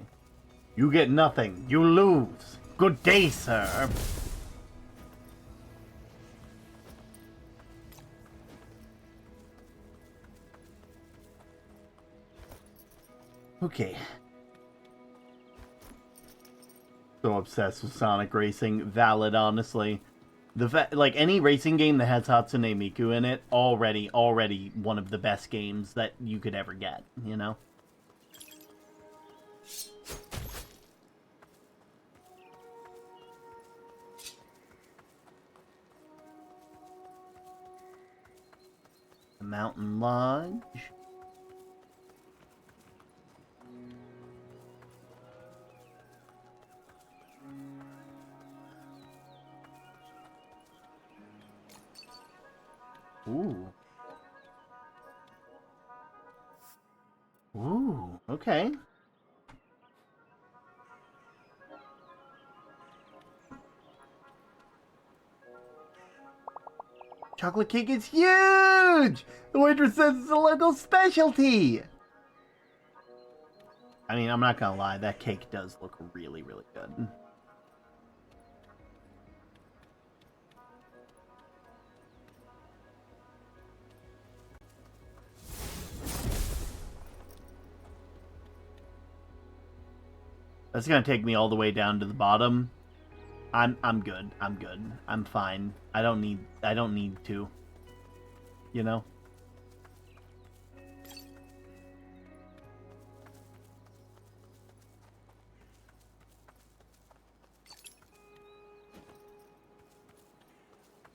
You get nothing. You lose. Good day, sir. Okay. So obsessed with Sonic Racing. Valid, honestly. Like, any racing game that has Hatsune Miku in it, already one of the best games that you could ever get, you know? The Mountain Lodge. Ooh. Ooh, okay. Chocolate cake is huge! The waitress says it's a local specialty! I mean, I'm not gonna lie, that cake does look really, really good. That's gonna take me all the way down to the bottom. I'm good. I'm good. I'm fine. I don't need to. You know?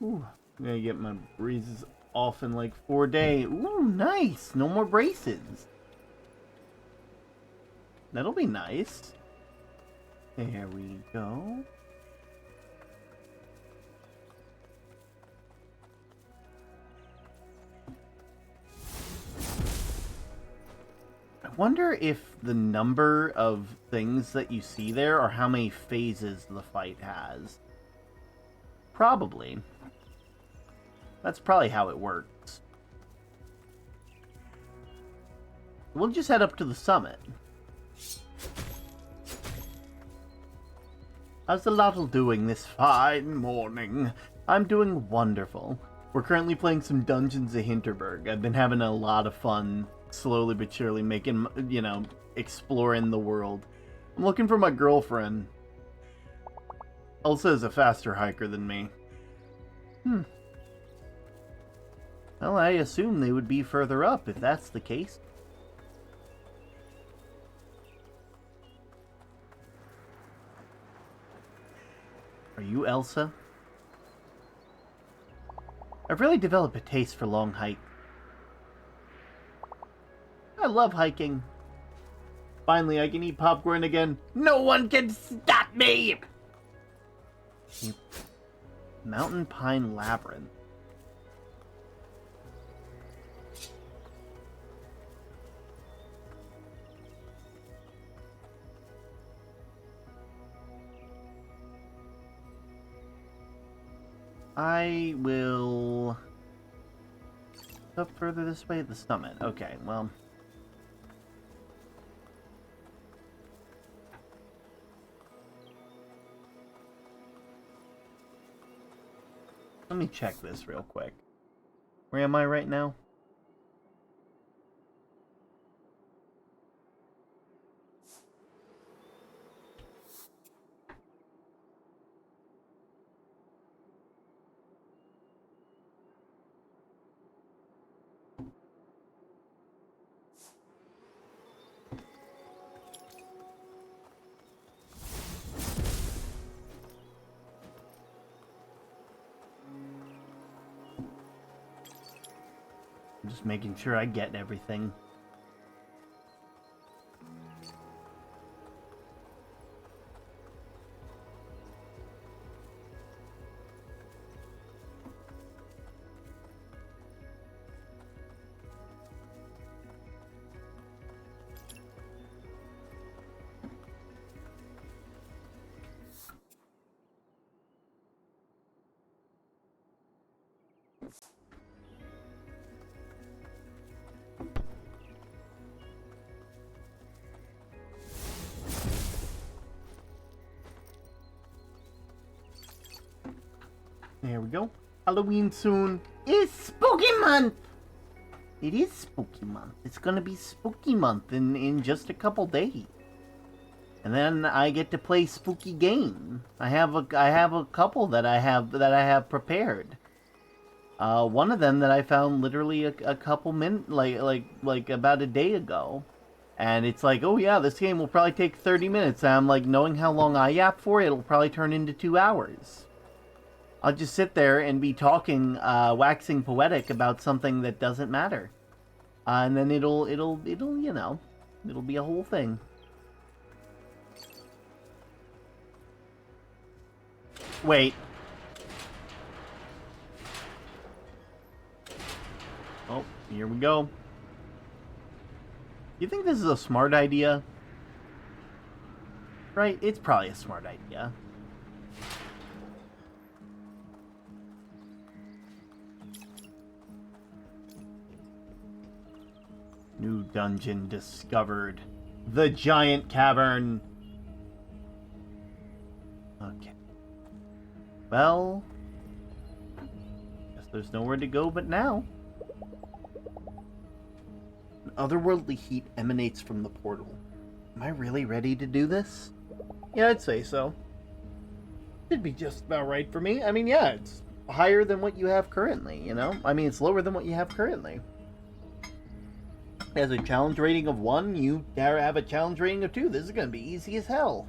Ooh, I'm gonna get my braces off in like 4 days. Ooh, nice. No more braces. That'll be nice. There we go. I wonder if the number of things that you see there are how many phases the fight has. Probably. That's probably how it works. We'll just head up to the summit. How's the Lottle doing this fine morning? I'm doing wonderful. We're currently playing some Dungeons of Hinterburg. I've been having a lot of fun, slowly but surely making, you know, exploring the world. I'm looking for my girlfriend. Elsa is a faster hiker than me. Well, I assume they would be further up if that's the case. Are you Elsa? I've really developed a taste for long hikes. I love hiking. Finally, I can eat popcorn again. No one can stop me! Mountain Pine Labyrinth. I will... Up further this way at the summit. Okay, well... Let me check this real quick. Where am I right now? I'm just making sure I get everything. There we go. Halloween soon. It's spooky month! It is spooky month. It's gonna be spooky month in just a couple days. And then I get to play spooky game. I have a couple that I have prepared. One of them that I found literally a couple minutes, like about a day ago. And it's like, oh yeah, this game will probably take 30 minutes. And I'm like, knowing how long I yap for, it'll probably turn into 2 hours. I'll just sit there and be talking, waxing poetic about something that doesn't matter. And then it'll, you know, it'll be a whole thing. Wait. Oh, here we go. You think this is a smart idea? Right? It's probably a smart idea. New dungeon discovered. The giant cavern. Okay. Well, guess there's nowhere to go but now. An otherworldly heat emanates from the portal. Am I really ready to do this? Yeah, I'd say so. It'd be just about right for me. I mean, yeah, it's higher than what you have currently, you know? I mean, it's lower than what you have currently. It has a challenge rating of 1, you have a challenge rating of 2. This is going to be easy as hell.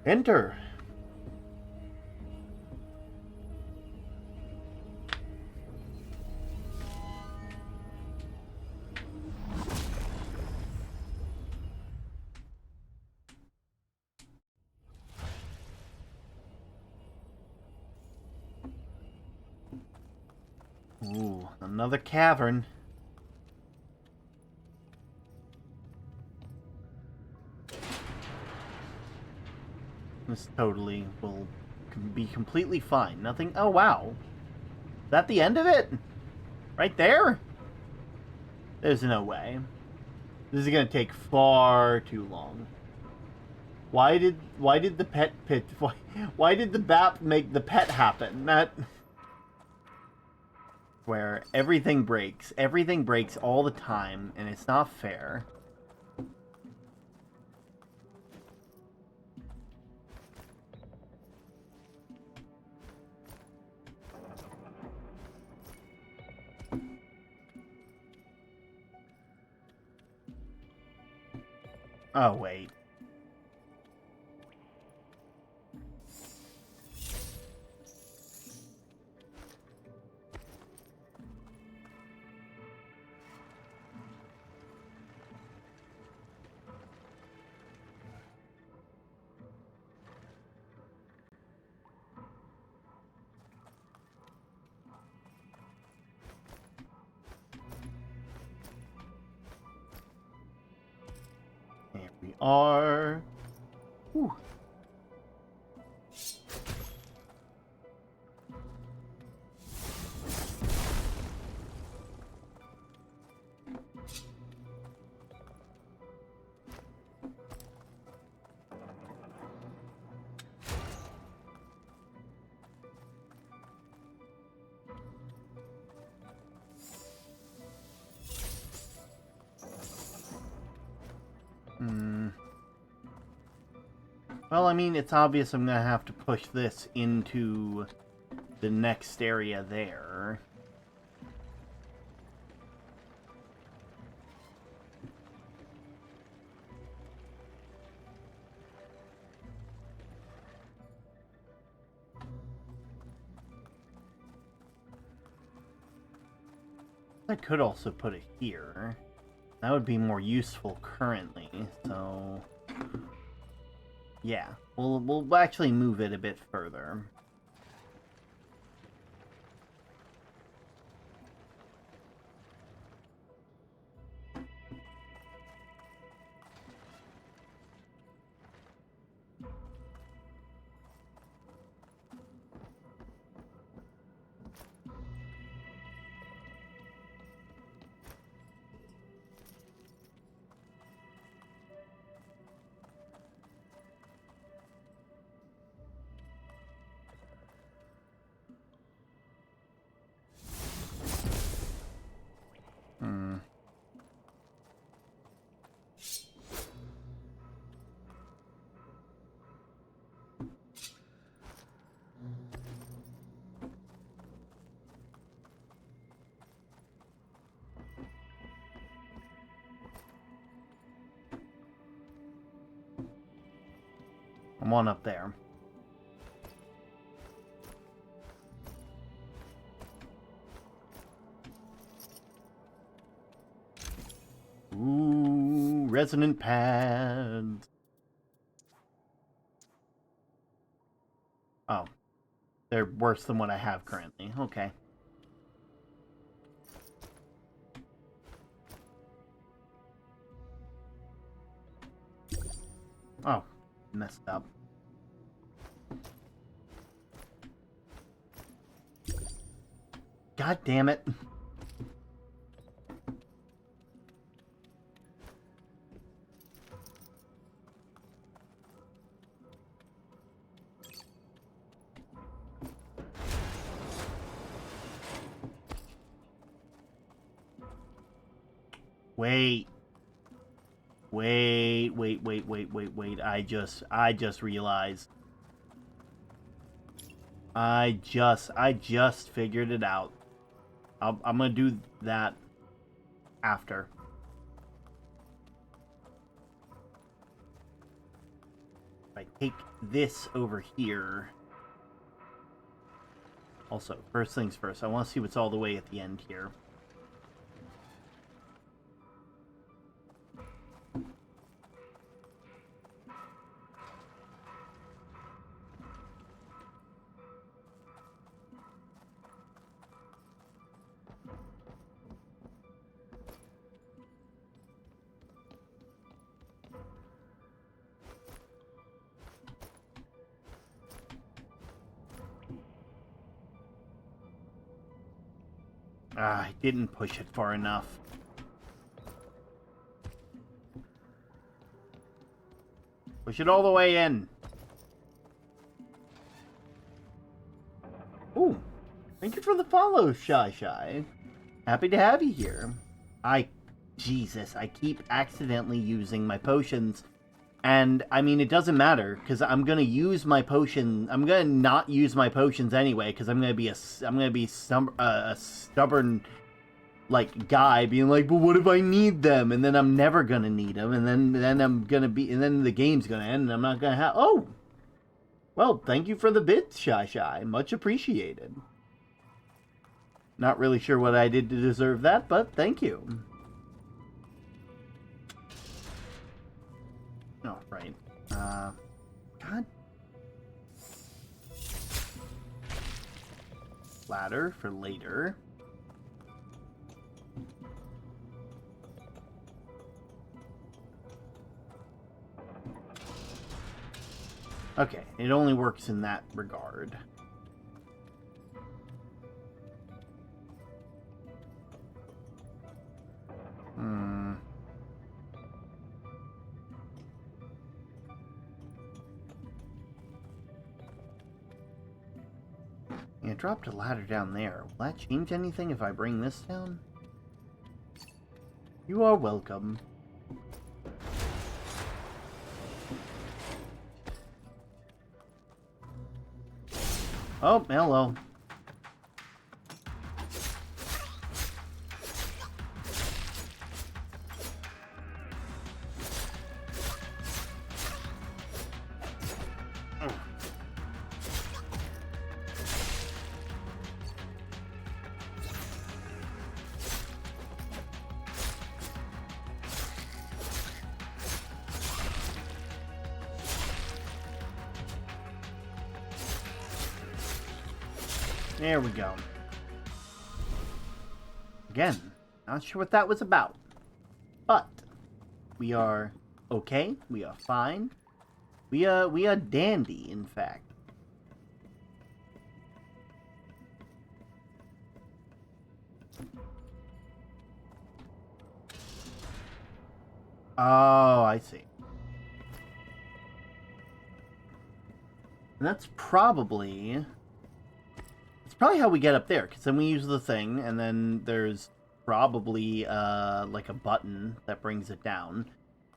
Enter. Ooh, another cavern. This totally will be completely fine. Nothing. Oh, wow. Is that the end of it? Right there? There's no way. This is gonna take far too long. Why did the pet pit? Why did the BAP make the pet happen? That. Where everything breaks all the time, and it's not fair. Oh, wait. There we are. Whew. Well, I mean, it's obvious I'm gonna have to push this into the next area there. I could also put it here. That would be more useful currently, so... Yeah, we'll actually move it a bit further. I'm one up there. Ooh, resonant pads. Oh. They're worse than what I have currently. Okay. Oh, messed up. God damn it. Wait. I just realized. I just figured it out. I'm gonna do that after. If I take this over here. Also, first things first, I want to see what's all the way at the end here. I didn't push it far enough. Push it all the way in. Ooh, thank you for the follow, Shy. Happy to have you here. Jesus, I keep accidentally using my potions. And, I mean, it doesn't matter, because I'm going to use my potion. I'm going to not use my potions anyway, because I'm going to be a stubborn, like, guy being like, but what if I need them? And then I'm never going to need them, and then I'm going to be, and then the game's going to end, and I'm not going to have, oh! Well, thank you for the bits, Shy. Much appreciated. Not really sure what I did to deserve that, but thank you. Oh, right. God. Ladder for later. Okay, it only works in that regard. Yeah, dropped a ladder down there. Will that change anything if I bring this down? You are welcome. Oh, hello. There we go. Again, not sure what that was about. But we are okay. We are fine. We are dandy, in fact. Oh, I see. And that's probably... It's probably how we get up there, because then we use the thing, and then there's probably, like a button that brings it down.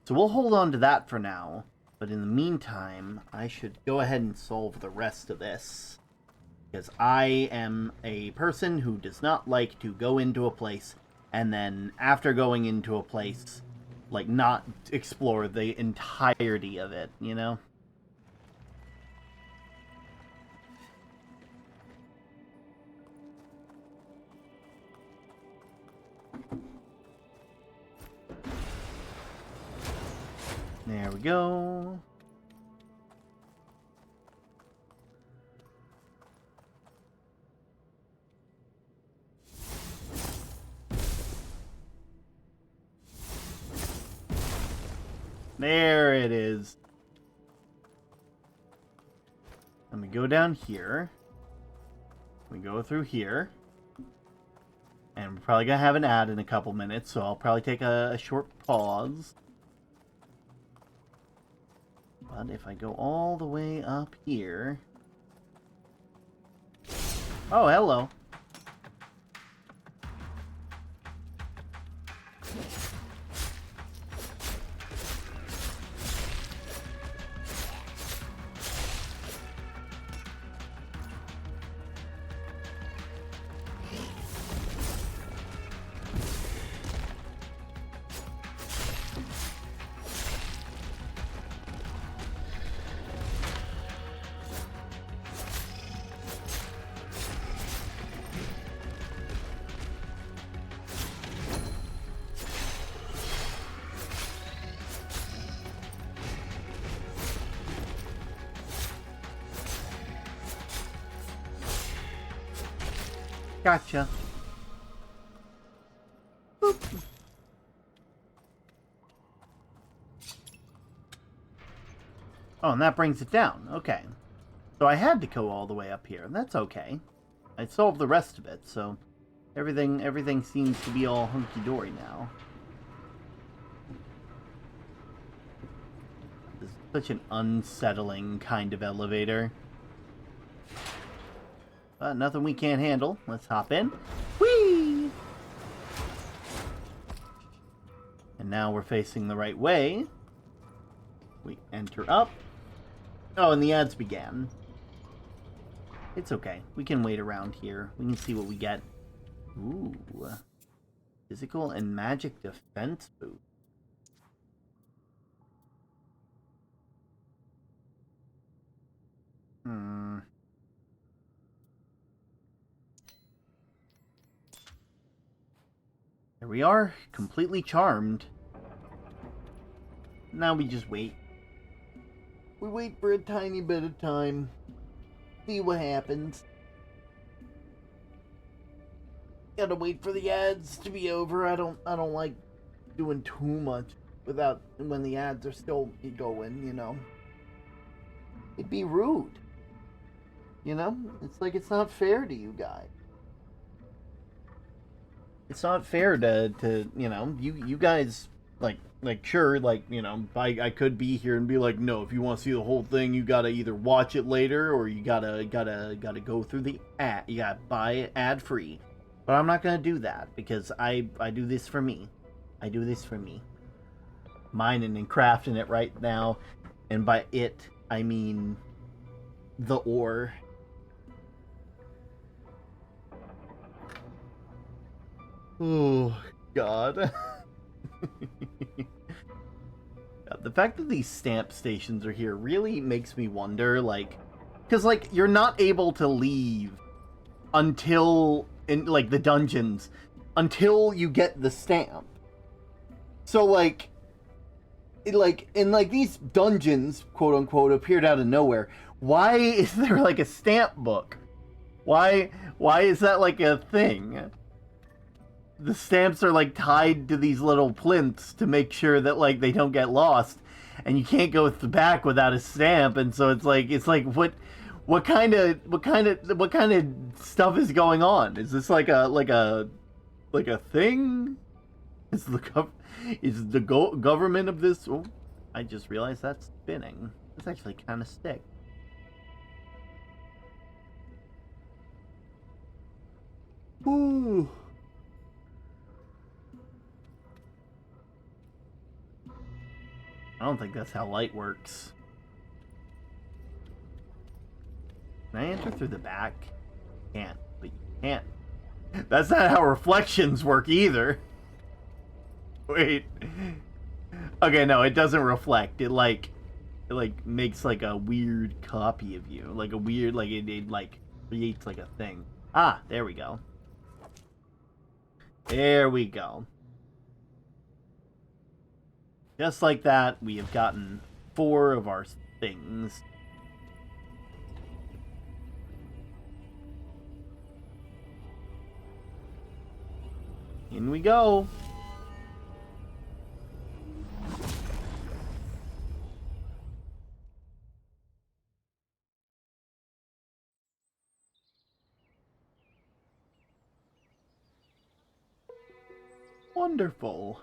So we'll hold on to that for now, but in the meantime, I should go ahead and solve the rest of this. Because I am a person who does not like to go into a place, and then after going into a place, like, not explore the entirety of it, you know? There we go. There it is. Let me go down here. We go through here. And we're probably going to have an ad in a couple minutes, so I'll probably take a short pause. But if I go all the way up here... Oh, hello. Gotcha. Boop. Oh, and that brings it down. Okay. So I had to go all the way up here. That's okay. I solved the rest of it, so everything seems to be all hunky-dory now. This is such an unsettling kind of elevator. But nothing we can't handle. Let's hop in. Whee! And now we're facing the right way. We enter up. Oh, and the ads began. It's okay. We can wait around here. We can see what we get. Ooh. Physical and magic defense boost. There we are, completely charmed. Now we just wait. We wait for a tiny bit of time. See what happens. Gotta wait for the ads to be over. I don't like doing too much without when the ads are still going, you know. It'd be rude. You know? It's like it's not fair to you guys. It's not fair to you know, you guys, like sure, like, you know, I could be here and be like, no, if you want to see the whole thing, you gotta either watch it later, or you gotta go through the ad, you gotta buy it ad free. But I'm not gonna do that, because I do this for me. I do this for me. Mining and crafting it right now, and by it, I mean the ore. Oh, God. The fact that these stamp stations are here really makes me wonder, like, because, like, you're not able to leave until, in, like, the dungeons, until you get the stamp. So, like, in, like, these dungeons, quote-unquote, appeared out of nowhere. Why is there, like, a stamp book? Why is that, like, a thing? The stamps are, like, tied to these little plinths to make sure that, like, they don't get lost, and you can't go back without a stamp. And so it's like what kind of stuff is going on? Is this like a thing? Is the government of this? Oh, I just realized that's spinning. It's actually kind of stick. Ooh. I don't think that's how light works. Can I enter through the back? Can't, but you can't. That's not how reflections work either. Wait. Okay, no, it doesn't reflect. It makes like a weird copy of you. Like a weird, like it like creates like a thing. Ah, there we go. There we go. Just like that, we have gotten 4 of our things. In we go. Wonderful.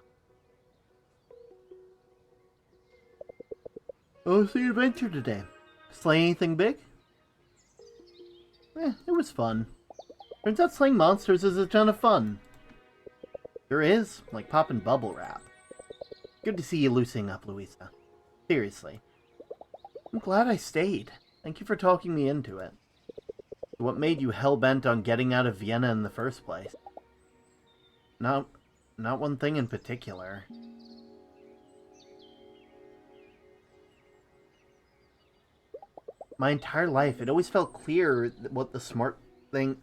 What was the adventure today? Slay anything big? It was fun. Turns out slaying monsters is a ton of fun. There is, like popping bubble wrap. Good to see you loosening up, Louisa. Seriously. I'm glad I stayed. Thank you for talking me into it. What made you hell-bent on getting out of Vienna in the first place? Not one thing in particular. My entire life, it always felt clear what the smart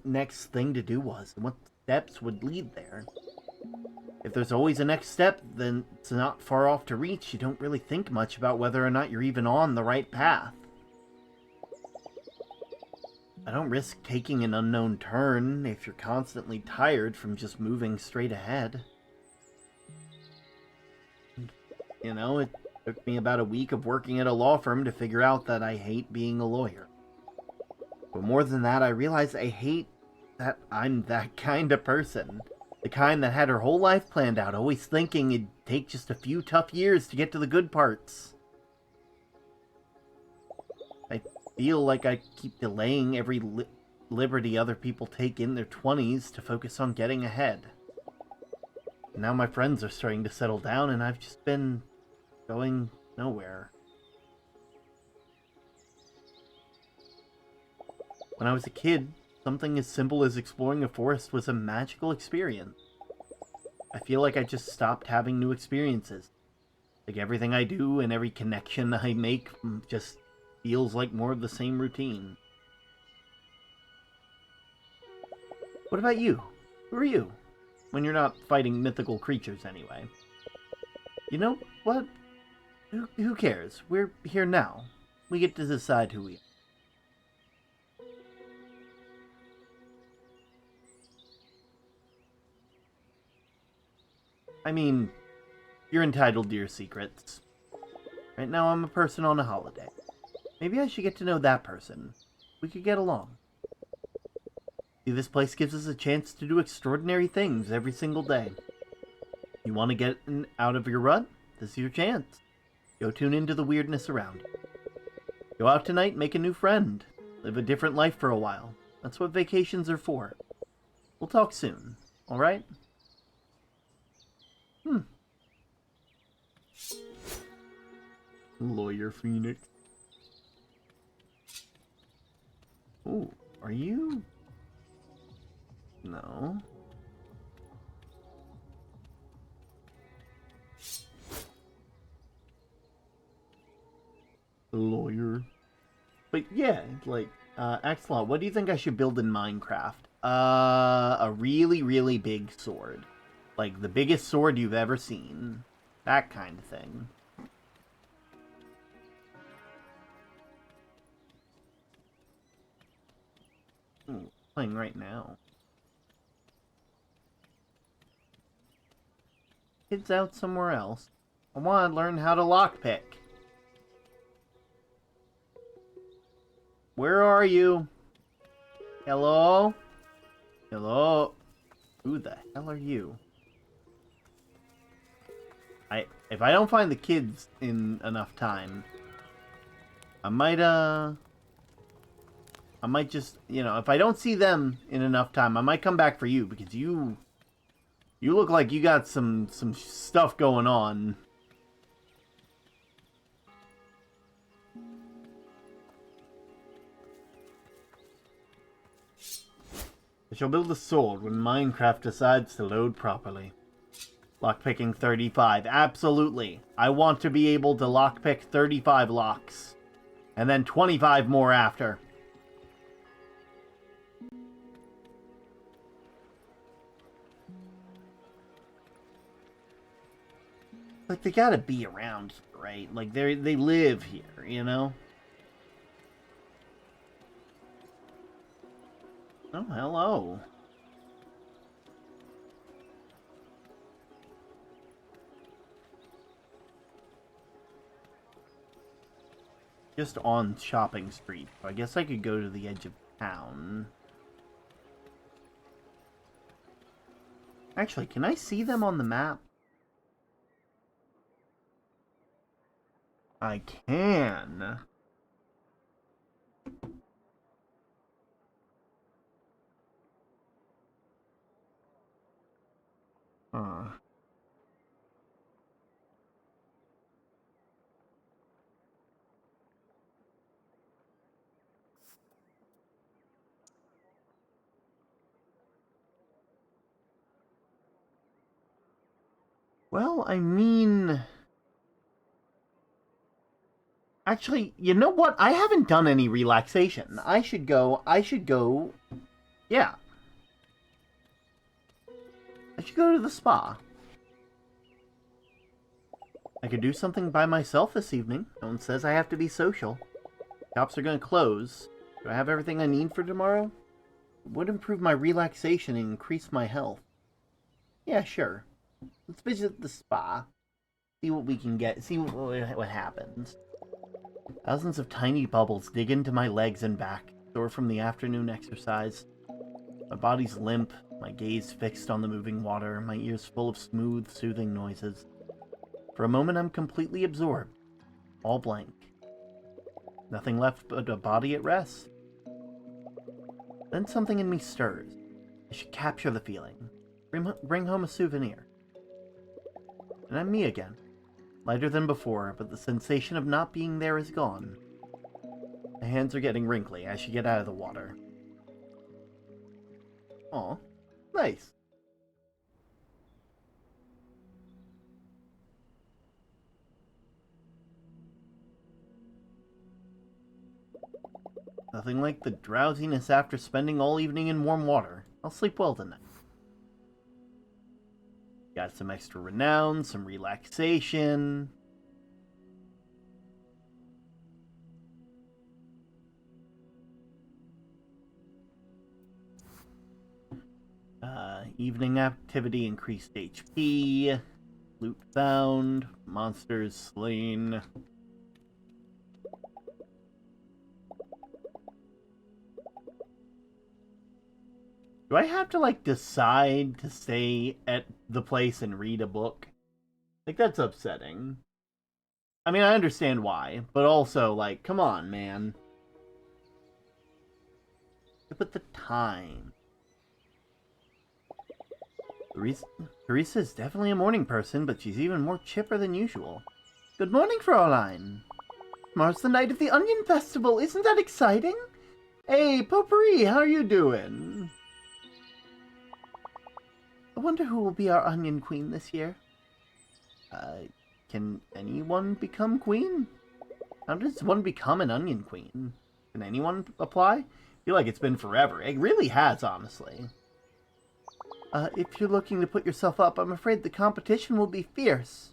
next thing to do was, and what steps would lead there. If there's always a next step, then it's not far off to reach. You don't really think much about whether or not you're even on the right path. I don't risk taking an unknown turn if you're constantly tired from just moving straight ahead. You know, it took me about a week of working at a law firm to figure out that I hate being a lawyer. But more than that, I realize I hate that I'm that kind of person. The kind that had her whole life planned out, always thinking it'd take just a few tough years to get to the good parts. I feel like I keep delaying every liberty other people take in their 20s to focus on getting ahead. Now my friends are starting to settle down, and I've just been going nowhere. When I was a kid, something as simple as exploring a forest was a magical experience. I feel like I just stopped having new experiences. Like everything I do and every connection I make just feels like more of the same routine. What about you? Who are you? When you're not fighting mythical creatures, anyway. You know what? Who cares? We're here now. We get to decide who we are. I mean, you're entitled to your secrets. Right now I'm a person on a holiday. Maybe I should get to know that person. We could get along. See, this place gives us a chance to do extraordinary things every single day. You want to get out of your rut? This is your chance. Go tune into the weirdness around you. Go out tonight, make a new friend. Live a different life for a while. That's what vacations are for. We'll talk soon, alright? Lawyer Phoenix. Ooh, are you? No. Yeah, like, Axelot, what do you think I should build in Minecraft? A really, really big sword. Like, the biggest sword you've ever seen. That kind of thing. Ooh, playing right now. Kids out somewhere else. I want to learn how to lockpick. Where are you? Hello? Hello? Who the hell are you? If I don't find the kids in enough time, I might just, if I don't see them in enough time, I might come back for you, because you look like you got some stuff going on. I shall build a sword when Minecraft decides to load properly. Lockpicking 35. Absolutely. I want to be able to lockpick 35 locks. And then 25 more after. Like, they gotta be around here, right? Like, they live here, you know? Oh, hello. Just on Shopping Street. So I guess I could go to the edge of town. Actually, can I see them on the map? I can. Huh. Well, I mean... Actually, you know what? I haven't done any relaxation. I should go... Yeah. I should go to the spa. I could do something by myself this evening. No one says I have to be social. Shops are going to close. Do I have everything I need for tomorrow? It would improve my relaxation and increase my health. Yeah, sure. Let's visit the spa. See what we can get. See what happens. Thousands of tiny bubbles dig into my legs and back, sore from the afternoon exercise. My body's limp, my gaze fixed on the moving water, my ears full of smooth, soothing noises. For a moment I'm completely absorbed, all blank. Nothing left but a body at rest. Then something in me stirs. I should capture the feeling. Bring home a souvenir. And I'm me again. Lighter than before, but the sensation of not being there is gone. My hands are getting wrinkly. I should get out of the water. Aw, nice. Nothing like the drowsiness after spending all evening in warm water. I'll sleep well tonight. Got some extra renown, some relaxation. Evening activity, increased HP. Loot found. Monsters slain. Do I have to, like, decide to stay at the place and read a book? Like, that's upsetting. I mean, I understand why, but also, like, come on, man. Put the time. Teresa is definitely a morning person, but she's even more chipper than usual. Good morning, Fraulein. Tomorrow's the night of the Onion Festival. Isn't that exciting? Hey, Potpourri, how are you doing? I wonder who will be our Onion Queen this year. Can anyone become queen? How does one become an Onion Queen? Can anyone apply? I feel like it's been forever. It really has, honestly. If you're looking to put yourself up, I'm afraid the competition will be fierce.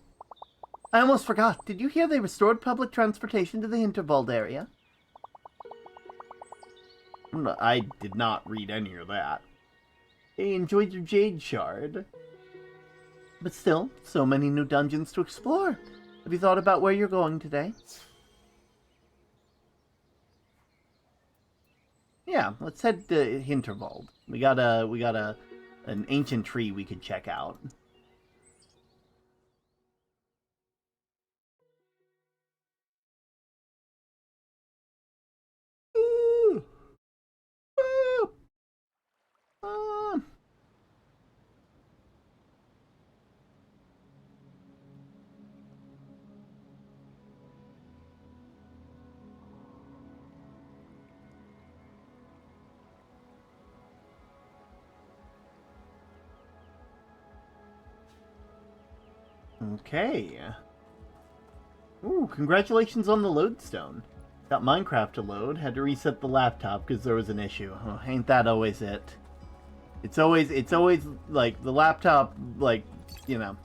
I almost forgot. Did you hear they restored public transportation to the Hinterburg area? I did not read any of that. They enjoyed your Jade Shard. But still, so many new dungeons to explore. Have you thought about where you're going today? Yeah, let's head to Hinterburg. We got an ancient tree we could check out. Ooh. Ooh. Okay. Ooh, congratulations on the lodestone. Got Minecraft to load. Had to reset the laptop because there was an issue. Oh, ain't that always it? It's always like the laptop, like, you know,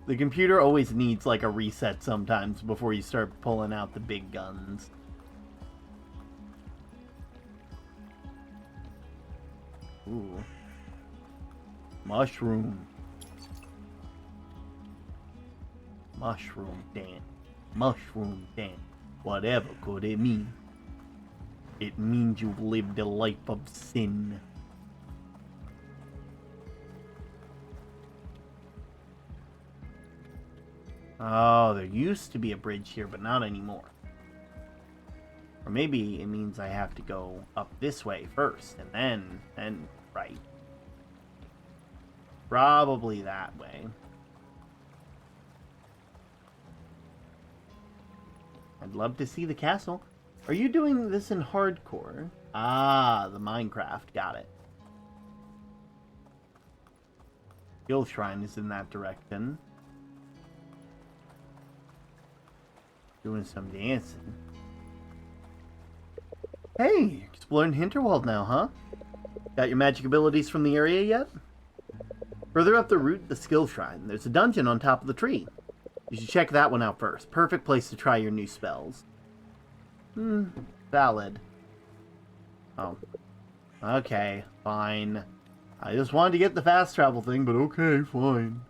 the computer always needs like a reset sometimes before you start pulling out the big guns. Ooh. Mushroom. Mushroom dance. Mushroom dance. Whatever could it mean? It means you've lived a life of sin. Oh, there used to be a bridge here, but not anymore. Or maybe it means I have to go up this way first, and then right. Probably that way. I'd love to see the castle. Are you doing this in hardcore? Ah, the Minecraft. Got it. Skill Shrine is in that direction. Doing some dancing. Hey, exploring Hinterwald now, huh? Got your magic abilities from the area yet? Further up the route, the Skill Shrine. There's a dungeon on top of the tree. You should check that one out first. Perfect place to try your new spells. Valid. Oh. Okay, fine. I just wanted to get the fast travel thing, but okay, fine.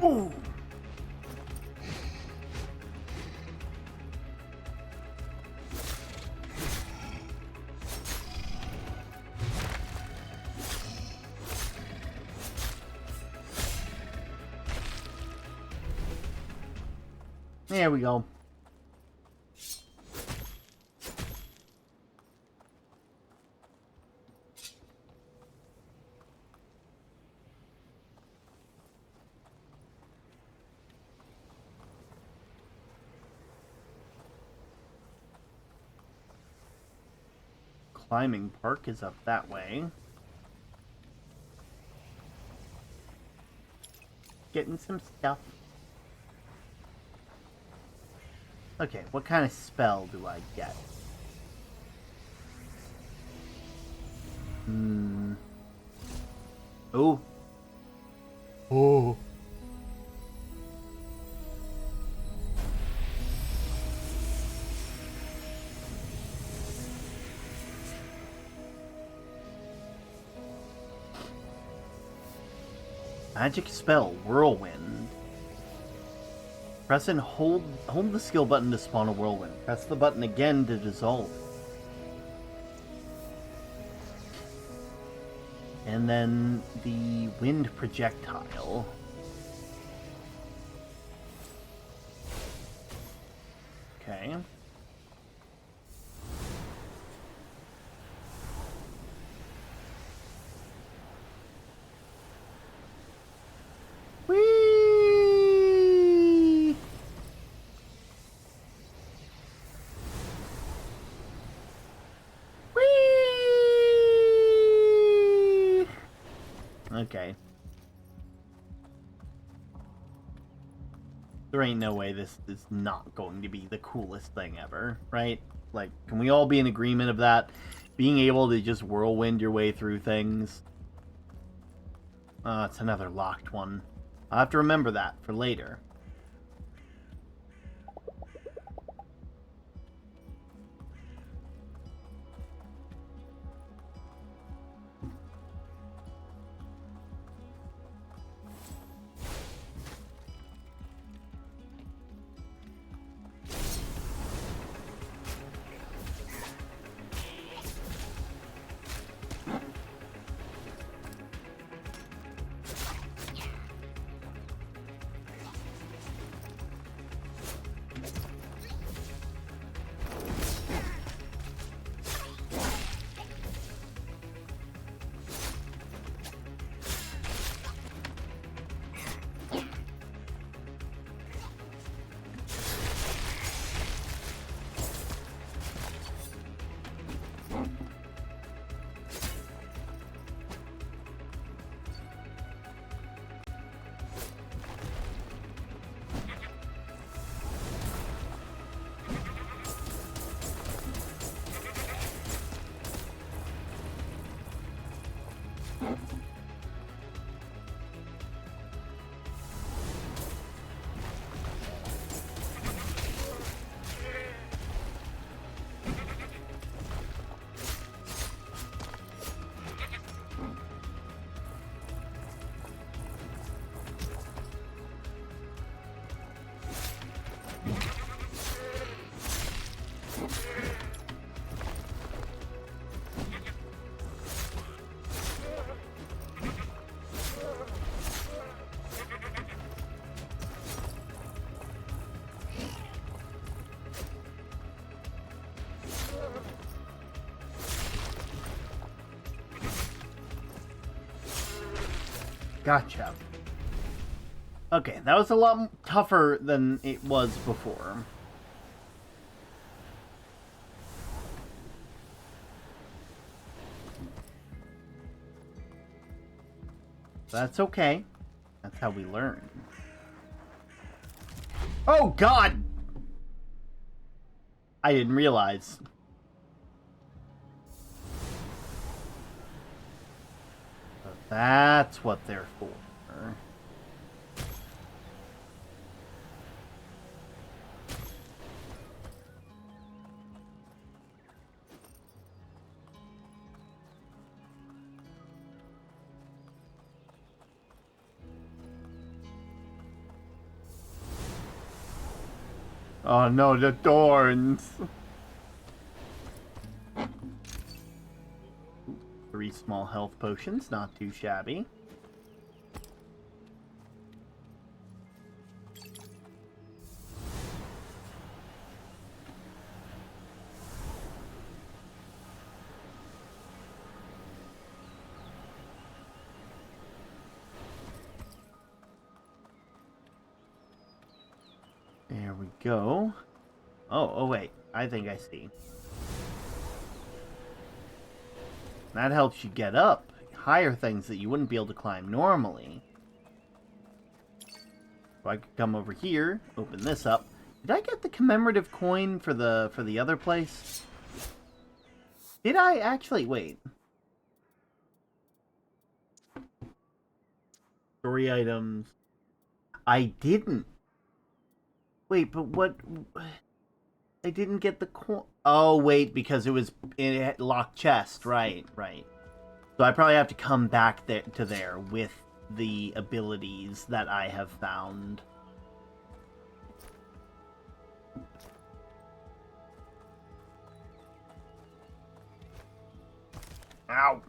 Ooh. There we go. Climbing Park is up that way. Getting some stuff. Okay, what kind of spell do I get? Oh. Oh. Magic spell, Whirlwind. Press and hold the skill button to spawn a whirlwind. Press the button again to dissolve. And then the wind projectile. Okay. There ain't no way this is not going to be the coolest thing ever, right? Like, can we all be in agreement of that? Being able to just whirlwind your way through things. It's another locked one. I'll have to remember that for later. Gotcha. Okay, that was a lot tougher than it was before. That's okay. That's how we learn. Oh, God! I didn't realize. But that's what they're for. Oh no, the thorns! 3 small health potions, not too shabby. There we go. Oh wait, I think I see. That helps you get up higher things that you wouldn't be able to climb normally. So I could come over here, open this up. Did I get the commemorative coin for the other place? Did I actually? Wait. Story items. I didn't. Wait, but what? I didn't get the coin. Oh, wait, because it was in a locked chest. Right. So I probably have to come back to there with the abilities that I have found. Ow.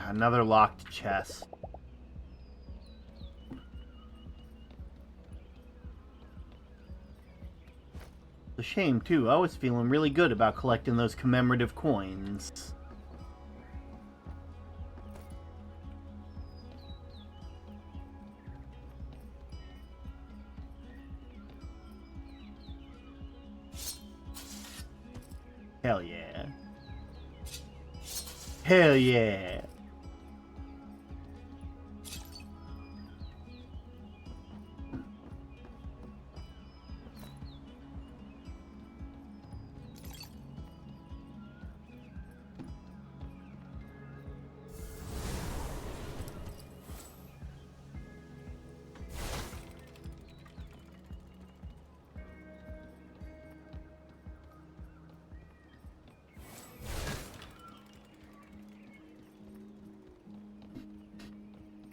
Another locked chest. I It's a shame, too. I was feeling really good about collecting those commemorative coins. Hell yeah. Hell yeah.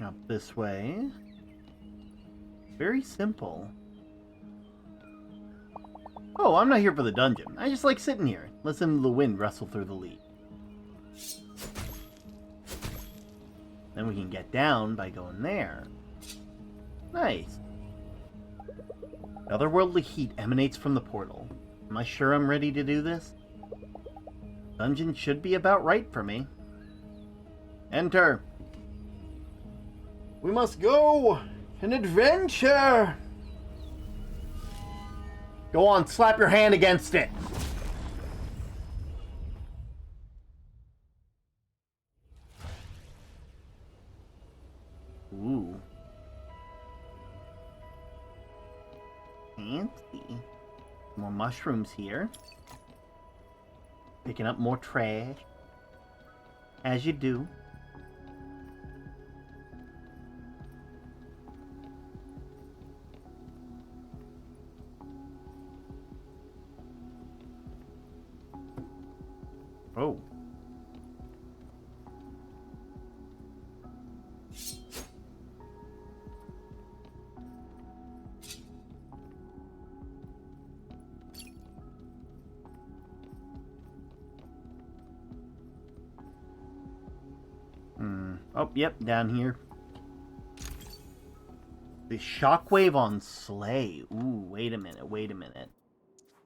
Up this way. Very simple. Oh, I'm not here for the dungeon. I just like sitting here, listening to the wind rustle through the leaves. Then we can get down by going there. Nice. Otherworldly heat emanates from the portal. Am I sure I'm ready to do this? Dungeon should be about right for me. Enter. We must go! An adventure! Go on, slap your hand against it. Ooh. Fancy. More mushrooms here. Picking up more trash. As you do. Oh. Oh, yep, down here. The shockwave on Slay. Ooh, wait a minute.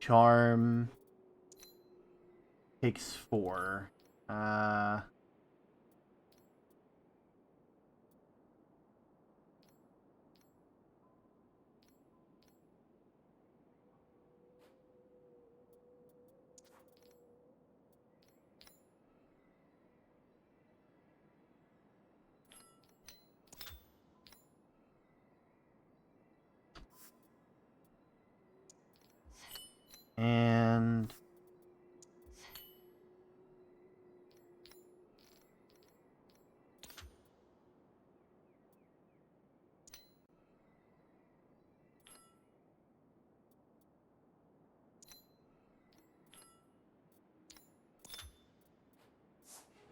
Charm. Takes 4. And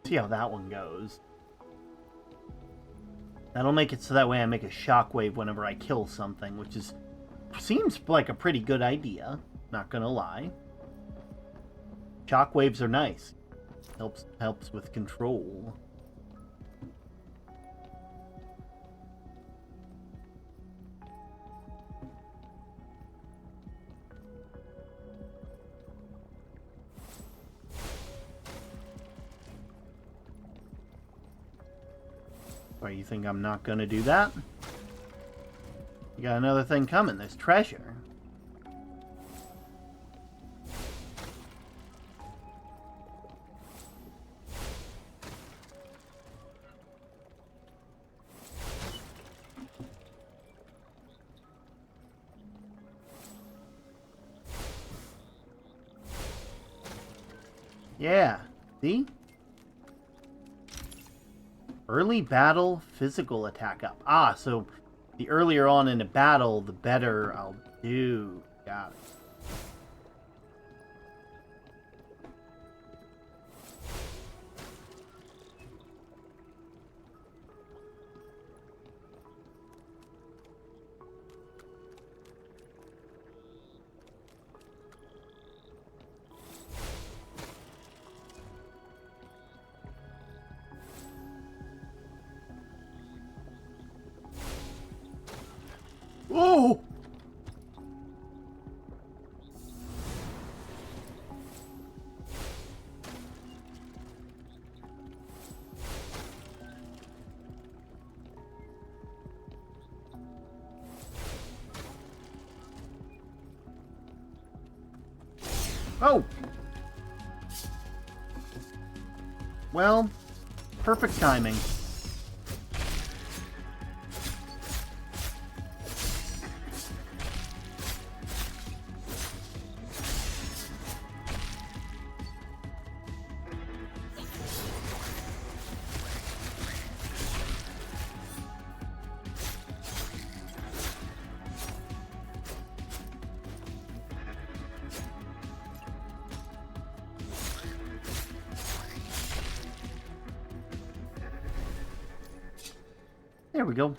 see how that one goes. That'll make it so that way I make a shockwave whenever I kill something, which seems like a pretty good idea. Not gonna lie. Shockwaves are nice. Helps with control. Why, you think I'm not gonna do that? You got another thing coming. There's treasure. Yeah, see? Early battle, physical attack up. Ah, so the earlier on in a battle, the better I'll do. Got it. Oh! Oh! Well, perfect timing. There we go.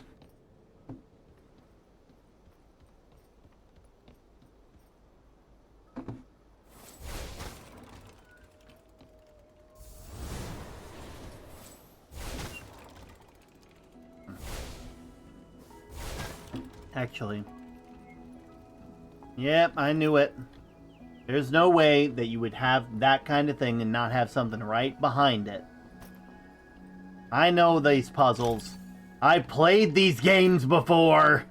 Actually. Yep, I knew it. There's no way that you would have that kind of thing and not have something right behind it. I know these puzzles. I played these games before.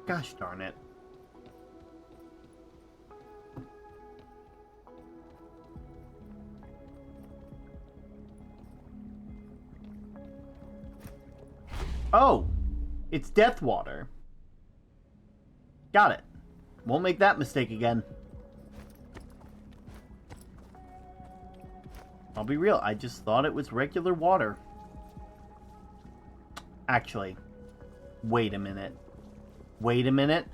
Gosh darn it. Oh, it's death water. Got it. Won't make that mistake again. I'll be real, I just thought it was regular water. Actually, wait a minute. Wait a minute.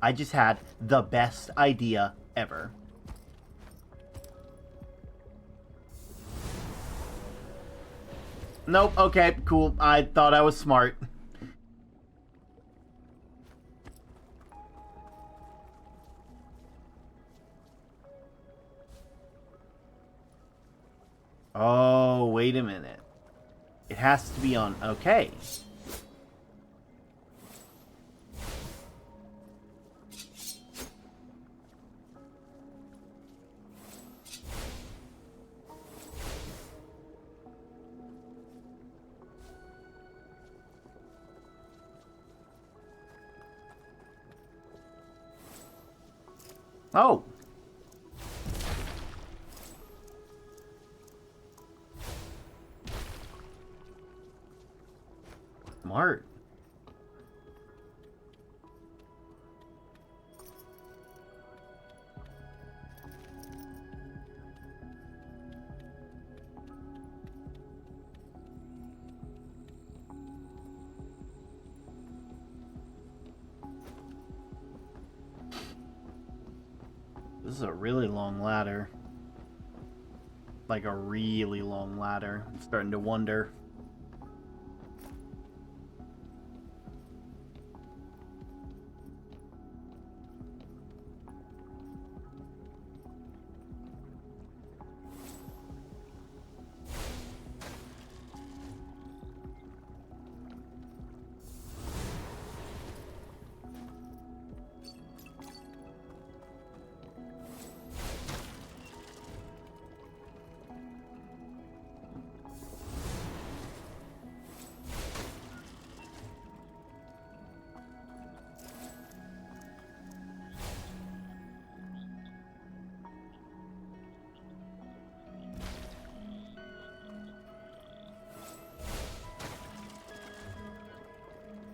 I just had the best idea ever. Nope, okay, cool. I thought I was smart. Oh, wait a minute. It has to be on... Okay. Oh. Smart. This is a really long ladder. Like a really long ladder. I'm starting to wonder.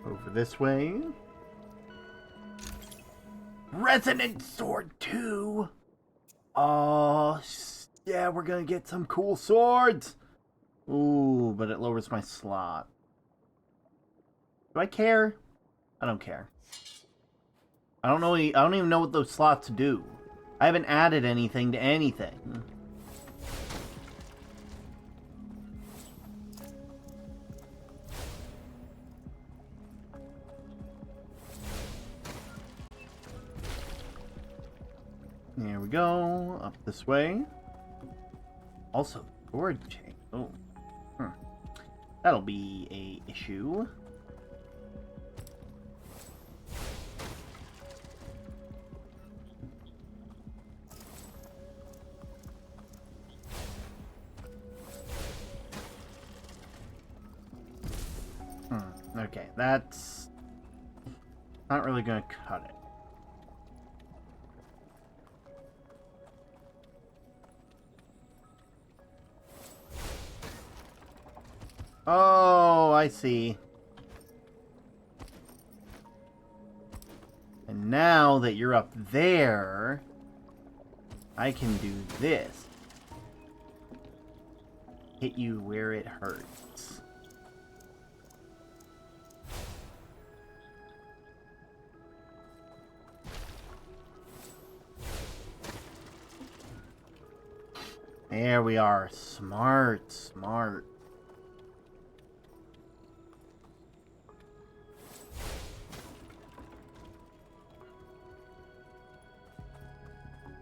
Over this way. Resonant Sword 2! Oh, yeah, we're gonna get some cool swords! Ooh, but it lowers my slot. Do I care? I don't care. I don't even know what those slots do. I haven't added anything to anything. There we go. Up this way. Also, sword chain. Oh. That'll be a issue. Okay, that's not really gonna cut it. Oh, I see. And now that you're up there, I can do this. Hit you where it hurts. There we are. Smart, smart.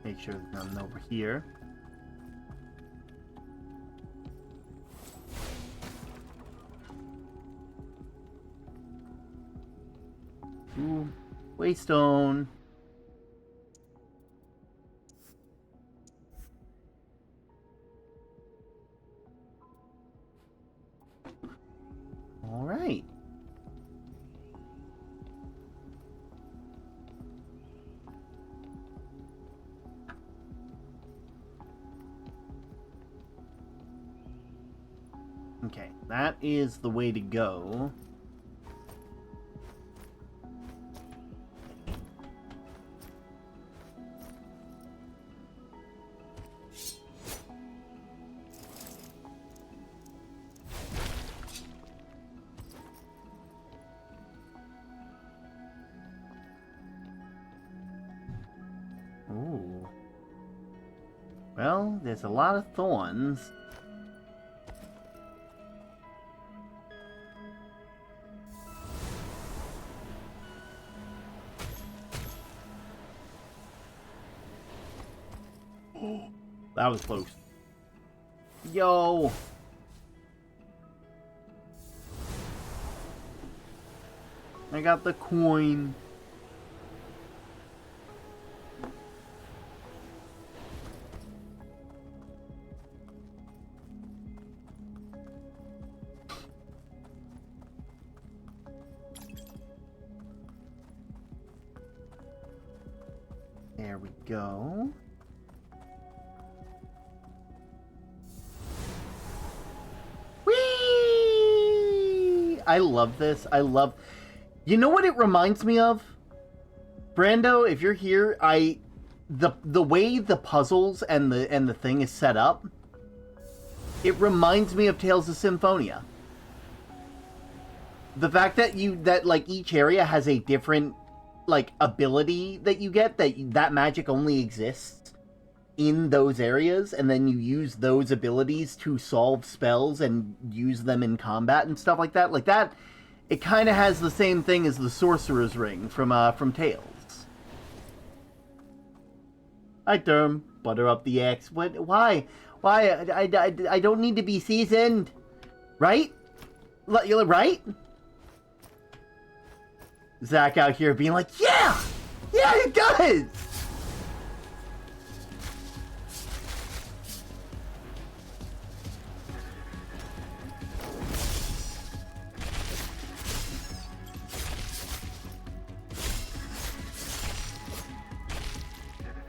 Make sure there's nothing over here. Ooh, waystone. All right. Okay, that is the way to go. Ooh. Well, there's a lot of thorns. That was close. Yo! I got the coin. There we go. Whee! I love this. I love... You know what it reminds me of? Brando, if you're here, the way the puzzles and the thing is set up, it reminds me of Tales of Symphonia. The fact that like each area has a different like ability that you get, that magic only exists in those areas, and then you use those abilities to solve spells and use them in combat and stuff like that, it kind of has the same thing as the Sorcerer's Ring from Tales. Hi, Derm. Butter up the X. What? Why? I don't need to be seasoned. Right? Right? Zach out here being like, yeah! Yeah, it does!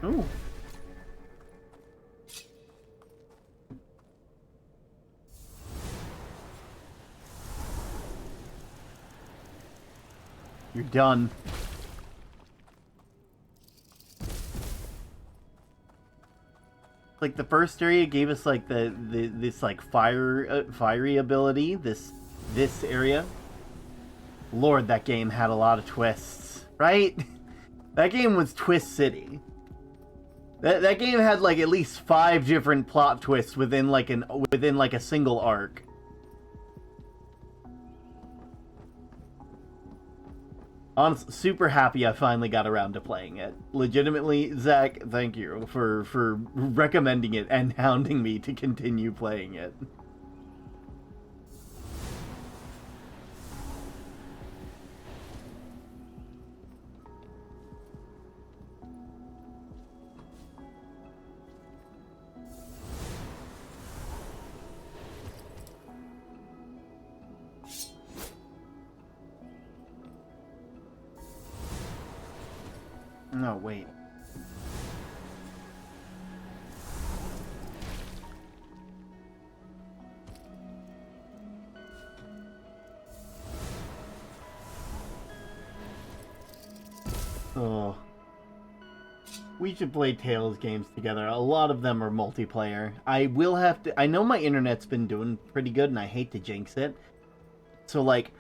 Ooh. You're done. Like the first area gave us like this like fiery ability. This area. Lord, that game had a lot of twists, right? That game was Twist City. That game had like at least 5 different plot twists within like a single arc. Honestly, super happy I finally got around to playing it. Legitimately, Zach, thank you for recommending it and hounding me to continue playing it. No, wait. Oh. We should play Tales games together. A lot of them are multiplayer. I will have to... I know my internet's been doing pretty good, and I hate to jinx it. So, like...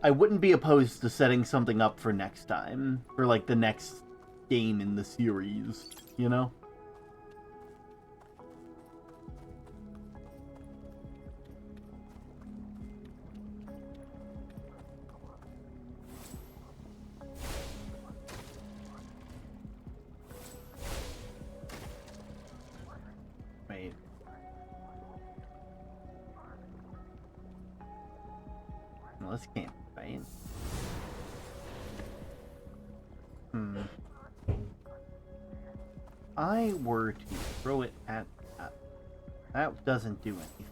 I wouldn't be opposed to setting something up for next time. For, like, the next game in the series. You know? Wait. Well, this can't be right. I were to throw it at that. That doesn't do anything.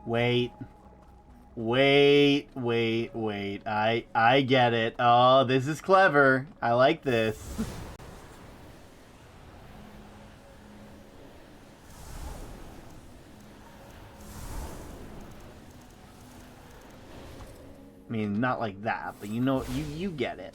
Wait. I get it. Oh, this is clever. I like this. I mean, not like that, but you know, you get it.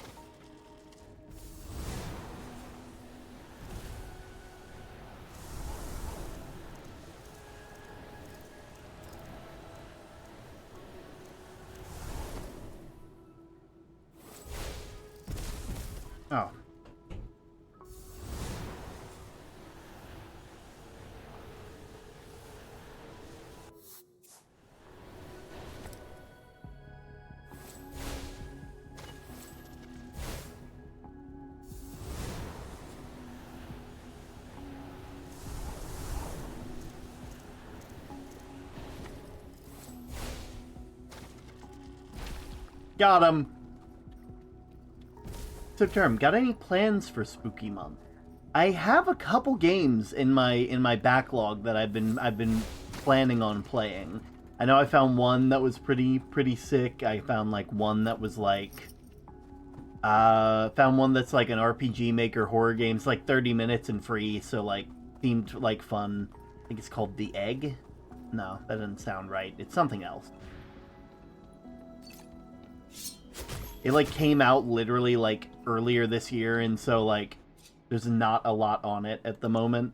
Oh. Got him. So, Term, got any plans for Spooky Month? I have a couple games in my backlog that I've been planning on playing. I know I found one that was pretty sick. I found like one that was like found one that's like an RPG Maker horror game. It's like 30 minutes and free, so like seemed like fun. I think it's called The Egg. No, that doesn't sound right. It's something else. It like came out literally like earlier this year, and so like there's not a lot on it at the moment.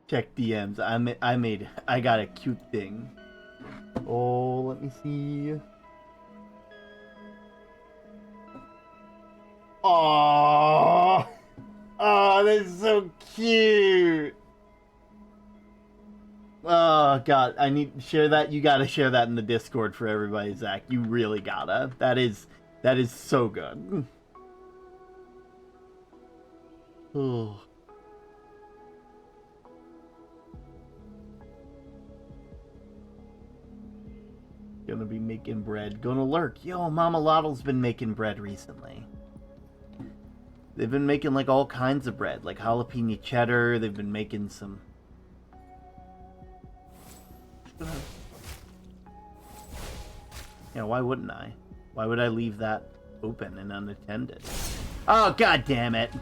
Check DMs. I got a cute thing. Oh, let me see. Oh, that's so cute. Oh god, I need to share that. You gotta share that in the Discord for everybody, Zach. You really gotta. That is so good. Oh. Gonna be making bread. Gonna lurk. Yo, Mama Lottle's been making bread recently. They've been making like all kinds of bread, like jalapeno cheddar. They've been making some. Yeah, why wouldn't I? Why would I leave that open and unattended? Oh, god damn it.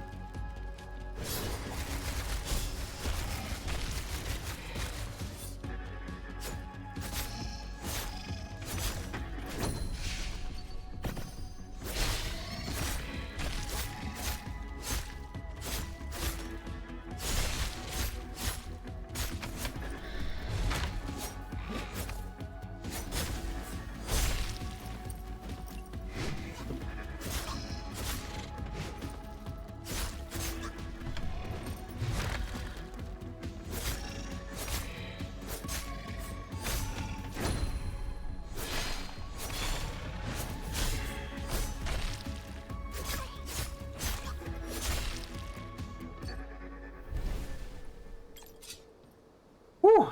Whew.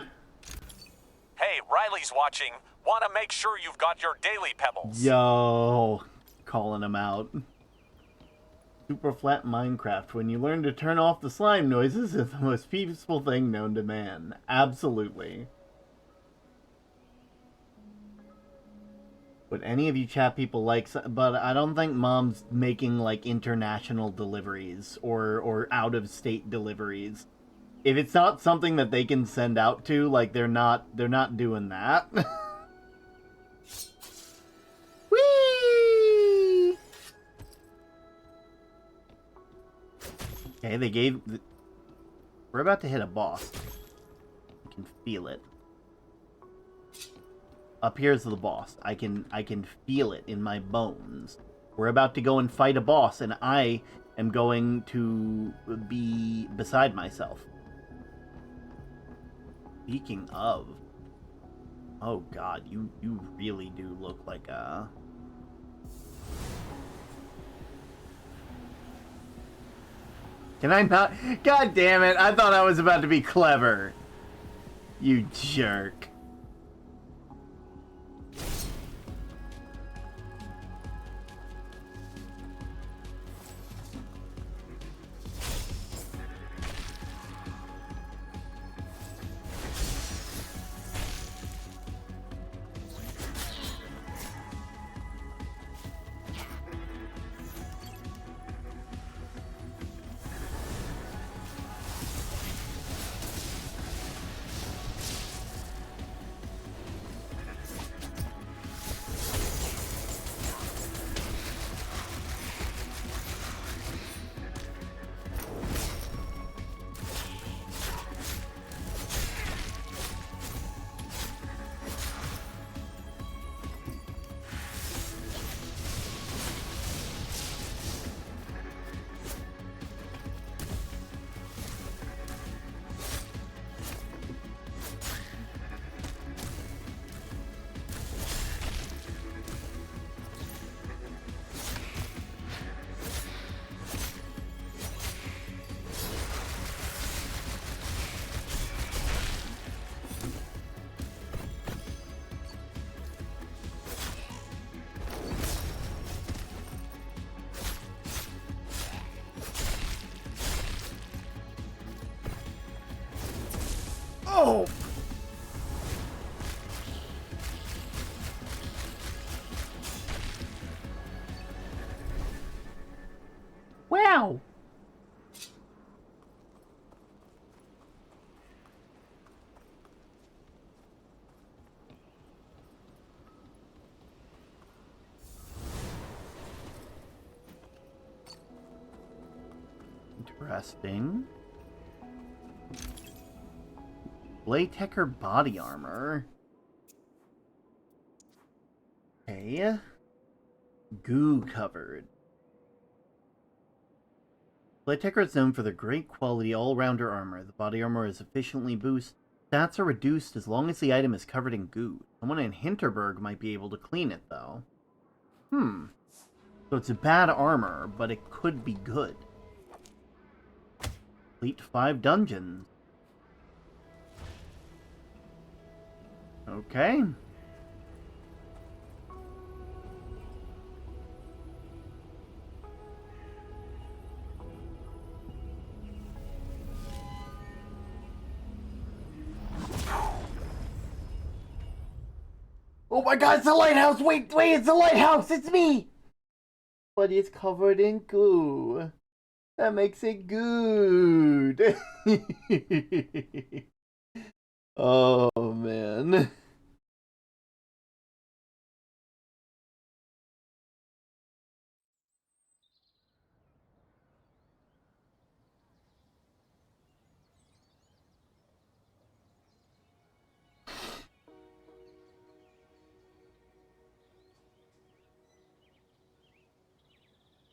Hey, Riley's watching. Want to make sure you've got your daily pebbles. Yo, calling him out. Super flat Minecraft. When you learn to turn off the slime noises, it's the most peaceful thing known to man. Absolutely. Would any of you chat people like... But I don't think Mom's making, like, international deliveries or out-of-state deliveries. If it's not something that they can send out to, like, they're not doing that. Whee! Okay, they gave... We're about to hit a boss. I can feel it. Up here's the boss. I can feel it in my bones. We're about to go and fight a boss, and I am going to be beside myself. Speaking of... Oh god, you really do look like a... Can I not? God damn it, I thought I was about to be clever. You jerk. Oh! Wow! Interesting. Blaytecker body armor. Okay. Goo covered. Blaytecker is known for their great quality all-rounder armor. The body armor is efficiently boosted. Stats are reduced as long as the item is covered in goo. Someone in Hinterburg might be able to clean it, though. So it's a bad armor, but it could be good. Complete 5 dungeons. Okay. Oh my god, it's the lighthouse! Wait, it's the lighthouse! It's me! But it's covered in goo. That makes it good. Oh, man.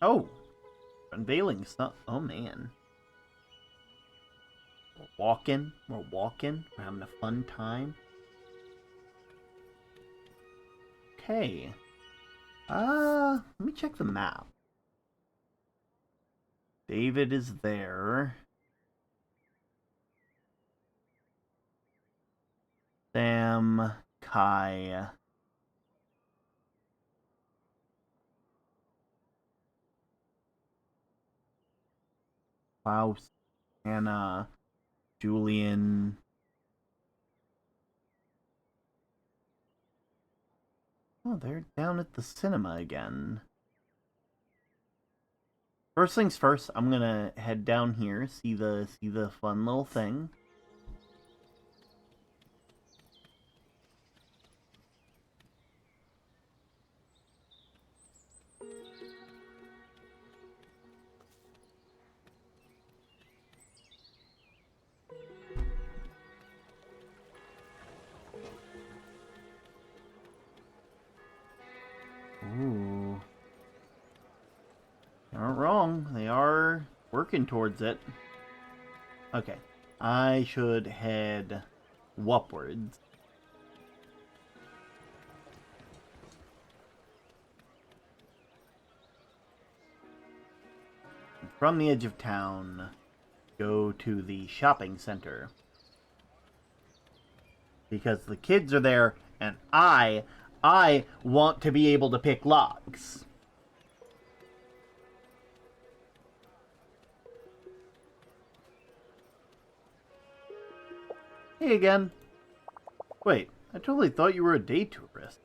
Oh, unveiling stuff. Oh, man. We're walking, we're having a fun time. Okay. Let me check the map. David is there. Sam, Kai. Klaus, Anna, Julian. Oh, they're down at the cinema again. First things first, I'm gonna head down here, see the fun little thing. Ooh. Aren't wrong. They are working towards it. Okay. I should head upwards. From the edge of town, go to the shopping center. Because the kids are there, and I want to be able to pick locks. Hey again. Wait, I totally thought you were a day tourist.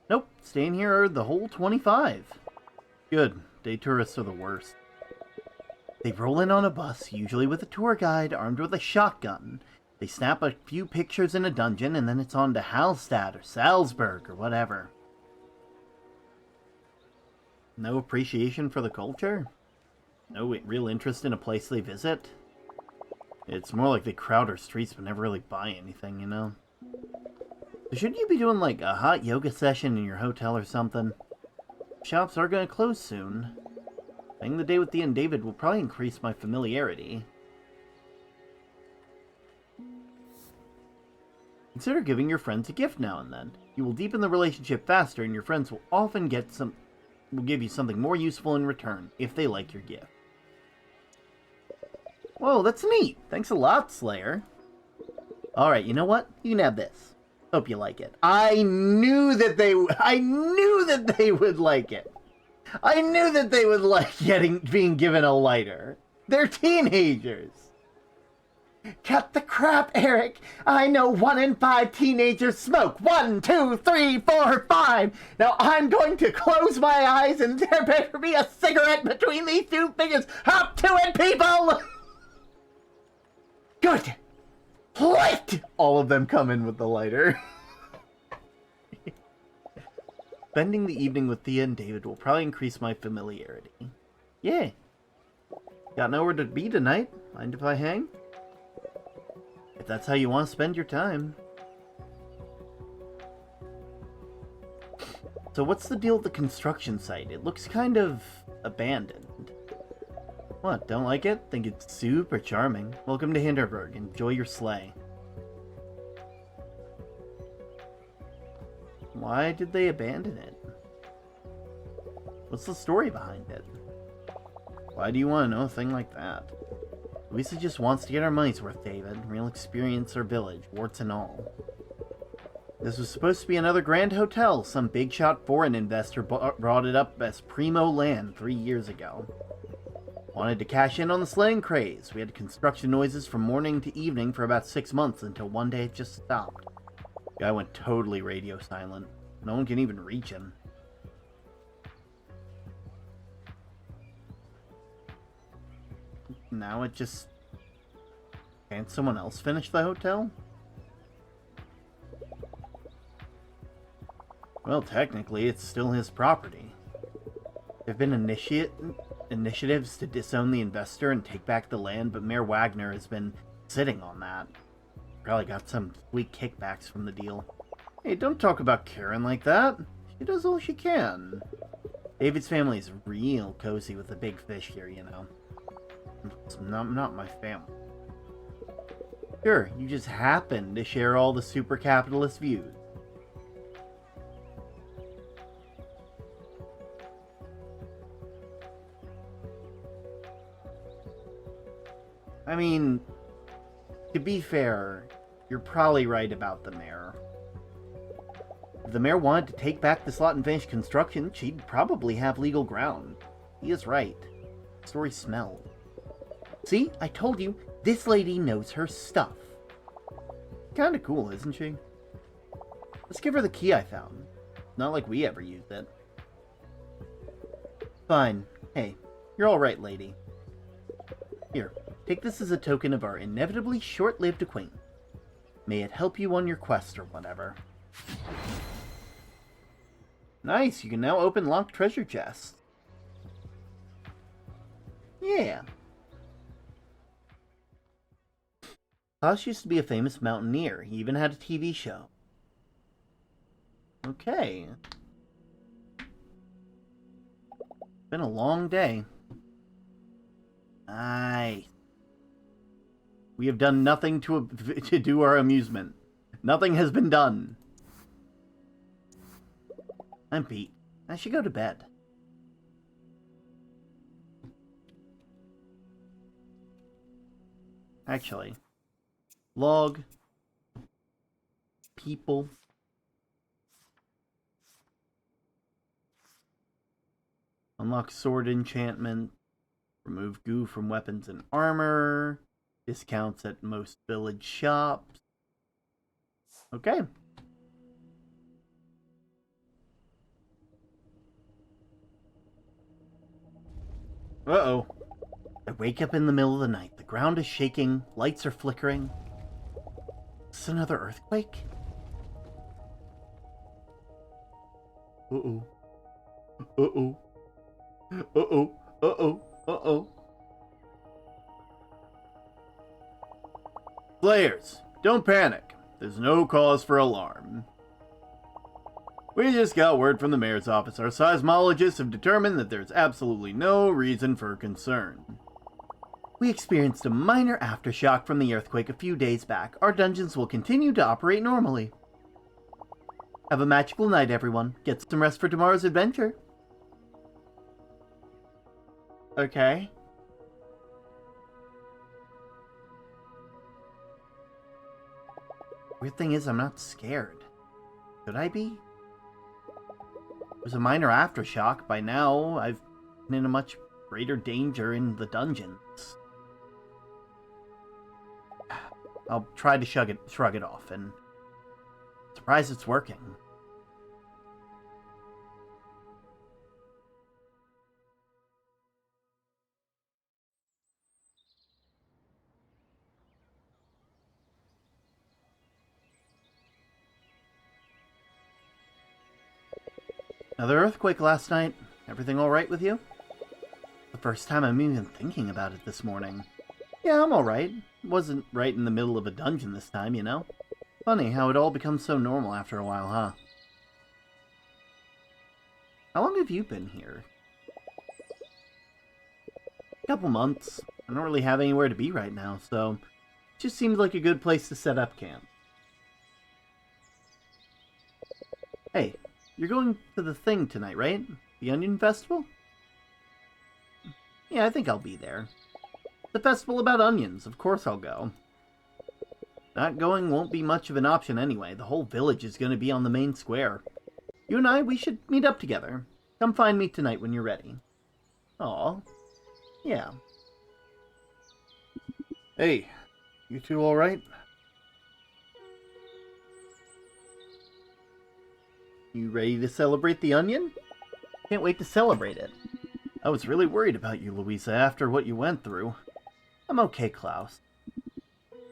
Nope, staying here are the whole 25. Good, day tourists are the worst. They roll in on a bus, usually with a tour guide armed with a shotgun. They snap a few pictures in a dungeon, and then it's on to Hallstatt or Salzburg or whatever. No appreciation for the culture? No real interest in a place they visit? It's more like they crowd our streets but never really buy anything, you know? So shouldn't you be doing like a hot yoga session in your hotel or something? Shops are going to close soon. Spending the day with Thea and David will probably increase my familiarity. Consider giving your friends a gift now and then. You will deepen the relationship faster, and your friends will often will give you something more useful in return, if they like your gift. Whoa, that's neat! Thanks a lot, Slayer. Alright, you know what? You can have this. Hope you like it. I knew that they would like it. I knew that they would like being given a lighter. They're teenagers. Cut the crap, Eric. I know 1 in 5 teenagers smoke. 1, 2, 3, 4, 5. Now I'm going to close my eyes and there better be a cigarette between these two fingers. Hop to it, people! Good. Light! All of them come in with the lighter. Spending the evening with Thea and David will probably increase my familiarity. Yeah. Got nowhere to be tonight. Mind if I hang? If that's how you want to spend your time. So what's the deal with the construction site? It looks kind of abandoned. What, don't like it? Think it's super charming. Welcome to Hinterburg. Enjoy your sleigh. Why did they abandon it? What's the story behind it? Why do you want to know a thing like that? Luisa just wants to get our money's worth, David. Real experience our village, warts and all. This was supposed to be another grand hotel. Some big-shot foreign investor brought it up as primo land 3 years ago. Wanted to cash in on the sleighing craze. We had construction noises from morning to evening for about 6 months until one day it just stopped. The guy went totally radio silent. No one can even reach him. Now it just... Can't someone else finish the hotel? Well, technically, it's still his property. There have been initiatives to disown the investor and take back the land, but Mayor Wagner has been sitting on that. Probably got some sweet kickbacks from the deal. Hey, don't talk about Karen like that. She does all she can. David's family is real cozy with the big fish here, you know. It's not my family. Sure, you just happen to share all the super capitalist views. I mean, to be fair, you're probably right about the mayor. If the mayor wanted to take back this lot and finish construction, she'd probably have legal ground. He is right. The story smelled. See, I told you, this lady knows her stuff. Kinda cool, isn't she? Let's give her the key I found. Not like we ever used it. Fine. Hey, you're alright, lady. Here, take this as a token of our inevitably short-lived acquaintance. May it help you on your quest or whatever. Nice, you can now open locked treasure chests. Yeah. Klaus used to be a famous mountaineer. He even had a TV show. Okay. Been a long day. Nice. We have done nothing to do our amusement. Nothing has been done. I'm beat. I should go to bed. Actually, log, people, unlock sword enchantment, remove goo from weapons and armor, discounts at most village shops. Okay. Uh-oh. I wake up in the middle of the night. The ground is shaking, lights are flickering. Is this another earthquake? Uh-oh. Uh-oh. Uh-oh. Uh-oh. Uh-oh. Players, don't panic. There's no cause for alarm. We just got word from the mayor's office. Our seismologists have determined that there's absolutely no reason for concern. We experienced a minor aftershock from the earthquake a few days back. Our dungeons will continue to operate normally. Have a magical night, everyone. Get some rest for tomorrow's adventure. Okay. Weird thing is, I'm not scared. Should I be? It was a minor aftershock. By now, I've been in a much greater danger in the dungeons. I'll try to shrug it off, and surprised it's working. Another earthquake last night. Everything alright with you? The first time I'm even thinking about it this morning. Yeah, I'm alright. Wasn't right in the middle of a dungeon this time, you know? Funny how it all becomes so normal after a while, huh? How long have you been here? A couple months. I don't really have anywhere to be right now, so it just seems like a good place to set up camp. Hey, you're going to the thing tonight, right? The Onion Festival? Yeah, I think I'll be there. The festival about onions, of course I'll go. Not going won't be much of an option anyway. The whole village is going to be on the main square. You and I, we should meet up together. Come find me tonight when you're ready. Aw. Yeah. Hey, you two alright? You ready to celebrate the onion? Can't wait to celebrate it. I was really worried about you, Louisa, after what you went through. I'm okay, Klaus.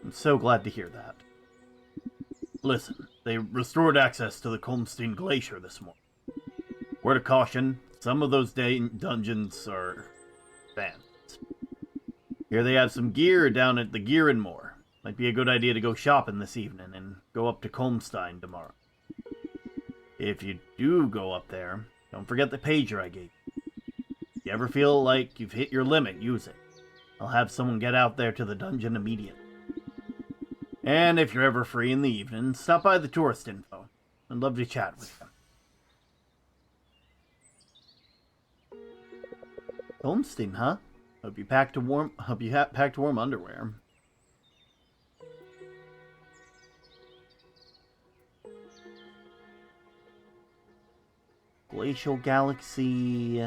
I'm so glad to hear that. Listen, they restored access to the Kulmstein Glacier this morning. Word of caution, some of those dungeons are banned. Here they have some gear down at the Gear and More. Might be a good idea to go shopping this evening and go up to Kulmstein tomorrow. If you do go up there, don't forget the pager I gave you. If you ever feel like you've hit your limit, use it. I'll have someone get out there to the dungeon immediately. And if you're ever free in the evening, stop by the tourist info. I'd love to chat with you. Holmstein, huh? Hope you packed warm underwear. Glacial Galaxy.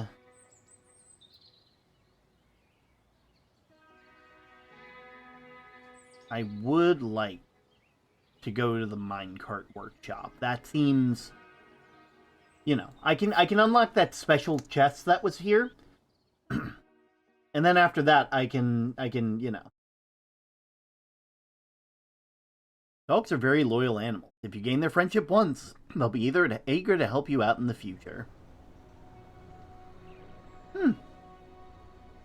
I would like to go to the minecart workshop. That seems, you know, I can unlock that special chest that was here. And then after that I can, you know. Dogs are very loyal animals. If you gain their friendship once, they'll be eager to help you out in the future.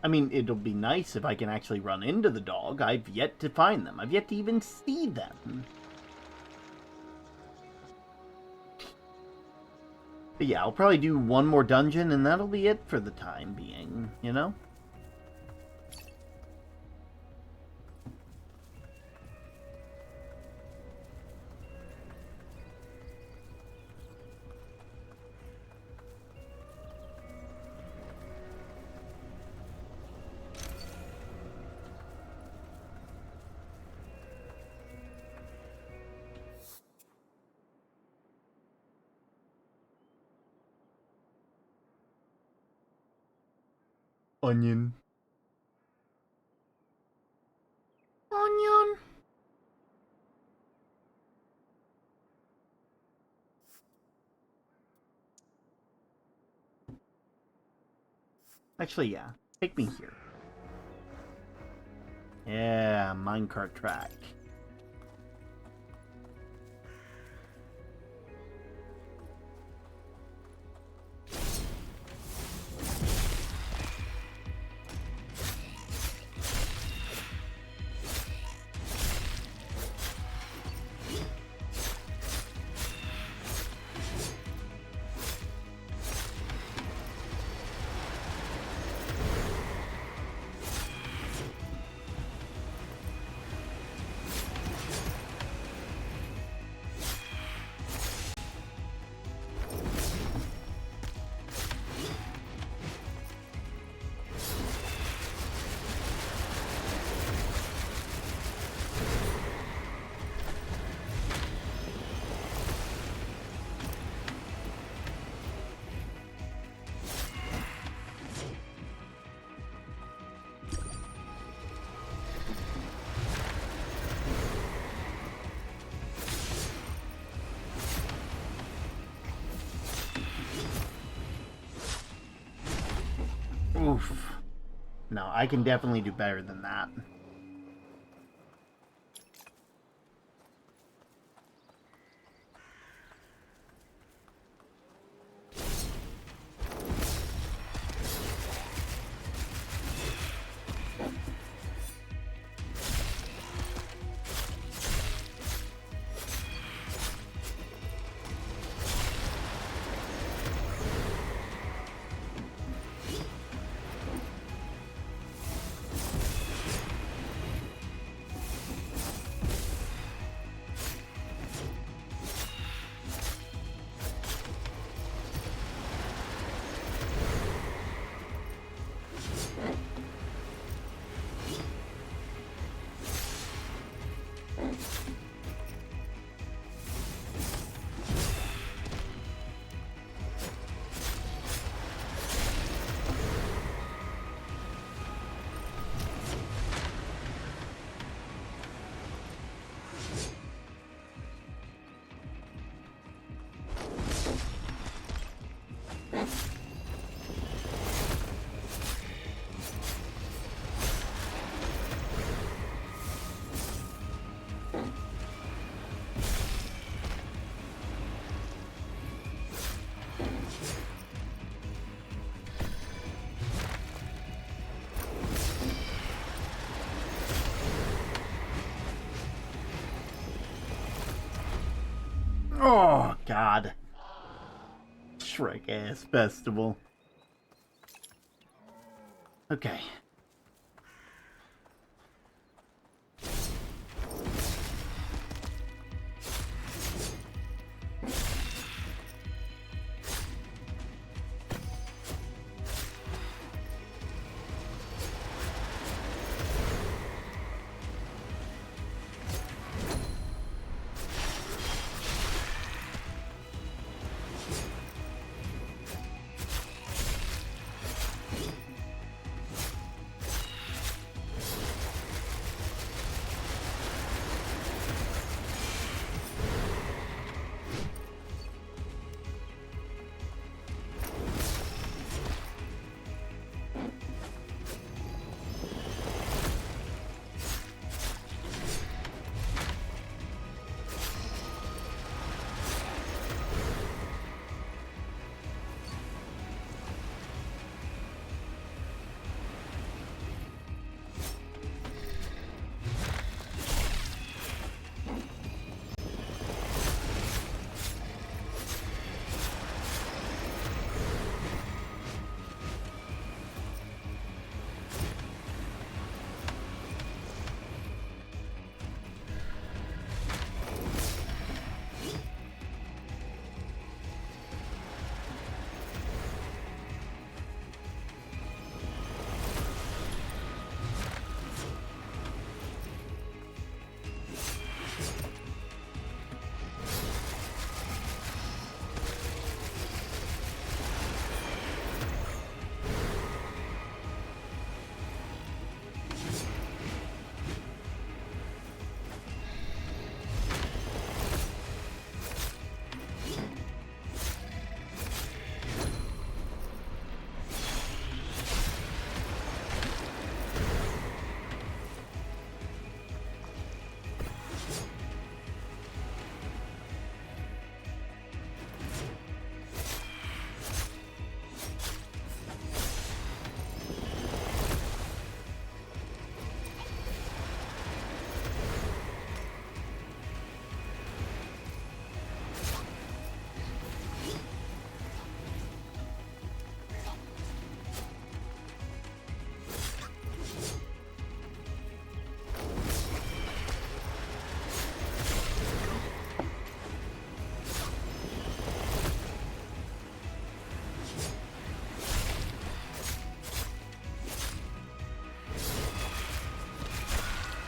I mean, it'll be nice if I can actually run into the dog. I've yet to find them. I've yet to even see them. But yeah, I'll probably do one more dungeon, and that'll be it for the time being, you know? Onion. Onion. Actually, yeah. Take me here. Yeah, minecart track. Oof. No, I can definitely do better than that. Oh, God. Shrek-ass festival. Okay.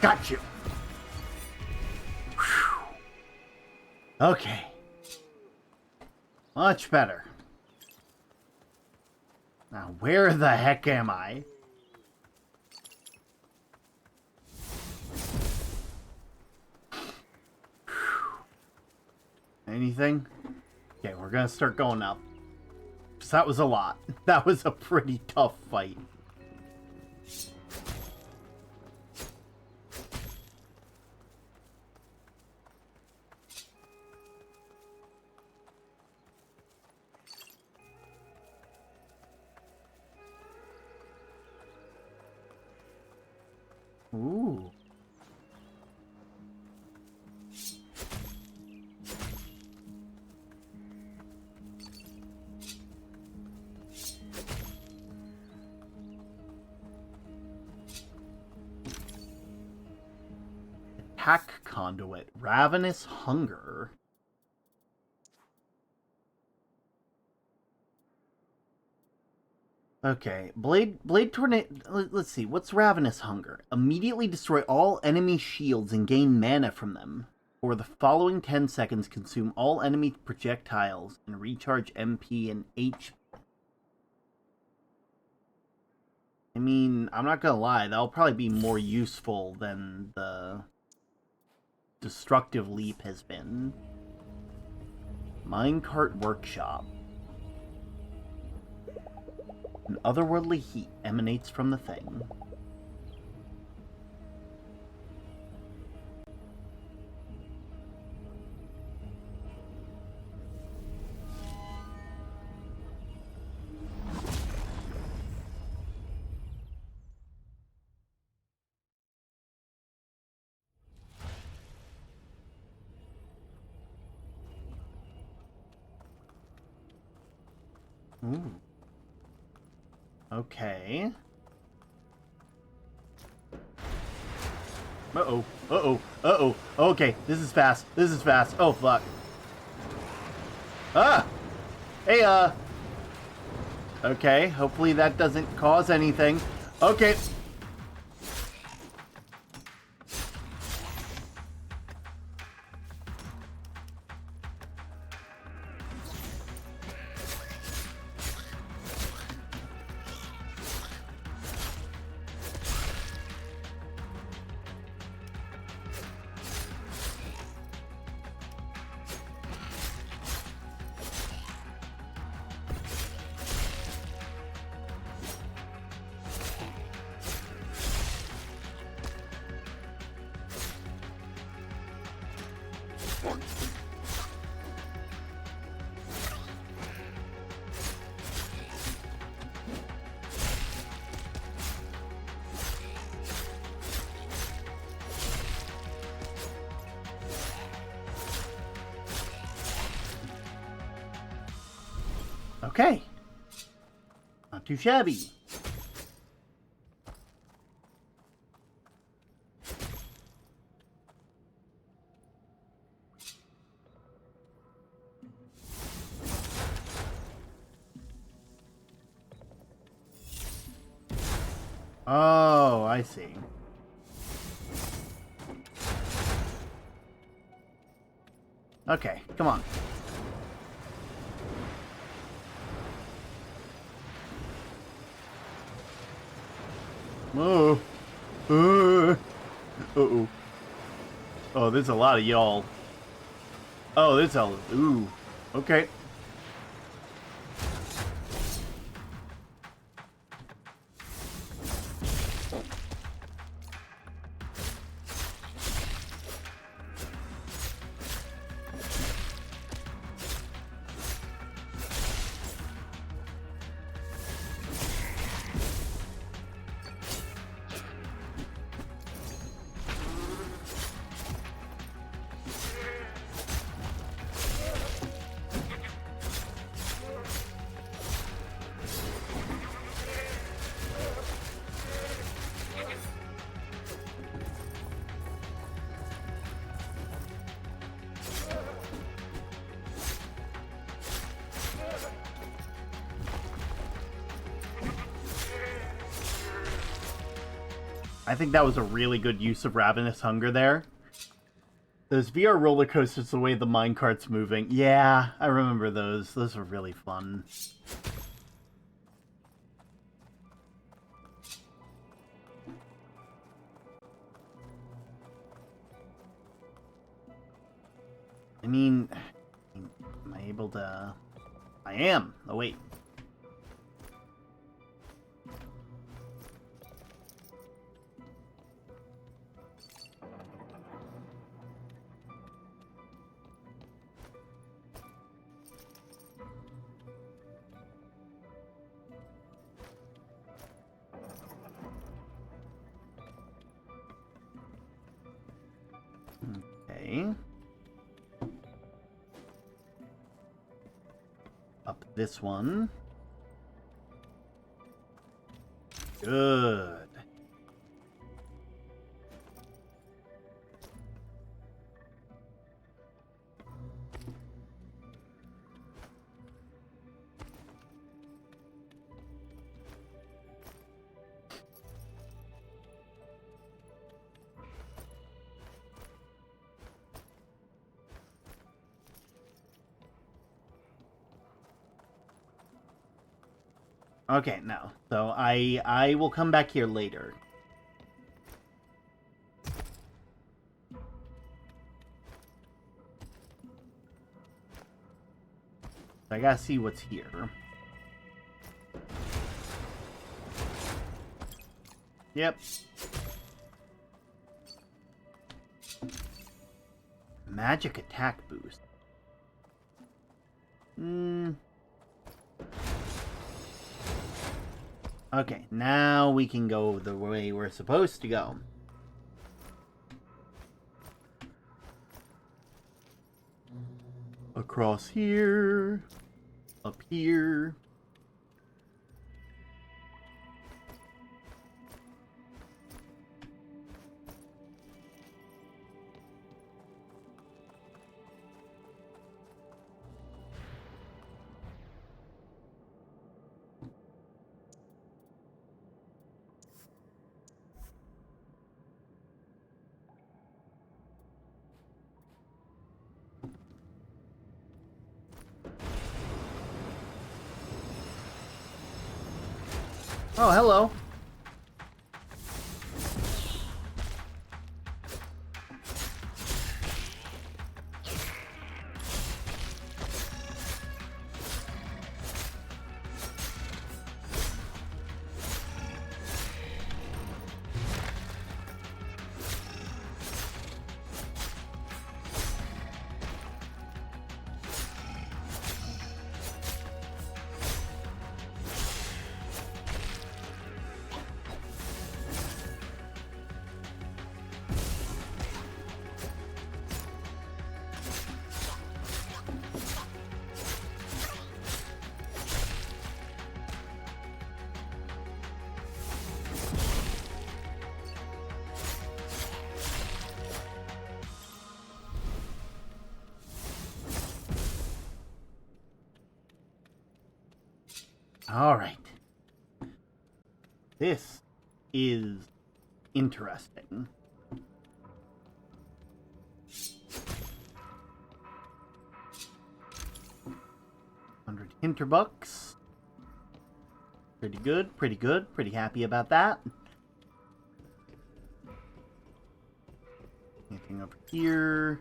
Got you. Whew. Okay. Much better. Now, where the heck am I? Anything? Okay, we're gonna start going up. 'Cause that was a lot. That was a pretty tough fight. Ooh. Attack conduit. Ravenous hunger. Okay, Blade Tornado. Let's see, what's Ravenous Hunger? Immediately destroy all enemy shields and gain mana from them. For the following 10 seconds, consume all enemy projectiles and recharge MP and HP. I mean, I'm not gonna lie, that'll probably be more useful than the Destructive Leap has been. Minecart Workshop. An otherworldly heat emanates from the thing. Ooh. Okay. Uh-oh. Uh-oh. Uh-oh. Okay, this is fast. This is fast. Oh, fuck. Ah! Hey, okay, hopefully that doesn't cause anything. Okay. Okay. Not too shabby. Oh, I see. Okay, come on. Oh. Uh-oh. Oh, there's a lot of y'all. Oh, there's a... Ooh. Okay. I think that was a really good use of Ravenous Hunger there. Those VR roller coasters, the way the minecart's moving. Yeah, I remember those. Those were really fun. I mean, am I able to... I am. Oh, wait. Okay. Up this one. Good. Okay, no. So I will come back here later. I gotta see what's here. Yep. Magic attack boost. Okay, now we can go the way we're supposed to go. Across here. Up here. Oh, hello. All right. This is interesting. 100 Hinterbucks. Pretty good, pretty good. Pretty happy about that. Anything over here?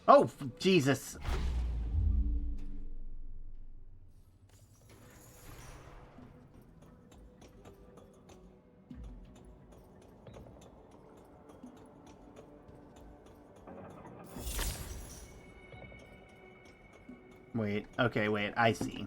Oh, Jesus. Wait, okay, wait, I see.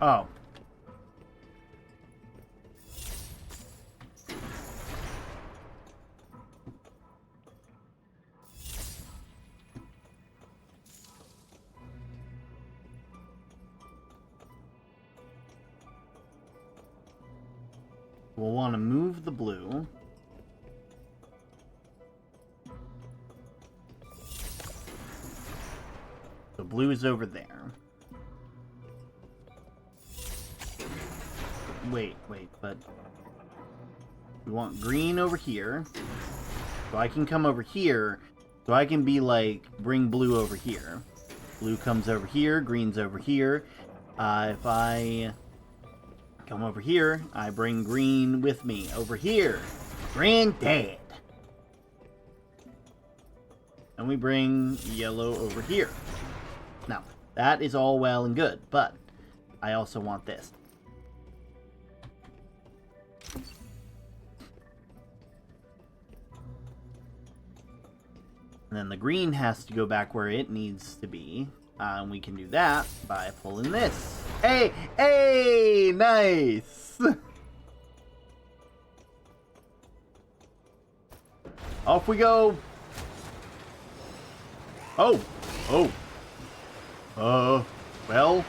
Oh, We'll want to move the blue. The blue is over there. Wait, but we want green over here. So I can come over here. So I can be like, bring blue over here. Blue comes over here, green's over here. If I come over here, I bring green with me over here. Granddad. And we bring yellow over here. Now, that is all well and good, but I also want this. And then the green has to go back where it needs to be. And we can do that by pulling this. Hey! Hey! Nice! Off we go! Oh! Oh! Well,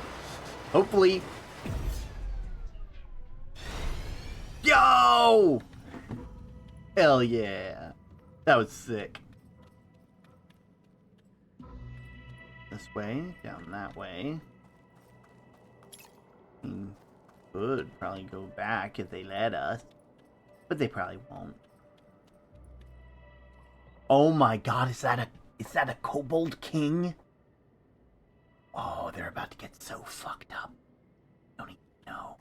hopefully. Yo! Hell yeah. That was sick. This way, down that way. Could probably go back if they let us. But they probably won't. Oh my god, is that a Kobold King? Oh, they're about to get so fucked up. Don't even know.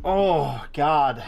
Oh, God.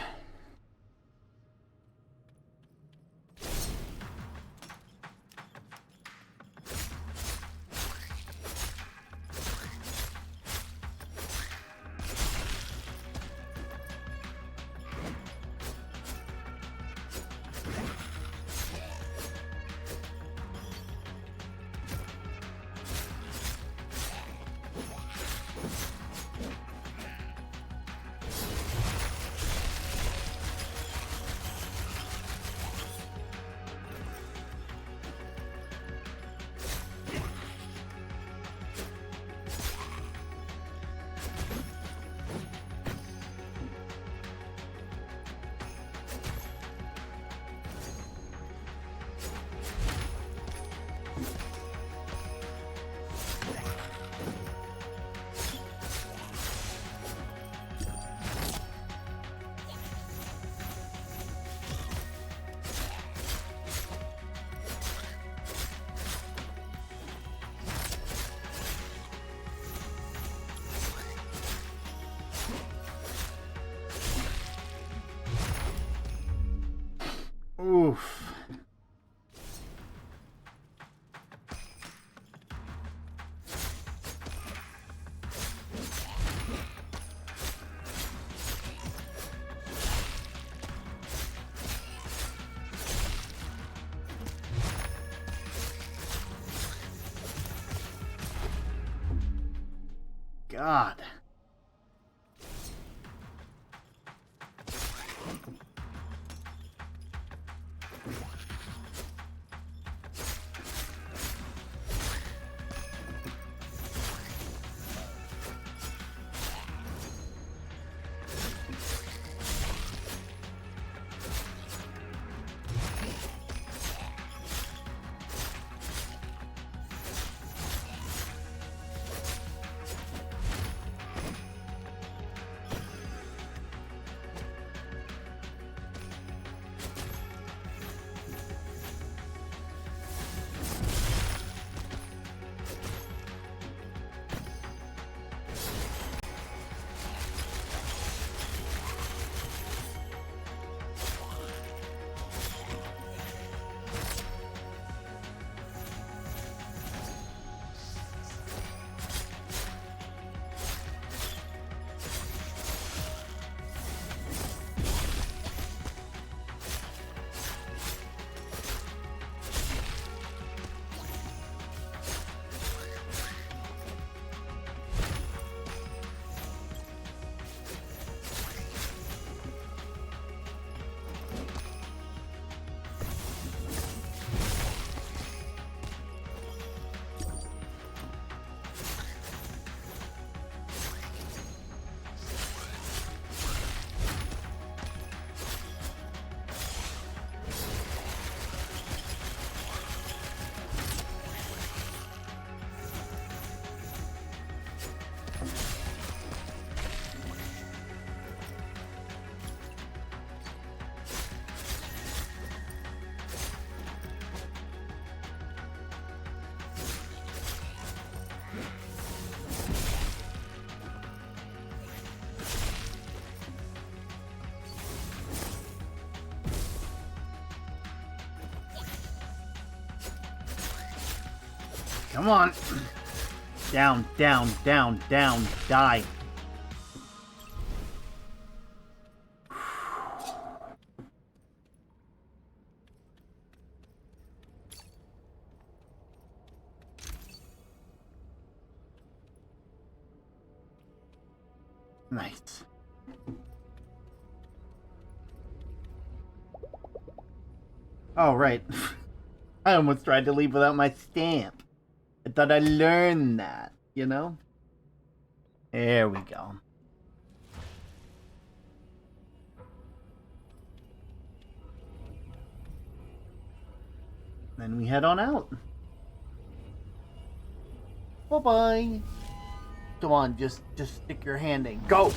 Oof. God. Come on. Down, down, down, down. Die. Nice. Oh, right. I almost tried to leave without my stamp. I thought I learned that, you know? There we go. Then we head on out. Bye-bye. Come on, just stick your hand in. Go!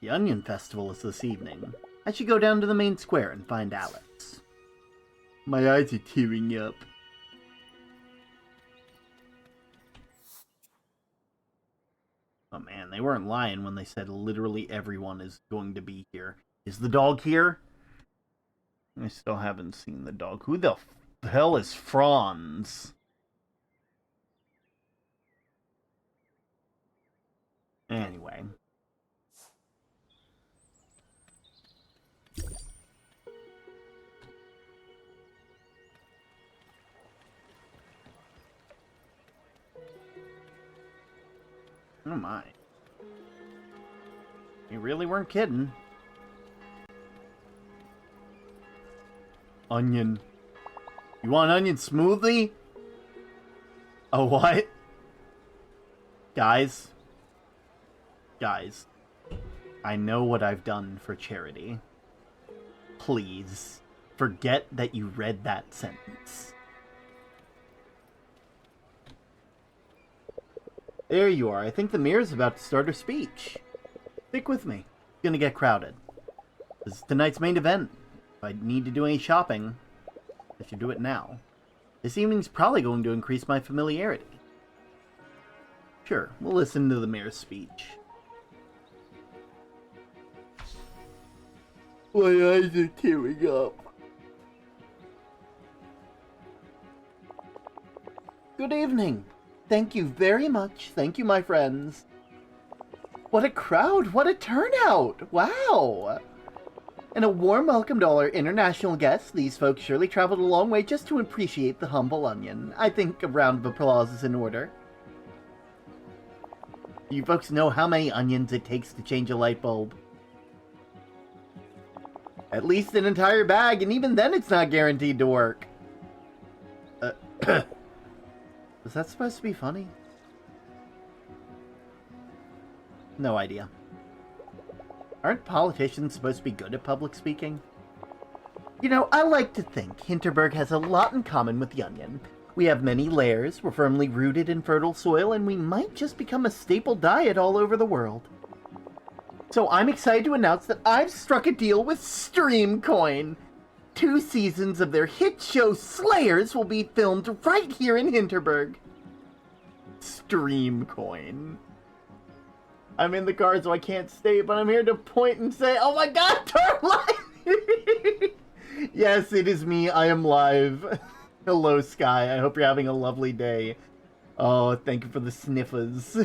The Onion Festival is this evening. I should go down to the main square and find Alex. My eyes are tearing up. Oh man, they weren't lying when they said literally everyone is going to be here. Is the dog here? I still haven't seen the dog. Who the hell is Franz? Anyway. Oh my. You really weren't kidding. Onion. You want onion smoothie? A what? Guys. Guys. I know what I've done for charity. Please, forget that you read that sentence. There you are. I think the mirror's about to start her speech. Stick with me. It's gonna get crowded. This is tonight's main event. If I need to do any shopping, I should do it now. This evening's probably going to increase my familiarity. Sure, we'll listen to the mayor's speech. My eyes are tearing up. Good evening. Thank you very much. Thank you, my friends. What a crowd. What a turnout. Wow. And a warm welcome to all our international guests. These folks surely traveled a long way just to appreciate the humble onion. I think a round of applause is in order. You folks know how many onions it takes to change a light bulb? At least an entire bag, and even then it's not guaranteed to work. Was that supposed to be funny? No idea. Aren't politicians supposed to be good at public speaking? You know, I like to think Hinterburg has a lot in common with the onion. We have many layers, we're firmly rooted in fertile soil, and we might just become a staple diet all over the world. So I'm excited to announce that I've struck a deal with Streamcoin. 2 seasons of their hit show Slayers will be filmed right here in Hinterburg. Streamcoin. I'm in the car, so I can't stay, but I'm here to point and say, oh my god, turn live! Yes, it is me, I am live. Hello, Sky, I hope you're having a lovely day. Oh, thank you for the sniffers.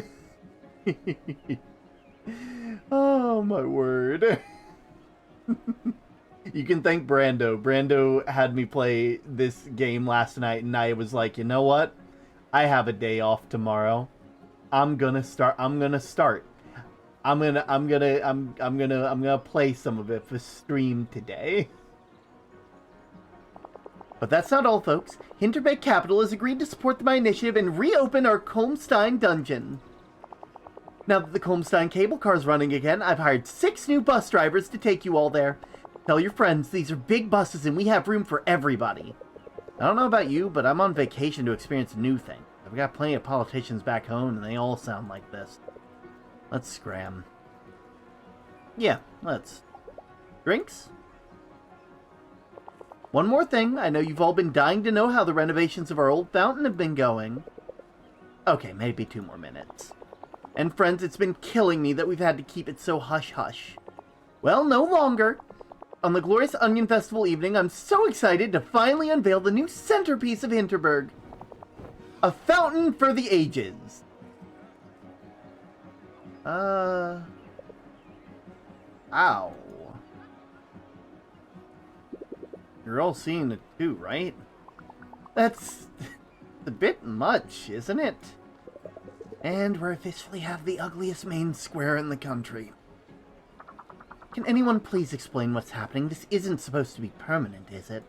Oh, my word. You can thank Brando. Brando had me play this game last night, and I was like, you know what? I have a day off tomorrow. I'm gonna play some of it for stream today. But that's not all, folks. Hinterburg Capital has agreed to support my initiative and reopen our Kolmstein dungeon. Now that the Kolmstein cable car is running again, I've hired 6 new bus drivers to take you all there. Tell your friends, these are big buses and we have room for everybody. I don't know about you, but I'm on vacation to experience a new thing. I've got plenty of politicians back home and they all sound like this. Let's scram. Yeah, let's. Drinks? One more thing. I know you've all been dying to know how the renovations of our old fountain have been going. Okay, maybe 2 more minutes. And friends, it's been killing me that we've had to keep it so hush-hush. Well, no longer. On the glorious Onion Festival evening, I'm so excited to finally unveil the new centerpiece of Hinterburg. A fountain for the ages. Ow. You're all seeing it too, right? That's a bit much, isn't it? And we officially have the ugliest main square in the country. Can anyone please explain what's happening? This isn't supposed to be permanent, is it?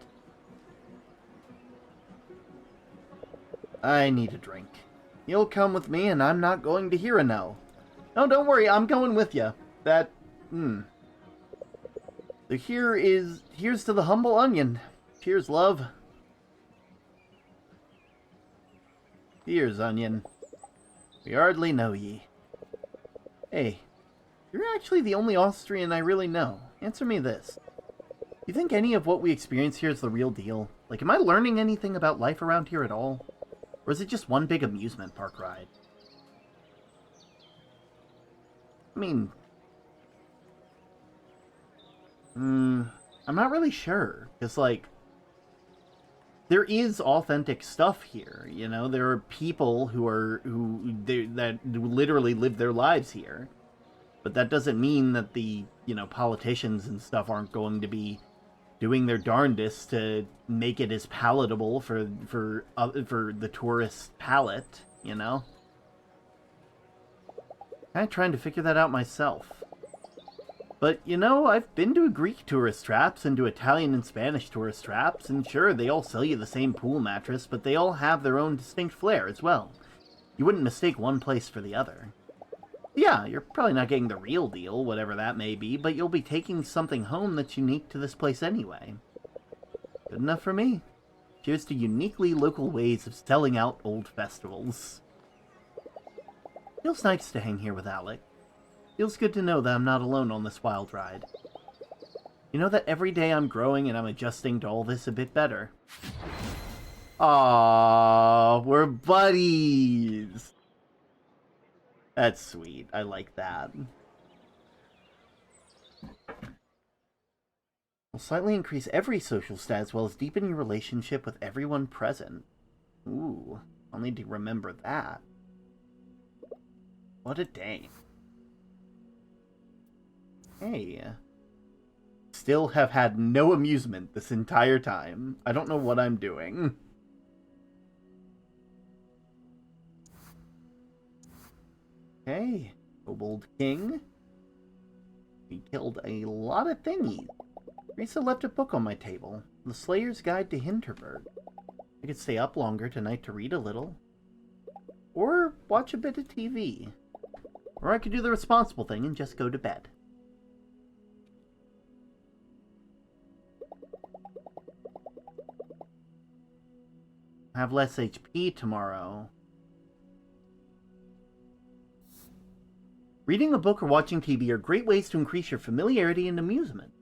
I need a drink. You'll come with me, and I'm not going to hear a no. No, don't worry, I'm going with you. So here's to the humble onion. Cheers, love. Cheers, onion. We hardly know ye. Hey, you're actually the only Austrian I really know. Answer me this. You think any of what we experience here is the real deal? Like, am I learning anything about life around here at all? Or is it just one big amusement park ride? I mean... I'm not really sure. Because, like... there is authentic stuff here, you know? There are people that literally live their lives here. But that doesn't mean that the, politicians and stuff aren't going to be doing their darndest to make it as palatable for the tourist palate, you know? I'm trying to figure that out myself. But, I've been to Greek tourist traps and to Italian and Spanish tourist traps, and sure, they all sell you the same pool mattress, but they all have their own distinct flair as well. You wouldn't mistake one place for the other. Yeah, you're probably not getting the real deal, whatever that may be, but you'll be taking something home that's unique to this place anyway. Good enough for me. Cheers to uniquely local ways of selling out old festivals. Feels nice to hang here with Alec. Feels good to know that I'm not alone on this wild ride. You know that every day I'm growing and I'm adjusting to all this a bit better. Aww, we're buddies! That's sweet. I like that. Will slightly increase every social stat as well as deepen your relationship with everyone present. Ooh, I'll need to remember that. What a day. Hey. Still have had no amusement this entire time. I don't know what I'm doing. Okay, Kobold King. We killed a lot of thingies. Risa left a book on my table. The Slayer's Guide to Hinterburg. I could stay up longer tonight to read a little. Or watch a bit of TV. Or I could do the responsible thing and just go to bed. Have less HP tomorrow. Reading a book or watching TV are great ways to increase your familiarity and amusement.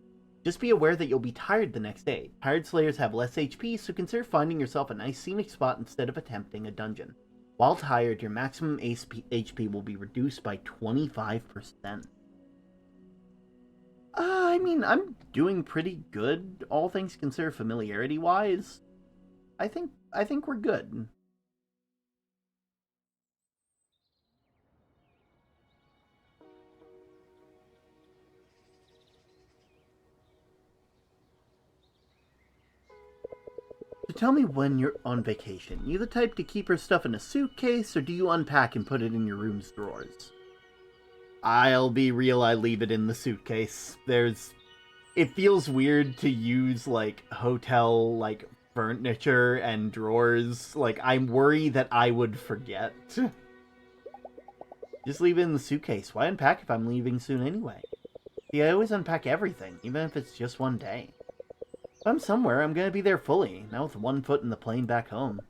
Just be aware that you'll be tired the next day. Tired Slayers have less HP, so consider finding yourself a nice scenic spot instead of attempting a dungeon. While tired, your maximum HP will be reduced by 25%. I mean, I'm doing pretty good, all things considered familiarity-wise. I think we're good. So tell me when you're on vacation. You the type to keep your stuff in a suitcase, or do you unpack and put it in your room's drawers? I'll be real, I leave it in the suitcase. It feels weird to use, hotel, furniture and drawers. I'm worried that I would forget. Just leave it in the suitcase. Why unpack if I'm leaving soon anyway? See, I always unpack everything, even if it's just one day. If I'm somewhere, I'm gonna be there fully, now with one foot in the plane back home.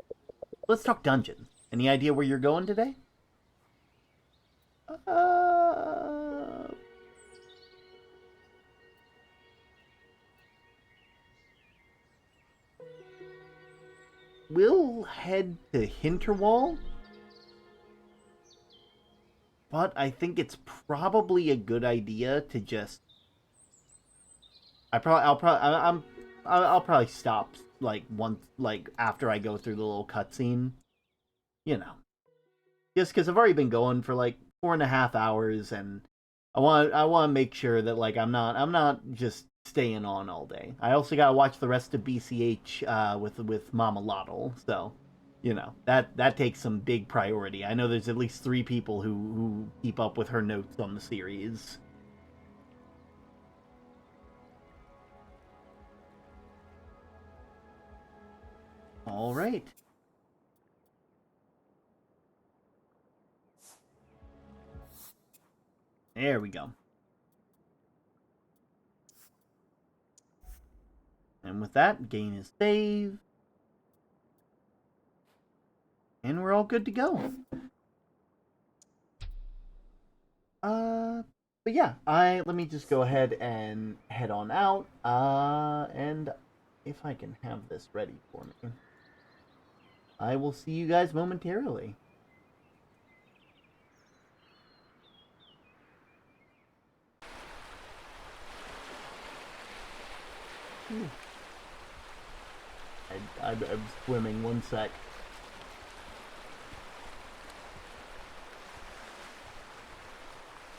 Let's talk dungeon. Any idea where you're going today? we'll head to Hinterwall. But I think it's probably a good idea to just. I'll probably stop like after I go through the little cutscene. You know, just because I've already been going for like 4.5 hours, and I want to make sure that like I'm not just staying on all day. I also gotta watch the rest of BCH with Mama Lottle, so. You know, that takes some big priority. I know there's at least 3 people who keep up with her notes on the series. All right. There we go. And with that, gain his save. And we're all good to go. But yeah, let me just go ahead and head on out. And if I can have this ready for me, I will see you guys momentarily. I'm swimming, 1 sec.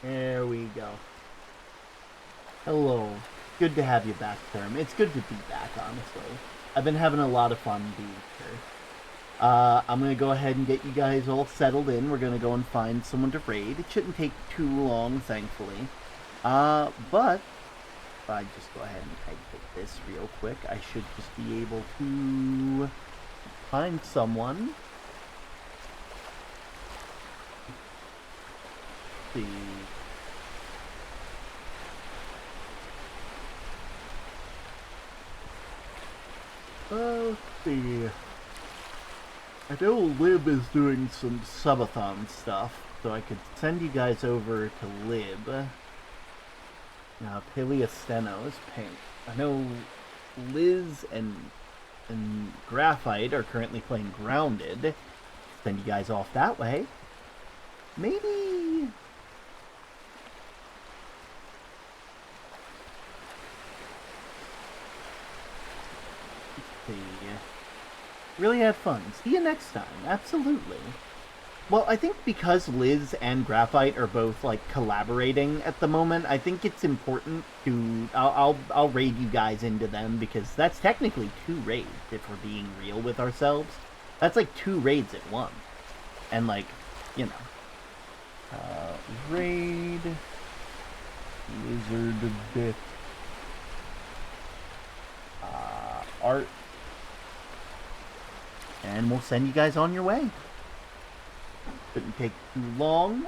There we go. Hello. Good to have you back, Term. It's good to be back, honestly. I've been having a lot of fun being here. I'm going to go ahead and get you guys all settled in. We're going to go and find someone to raid. It shouldn't take too long, thankfully. But if I just go ahead and exit this real quick, I should just be able to find someone. Let's see. Let's see. I know Lib is doing some subathon stuff, so I could send you guys over to Lib. Now, Paleosteno is pink. I know Liz and Graphite are currently playing Grounded. Send you guys off that way. Maybe. Let's see. Really had fun. See you next time. Absolutely. Well, I think because Liz and Graphite are both like collaborating at the moment, I think it's important to I'll raid you guys into them, because that's technically 2 raids if we're being real with ourselves. That's like 2 raids at once. And like, you know, raid Lizard Bit art, and we'll send you guys on your way. Shouldn't take too long.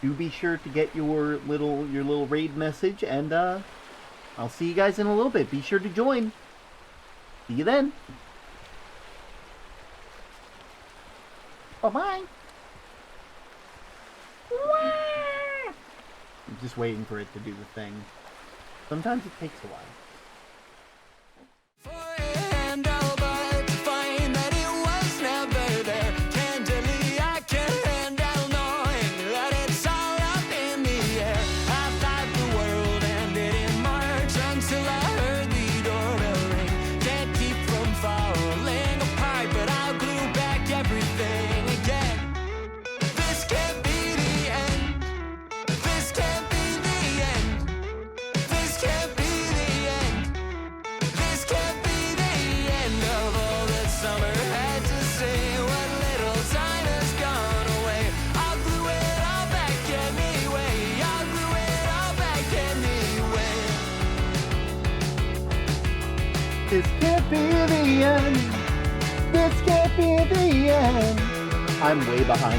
Do be sure to get your little raid message, and I'll see you guys in a little bit. Be sure to join. See you then. Bye-bye. I'm just waiting for it to do the thing. Sometimes it takes a while. This can't be the end. This can't be the end. I'm way behind.